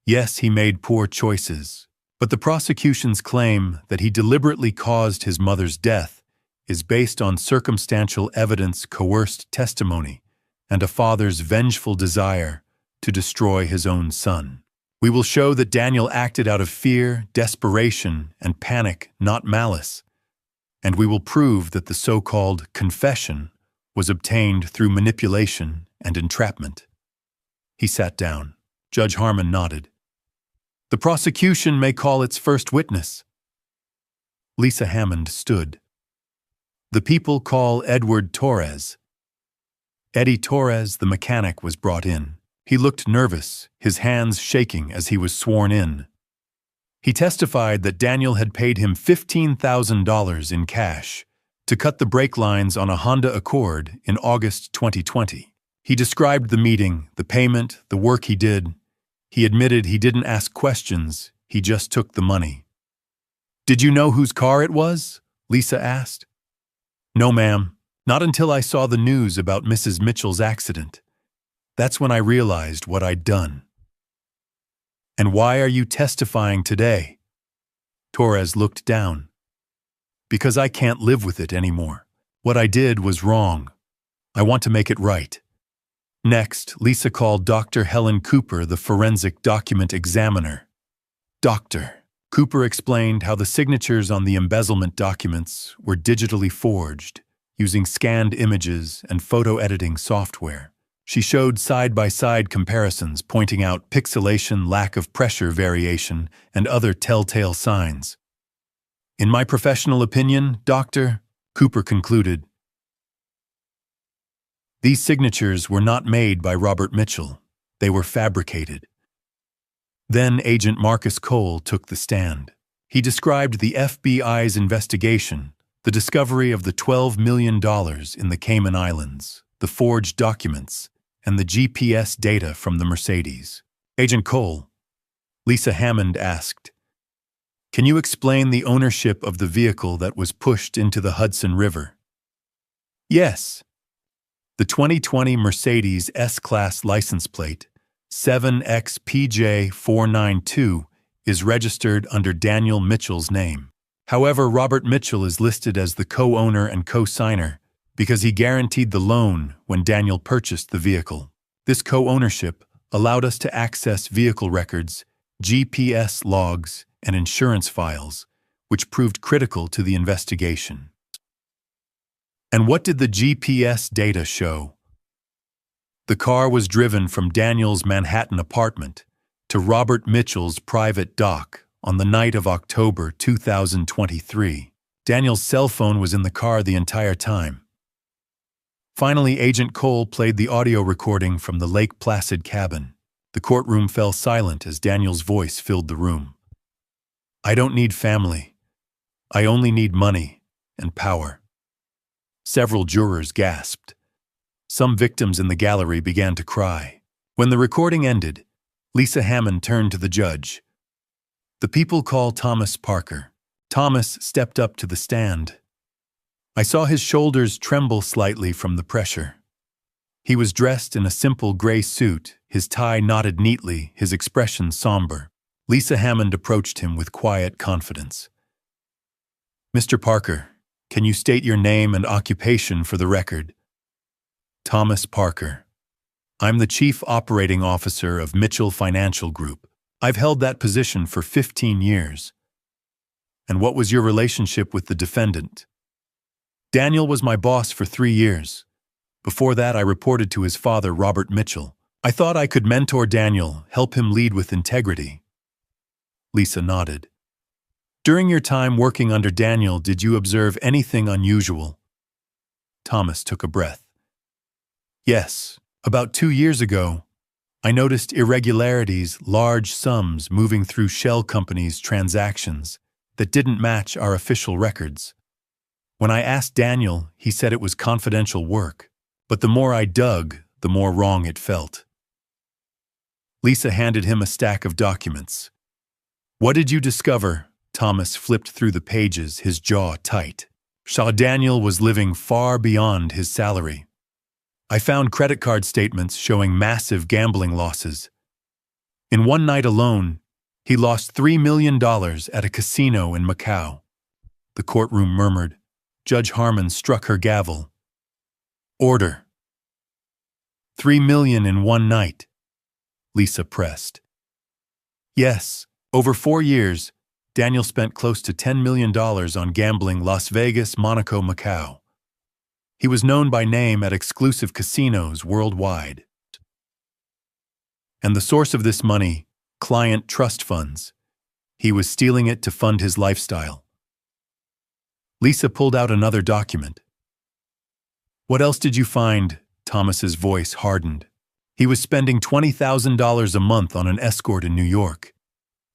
A: Yes, he made poor choices. But the prosecution's claim that he deliberately caused his mother's death is based on circumstantial evidence, coerced testimony, and a father's vengeful desire to destroy his own son. We will show that Daniel acted out of fear, desperation, and panic, not malice. And we will prove that the so-called confession was obtained through manipulation and entrapment." He sat down. Judge Harmon nodded. "The prosecution may call its first witness." Lisa Hammond stood. "The people call Edward Torres." Eddie Torres, the mechanic, was brought in. He looked nervous, his hands shaking as he was sworn in. He testified that Daniel had paid him $15,000 in cash to cut the brake lines on a Honda Accord in August 2020. He described the meeting, the payment, the work he did. He admitted he didn't ask questions, he just took the money. "Did you know whose car it was?" Lisa asked. "No, ma'am. Not until I saw the news about Mrs. Mitchell's accident. That's when I realized what I'd done." "And why are you testifying today?" Torres looked down. "Because I can't live with it anymore. What I did was wrong. I want to make it right." Next, Lisa called Dr. Helen Cooper, the forensic document examiner. "Doctor," Cooper explained how the signatures on the embezzlement documents were digitally forged, using scanned images and photo editing software. She showed side-by-side comparisons, pointing out pixelation, lack of pressure variation, and other telltale signs. "In my professional opinion, Doctor," Cooper concluded, "these signatures were not made by Robert Mitchell. They were fabricated." Then Agent Marcus Cole took the stand. He described the FBI's investigation, the discovery of the $12 million in the Cayman Islands, the forged documents, and the GPS data from the Mercedes. "Agent Cole," Lisa Hammond asked, "can you explain the ownership of the vehicle that was pushed into the Hudson River?" "Yes. The 2020 Mercedes S-Class license plate, 7XPJ492, is registered under Daniel Mitchell's name. However, Robert Mitchell is listed as the co-owner and co-signer because he guaranteed the loan when Daniel purchased the vehicle. This co-ownership allowed us to access vehicle records, GPS logs, and insurance files, which proved critical to the investigation." "And what did the GPS data show?" "The car was driven from Daniel's Manhattan apartment to Robert Mitchell's private dock on the night of October 2023. Daniel's cell phone was in the car the entire time." Finally, Agent Cole played the audio recording from the Lake Placid cabin. The courtroom fell silent as Daniel's voice filled the room. "I don't need family. I only need money and power." Several jurors gasped. Some victims in the gallery began to cry. When the recording ended, Lisa Hammond turned to the judge. "The people call Thomas Parker." Thomas stepped up to the stand. I saw his shoulders tremble slightly from the pressure. He was dressed in a simple gray suit, his tie knotted neatly, his expression somber. Lisa Hammond approached him with quiet confidence. "Mr. Parker, can you state your name and occupation for the record?" "Thomas Parker. I'm the Chief Operating Officer of Mitchell Financial Group. I've held that position for 15 years. And what was your relationship with the defendant?" "Daniel was my boss for 3 years. Before that, I reported to his father, Robert Mitchell. I thought I could mentor Daniel, help him lead with integrity." Lisa nodded. "During your time working under Daniel, did you observe anything unusual?" Thomas took a breath. "Yes. About 2 years ago, I noticed irregularities, large sums moving through shell companies' transactions that didn't match our official records. When I asked Daniel, he said it was confidential work, but the more I dug, the more wrong it felt." Lisa handed him a stack of documents. "What did you discover?" Thomas flipped through the pages, his jaw tight. Saw Daniel was living far beyond his salary. "I found credit card statements showing massive gambling losses. In one night alone, he lost $3 million at a casino in Macau." The courtroom murmured. Judge Harmon struck her gavel. "Order." $3 million in one night," Lisa pressed. "Yes, over 4 years, Daniel spent close to $10 million on gambling Las Vegas, Monaco, Macau. He was known by name at exclusive casinos worldwide. And the source of this money, client trust funds. He was stealing it to fund his lifestyle." Lisa pulled out another document. "What else did you find?" Thomas's voice hardened. "He was spending $20,000 a month on an escort in New York.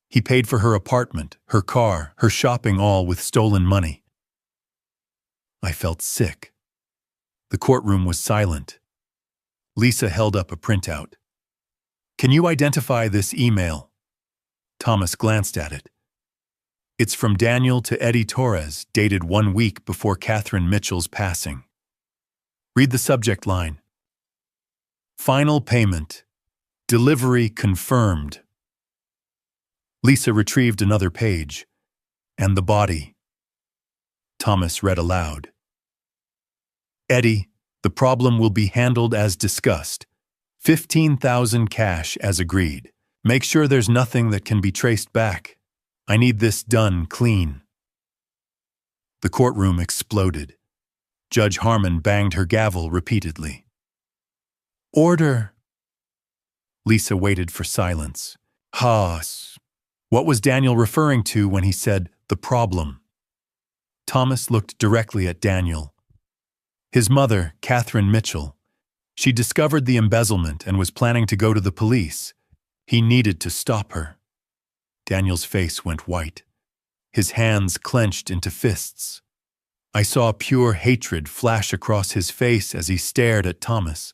A: He paid for her apartment, her car, her shopping, all with stolen money." I felt sick. The courtroom was silent. Lisa held up a printout. "Can you identify this email?" Thomas glanced at it. "It's from Daniel to Eddie Torres, dated 1 week before Catherine Mitchell's passing. Read the subject line. Final payment. Delivery confirmed." Lisa retrieved another page. "And the body." Thomas read aloud. "Eddie, the problem will be handled as discussed. 15,000 cash as agreed. Make sure there's nothing that can be traced back. I need this done clean." The courtroom exploded. Judge Harmon banged her gavel repeatedly. "Order." Lisa waited for silence. Haas. What was Daniel referring to when he said, "the problem"? Thomas looked directly at Daniel. His mother, Catherine Mitchell. She discovered the embezzlement and was planning to go to the police. He needed to stop her. Daniel's face went white. His hands clenched into fists. I saw pure hatred flash across his face as he stared at Thomas.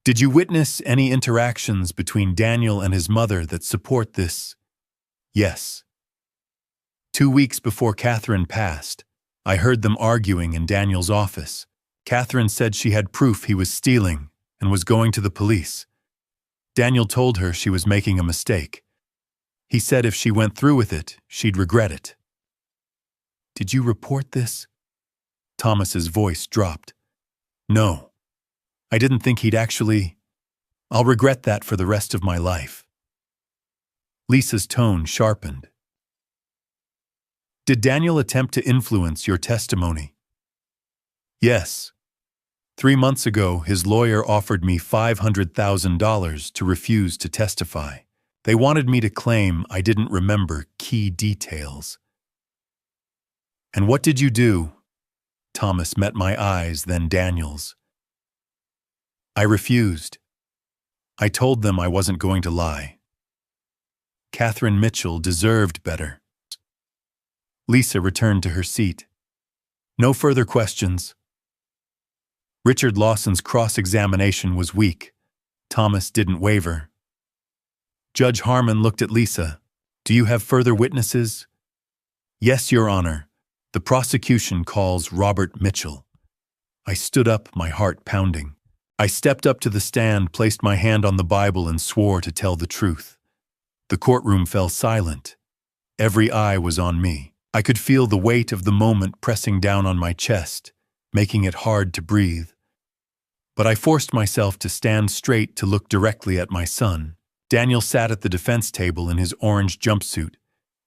A: "Did you witness any interactions between Daniel and his mother that support this?" "Yes. 2 weeks before Catherine passed, I heard them arguing in Daniel's office. Catherine said she had proof he was stealing and was going to the police. Daniel told her she was making a mistake. He said if she went through with it, she'd regret it." "Did you report this?" Thomas's voice dropped. "No. I didn't think he'd actually... I'll regret that for the rest of my life." Lisa's tone sharpened. "Did Daniel attempt to influence your testimony?" "Yes. 3 months ago, his lawyer offered me $500,000 to refuse to testify. They wanted me to claim I didn't remember key details." "And what did you do?" Thomas met my eyes, then Daniel's. "I refused. I told them I wasn't going to lie. Catherine Mitchell deserved better." Lisa returned to her seat. "No further questions." Richard Lawson's cross-examination was weak. Thomas didn't waver. Judge Harmon looked at Lisa. "Do you have further witnesses?" "Yes, Your Honor. The prosecution calls Robert Mitchell." I stood up, my heart pounding. I stepped up to the stand, placed my hand on the Bible, and swore to tell the truth. The courtroom fell silent. Every eye was on me. I could feel the weight of the moment pressing down on my chest, making it hard to breathe. But I forced myself to stand straight to look directly at my son. Daniel sat at the defense table in his orange jumpsuit.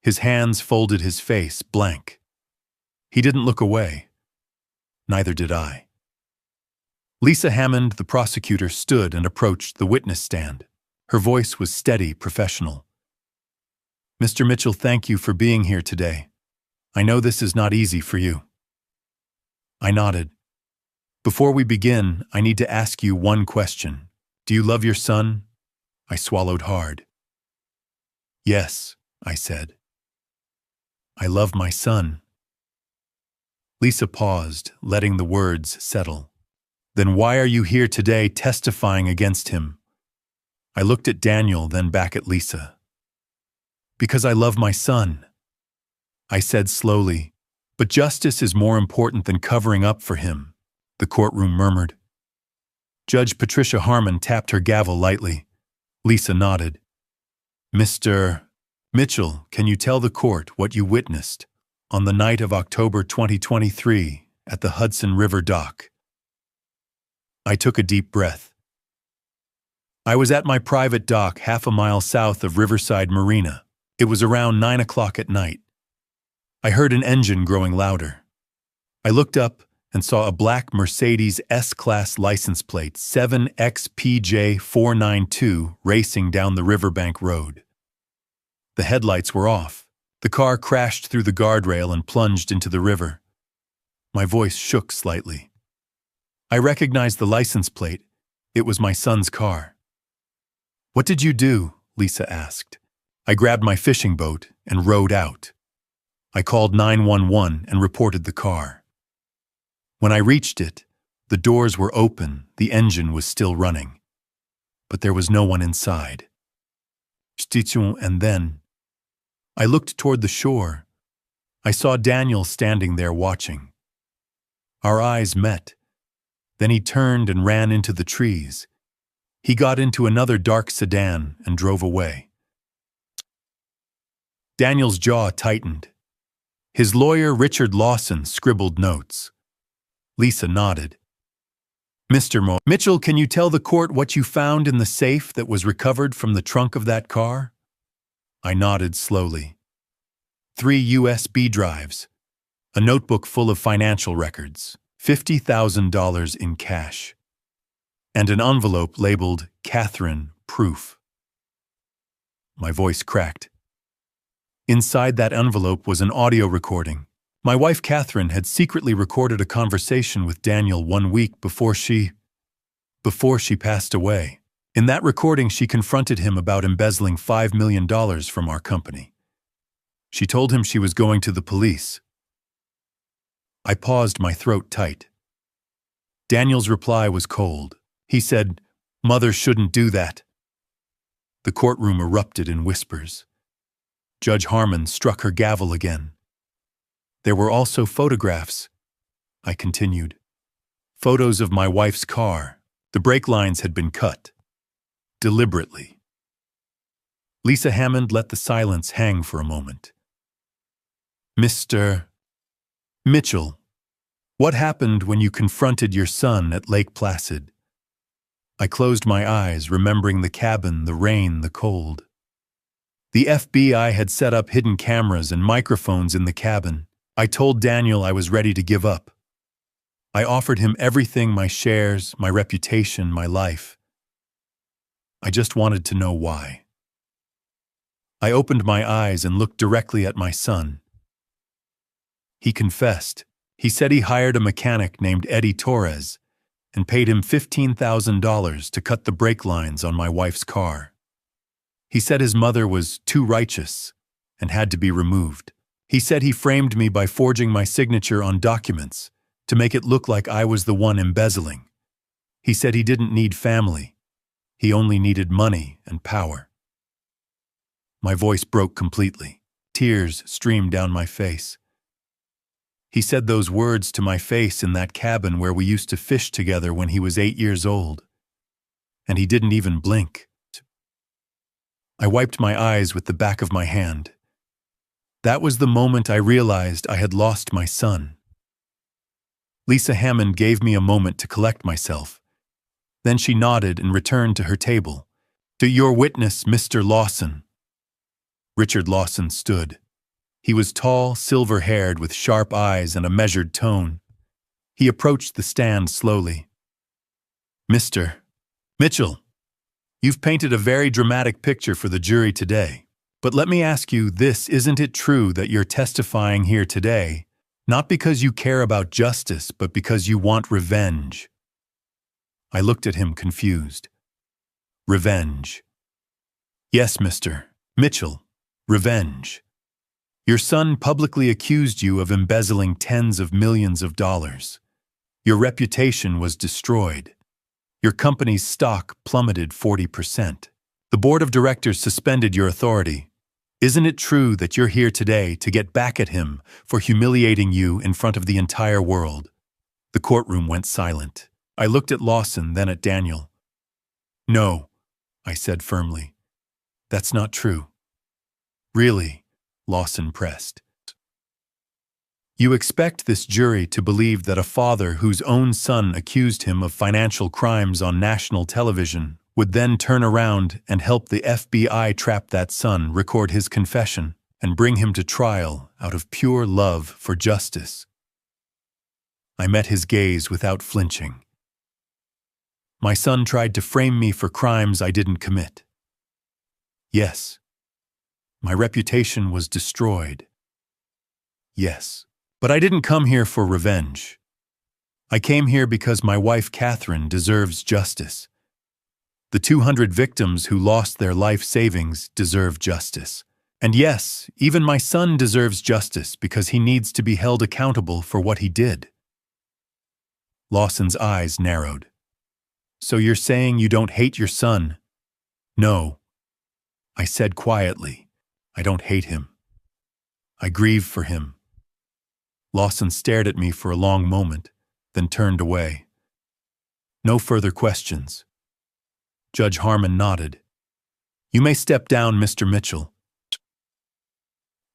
A: His hands folded, his face blank. He didn't look away. Neither did I. Lisa Hammond, the prosecutor, stood and approached the witness stand. Her voice was steady, professional. "Mr. Mitchell, thank you for being here today. I know this is not easy for you." I nodded. "Before we begin, I need to ask you one question. Do you love your son?" I swallowed hard. "Yes," I said. "I love my son." Lisa paused, letting the words settle. "Then why are you here today testifying against him?" I looked at Daniel, then back at Lisa. "Because I love my son," I said slowly. "But justice is more important than covering up for him," the courtroom murmured. Judge Patricia Harmon tapped her gavel lightly. Lisa nodded. "Mr. Mitchell, can you tell the court what you witnessed on the night of October 2023 at the Hudson River dock?" I took a deep breath. "I was at my private dock half a mile south of Riverside Marina. It was around 9 o'clock at night. I heard an engine growing louder. I looked up and saw a black Mercedes S-Class license plate 7XPJ492 racing down the riverbank road. The headlights were off. The car crashed through the guardrail and plunged into the river. My voice shook slightly. I recognized the license plate. It was my son's car. "What did you do?" Lisa asked. I grabbed my fishing boat and rowed out. I called 911 and reported the car. When I reached it, the doors were open, the engine was still running. But there was no one inside. And then I looked toward the shore. I saw Daniel standing there watching. Our eyes met. Then he turned and ran into the trees. He got into another dark sedan and drove away. Daniel's jaw tightened. His lawyer, Richard Lawson, scribbled notes. Lisa nodded. "Mr. Mitchell, can you tell the court what you found in the safe that was recovered from the trunk of that car?" I nodded slowly. 3 USB drives, a notebook full of financial records, $50,000 in cash, and an envelope labeled Catherine Proof. My voice cracked. Inside that envelope was an audio recording. My wife Catherine had secretly recorded a conversation with Daniel 1 week before she passed away. In that recording, she confronted him about embezzling $5 million from our company. She told him she was going to the police. I paused, my throat tight. Daniel's reply was cold. He said, "Mother shouldn't do that." The courtroom erupted in whispers. Judge Harmon struck her gavel again. "There were also photographs," I continued. "Photos of my wife's car. The brake lines had been cut. Deliberately." Lisa Hammond let the silence hang for a moment. "Mr. Mitchell, what happened when you confronted your son at Lake Placid?" I closed my eyes, remembering the cabin, the rain, the cold. The FBI had set up hidden cameras and microphones in the cabin. I told Daniel I was ready to give up. I offered him everything, my shares, my reputation, my life. I just wanted to know why. I opened my eyes and looked directly at my son. He confessed. He said he hired a mechanic named Eddie Torres and paid him $15,000 to cut the brake lines on my wife's car. He said his mother was too righteous and had to be removed. He said he framed me by forging my signature on documents to make it look like I was the one embezzling. He said he didn't need family. He only needed money and power. My voice broke completely. Tears streamed down my face. He said those words to my face in that cabin where we used to fish together when he was 8 years old. And he didn't even blink. I wiped my eyes with the back of my hand. That was the moment I realized I had lost my son. Lisa Hammond gave me a moment to collect myself. Then she nodded and returned to her table. "To your witness, Mr. Lawson." Richard Lawson stood. He was tall, silver-haired, with sharp eyes and a measured tone. He approached the stand slowly. "Mr. Mitchell, you've painted a very dramatic picture for the jury today. But let me ask you this, isn't it true that you're testifying here today, not because you care about justice, but because you want revenge?" I looked at him confused. "Revenge." "Yes, Mr. Mitchell, revenge. Your son publicly accused you of embezzling tens of millions of dollars. Your reputation was destroyed. Your company's stock plummeted 40%. The board of directors suspended your authority. Isn't it true that you're here today to get back at him for humiliating you in front of the entire world?" The courtroom went silent. I looked at Lawson, then at Daniel. "No," I said firmly. "That's not true." "Really?" Lawson pressed. "You expect this jury to believe that a father whose own son accused him of financial crimes on national television would then turn around and help the FBI trap that son, record his confession, and bring him to trial out of pure love for justice?" I met his gaze without flinching. "My son tried to frame me for crimes I didn't commit. Yes. My reputation was destroyed. Yes. But I didn't come here for revenge. I came here because my wife Catherine deserves justice. The 200 victims who lost their life savings deserve justice. And yes, even my son deserves justice because he needs to be held accountable for what he did." Lawson's eyes narrowed. "So you're saying you don't hate your son?" "No." I said quietly, "I don't hate him. I grieve for him." Lawson stared at me for a long moment, then turned away. "No further questions." Judge Harmon nodded. "You may step down, Mr. Mitchell."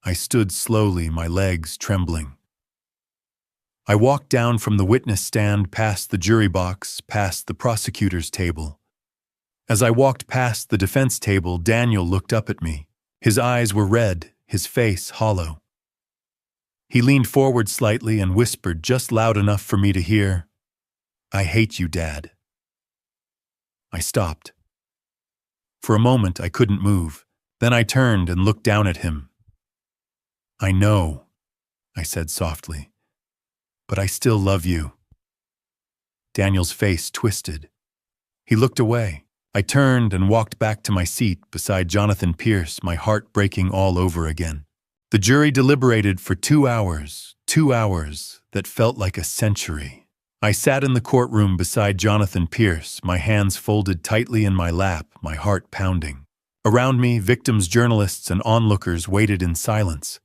A: I stood slowly, my legs trembling. I walked down from the witness stand, past the jury box, past the prosecutor's table. As I walked past the defense table, Daniel looked up at me. His eyes were red, his face hollow. He leaned forward slightly and whispered just loud enough for me to hear, "I hate you, Dad." I stopped. For a moment, I couldn't move. Then I turned and looked down at him. "I know," I said softly, "but I still love you." Daniel's face twisted. He looked away. I turned and walked back to my seat beside Jonathan Pierce, my heart breaking all over again. The jury deliberated for 2 hours that felt like a century. I sat in the courtroom beside Jonathan Pierce, my hands folded tightly in my lap, my heart pounding. Around me, victims, journalists, and onlookers waited in silence.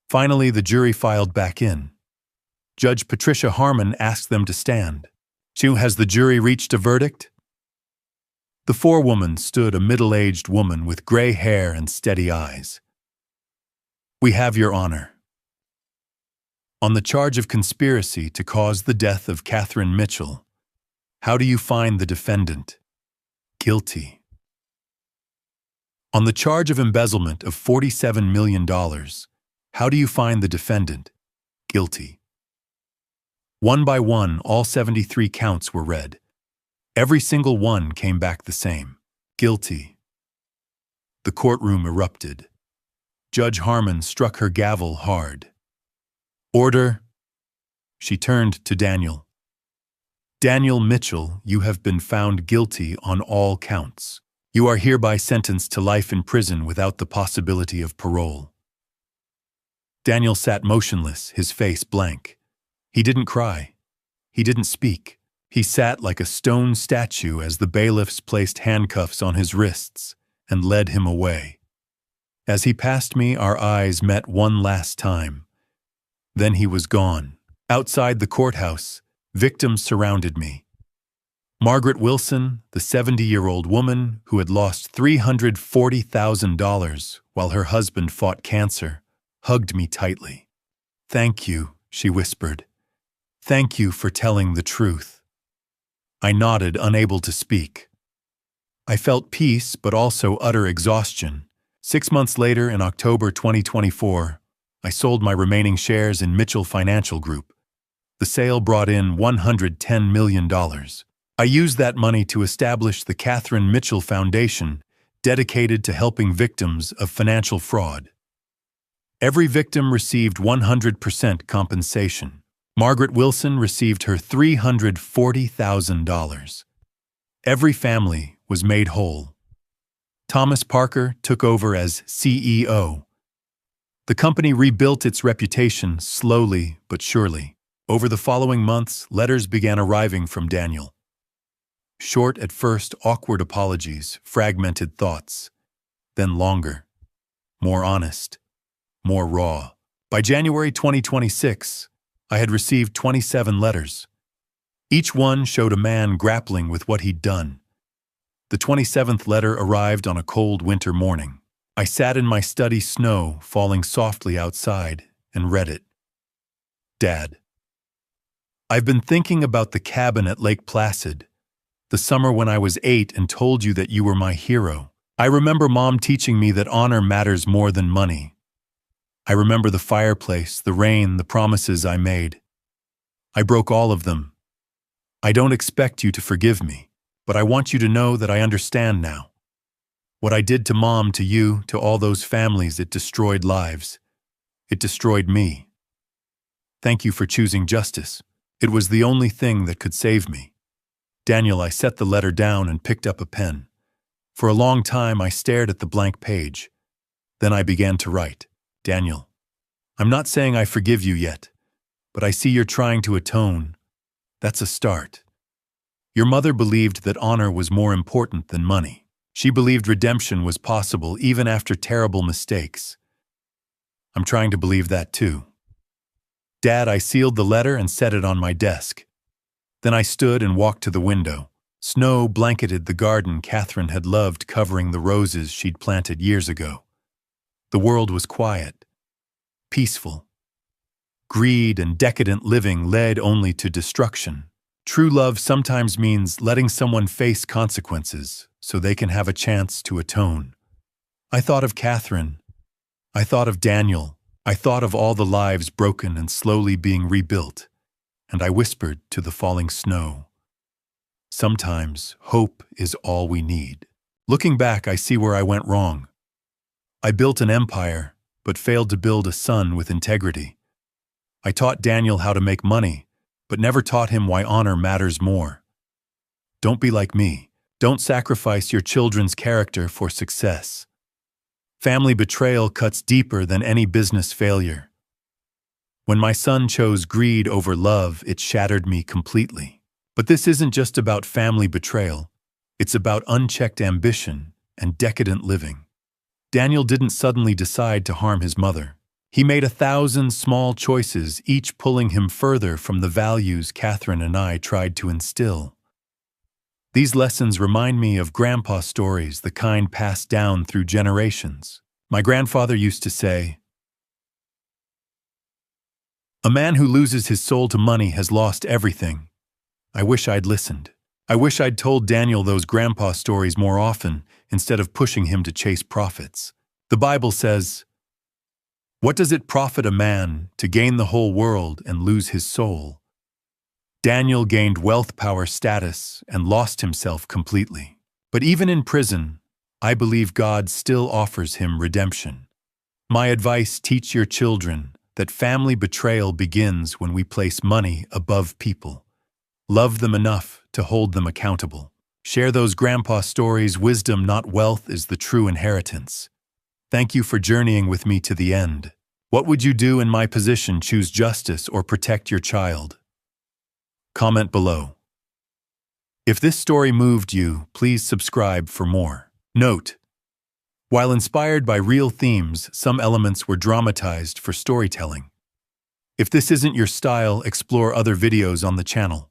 A: Finally, the jury filed back in. Judge Patricia Harmon asked them to stand. "Has the jury reached a verdict?" The forewoman stood, a middle-aged woman with gray hair and steady eyes. "We have, Your Honor. On the charge of conspiracy to cause the death of Catherine Mitchell, how do you find the defendant?" "Guilty." On the charge of embezzlement of $47 million, how do you find the defendant? "Guilty." One by one, all 73 counts were read. Every single one came back the same. "Guilty." The courtroom erupted. Judge Harmon struck her gavel hard. "Order." She turned to Daniel. "Daniel Mitchell, you have been found guilty on all counts. You are hereby sentenced to life in prison without the possibility of parole." Daniel sat motionless, his face blank. He didn't cry. He didn't speak. He sat like a stone statue as the bailiffs placed handcuffs on his wrists and led him away. As he passed me, our eyes met one last time. Then he was gone. Outside the courthouse, victims surrounded me. Margaret Wilson, the 70-year-old woman who had lost $340,000 while her husband fought cancer, hugged me tightly. "Thank you," she whispered. "Thank you for telling the truth." I nodded, unable to speak. I felt peace, but also utter exhaustion. 6 months later, in October 2024, I sold my remaining shares in Mitchell Financial Group. The sale brought in $110 million. I used that money to establish the Catherine Mitchell Foundation, dedicated to helping victims of financial fraud. Every victim received 100% compensation. Margaret Wilson received her $340,000. Every family was made whole. Thomas Parker took over as CEO. The company rebuilt its reputation slowly but surely. Over the following months, letters began arriving from Daniel. Short at first, awkward apologies, fragmented thoughts, then longer, more honest, more raw. By January 2026, I had received 27 letters. Each one showed a man grappling with what he'd done. The 27th letter arrived on a cold winter morning. I sat in my study, snow falling softly outside, and read it. Dad, I've been thinking about the cabin at Lake Placid, the summer when I was 8 and told you that you were my hero. I remember Mom teaching me that honor matters more than money. I remember the fireplace, the rain, the promises I made. I broke all of them. I don't expect you to forgive me, but I want you to know that I understand now. What I did to Mom, to you, to all those families, it destroyed lives. It destroyed me. Thank you for choosing justice. It was the only thing that could save me. Daniel, I set the letter down and picked up a pen. For a long time, I stared at the blank page. Then I began to write. Daniel, I'm not saying I forgive you yet, but I see you're trying to atone. That's a start. Your mother believed that honor was more important than money. She believed redemption was possible even after terrible mistakes. I'm trying to believe that too. Dad, I sealed the letter and set it on my desk. Then I stood and walked to the window. Snow blanketed the garden Catherine had loved, covering the roses she'd planted years ago. The world was quiet, peaceful. Greed and decadent living led only to destruction. True love sometimes means letting someone face consequences so they can have a chance to atone. I thought of Catherine. I thought of Daniel. I thought of all the lives broken and slowly being rebuilt. And I whispered to the falling snow. Sometimes hope is all we need. Looking back, I see where I went wrong. I built an empire, but failed to build a son with integrity. I taught Daniel how to make money, but never taught him why honor matters more. Don't be like me. Don't sacrifice your children's character for success. Family betrayal cuts deeper than any business failure. When my son chose greed over love, it shattered me completely. But this isn't just about family betrayal. It's about unchecked ambition and decadent living. Daniel didn't suddenly decide to harm his mother. He made 1,000 small choices, each pulling him further from the values Catherine and I tried to instill. These lessons remind me of Grandpa's stories, the kind passed down through generations. My grandfather used to say, "A man who loses his soul to money has lost everything." I wish I'd listened. I wish I'd told Daniel those grandpa stories more often instead of pushing him to chase profits. The Bible says, "What does it profit a man to gain the whole world and lose his soul?" Daniel gained wealth, power, status, and lost himself completely. But even in prison, I believe God still offers him redemption. My advice: teach your children that family betrayal begins when we place money above people. Love them enough to hold them accountable. Share those grandpa stories. Wisdom, not wealth, is the true inheritance. Thank you for journeying with me to the end. What would you do in my position? Choose justice or protect your child? Comment below. If this story moved you, please subscribe for more. Note: while inspired by real themes, some elements were dramatized for storytelling. If this isn't your style, explore other videos on the channel.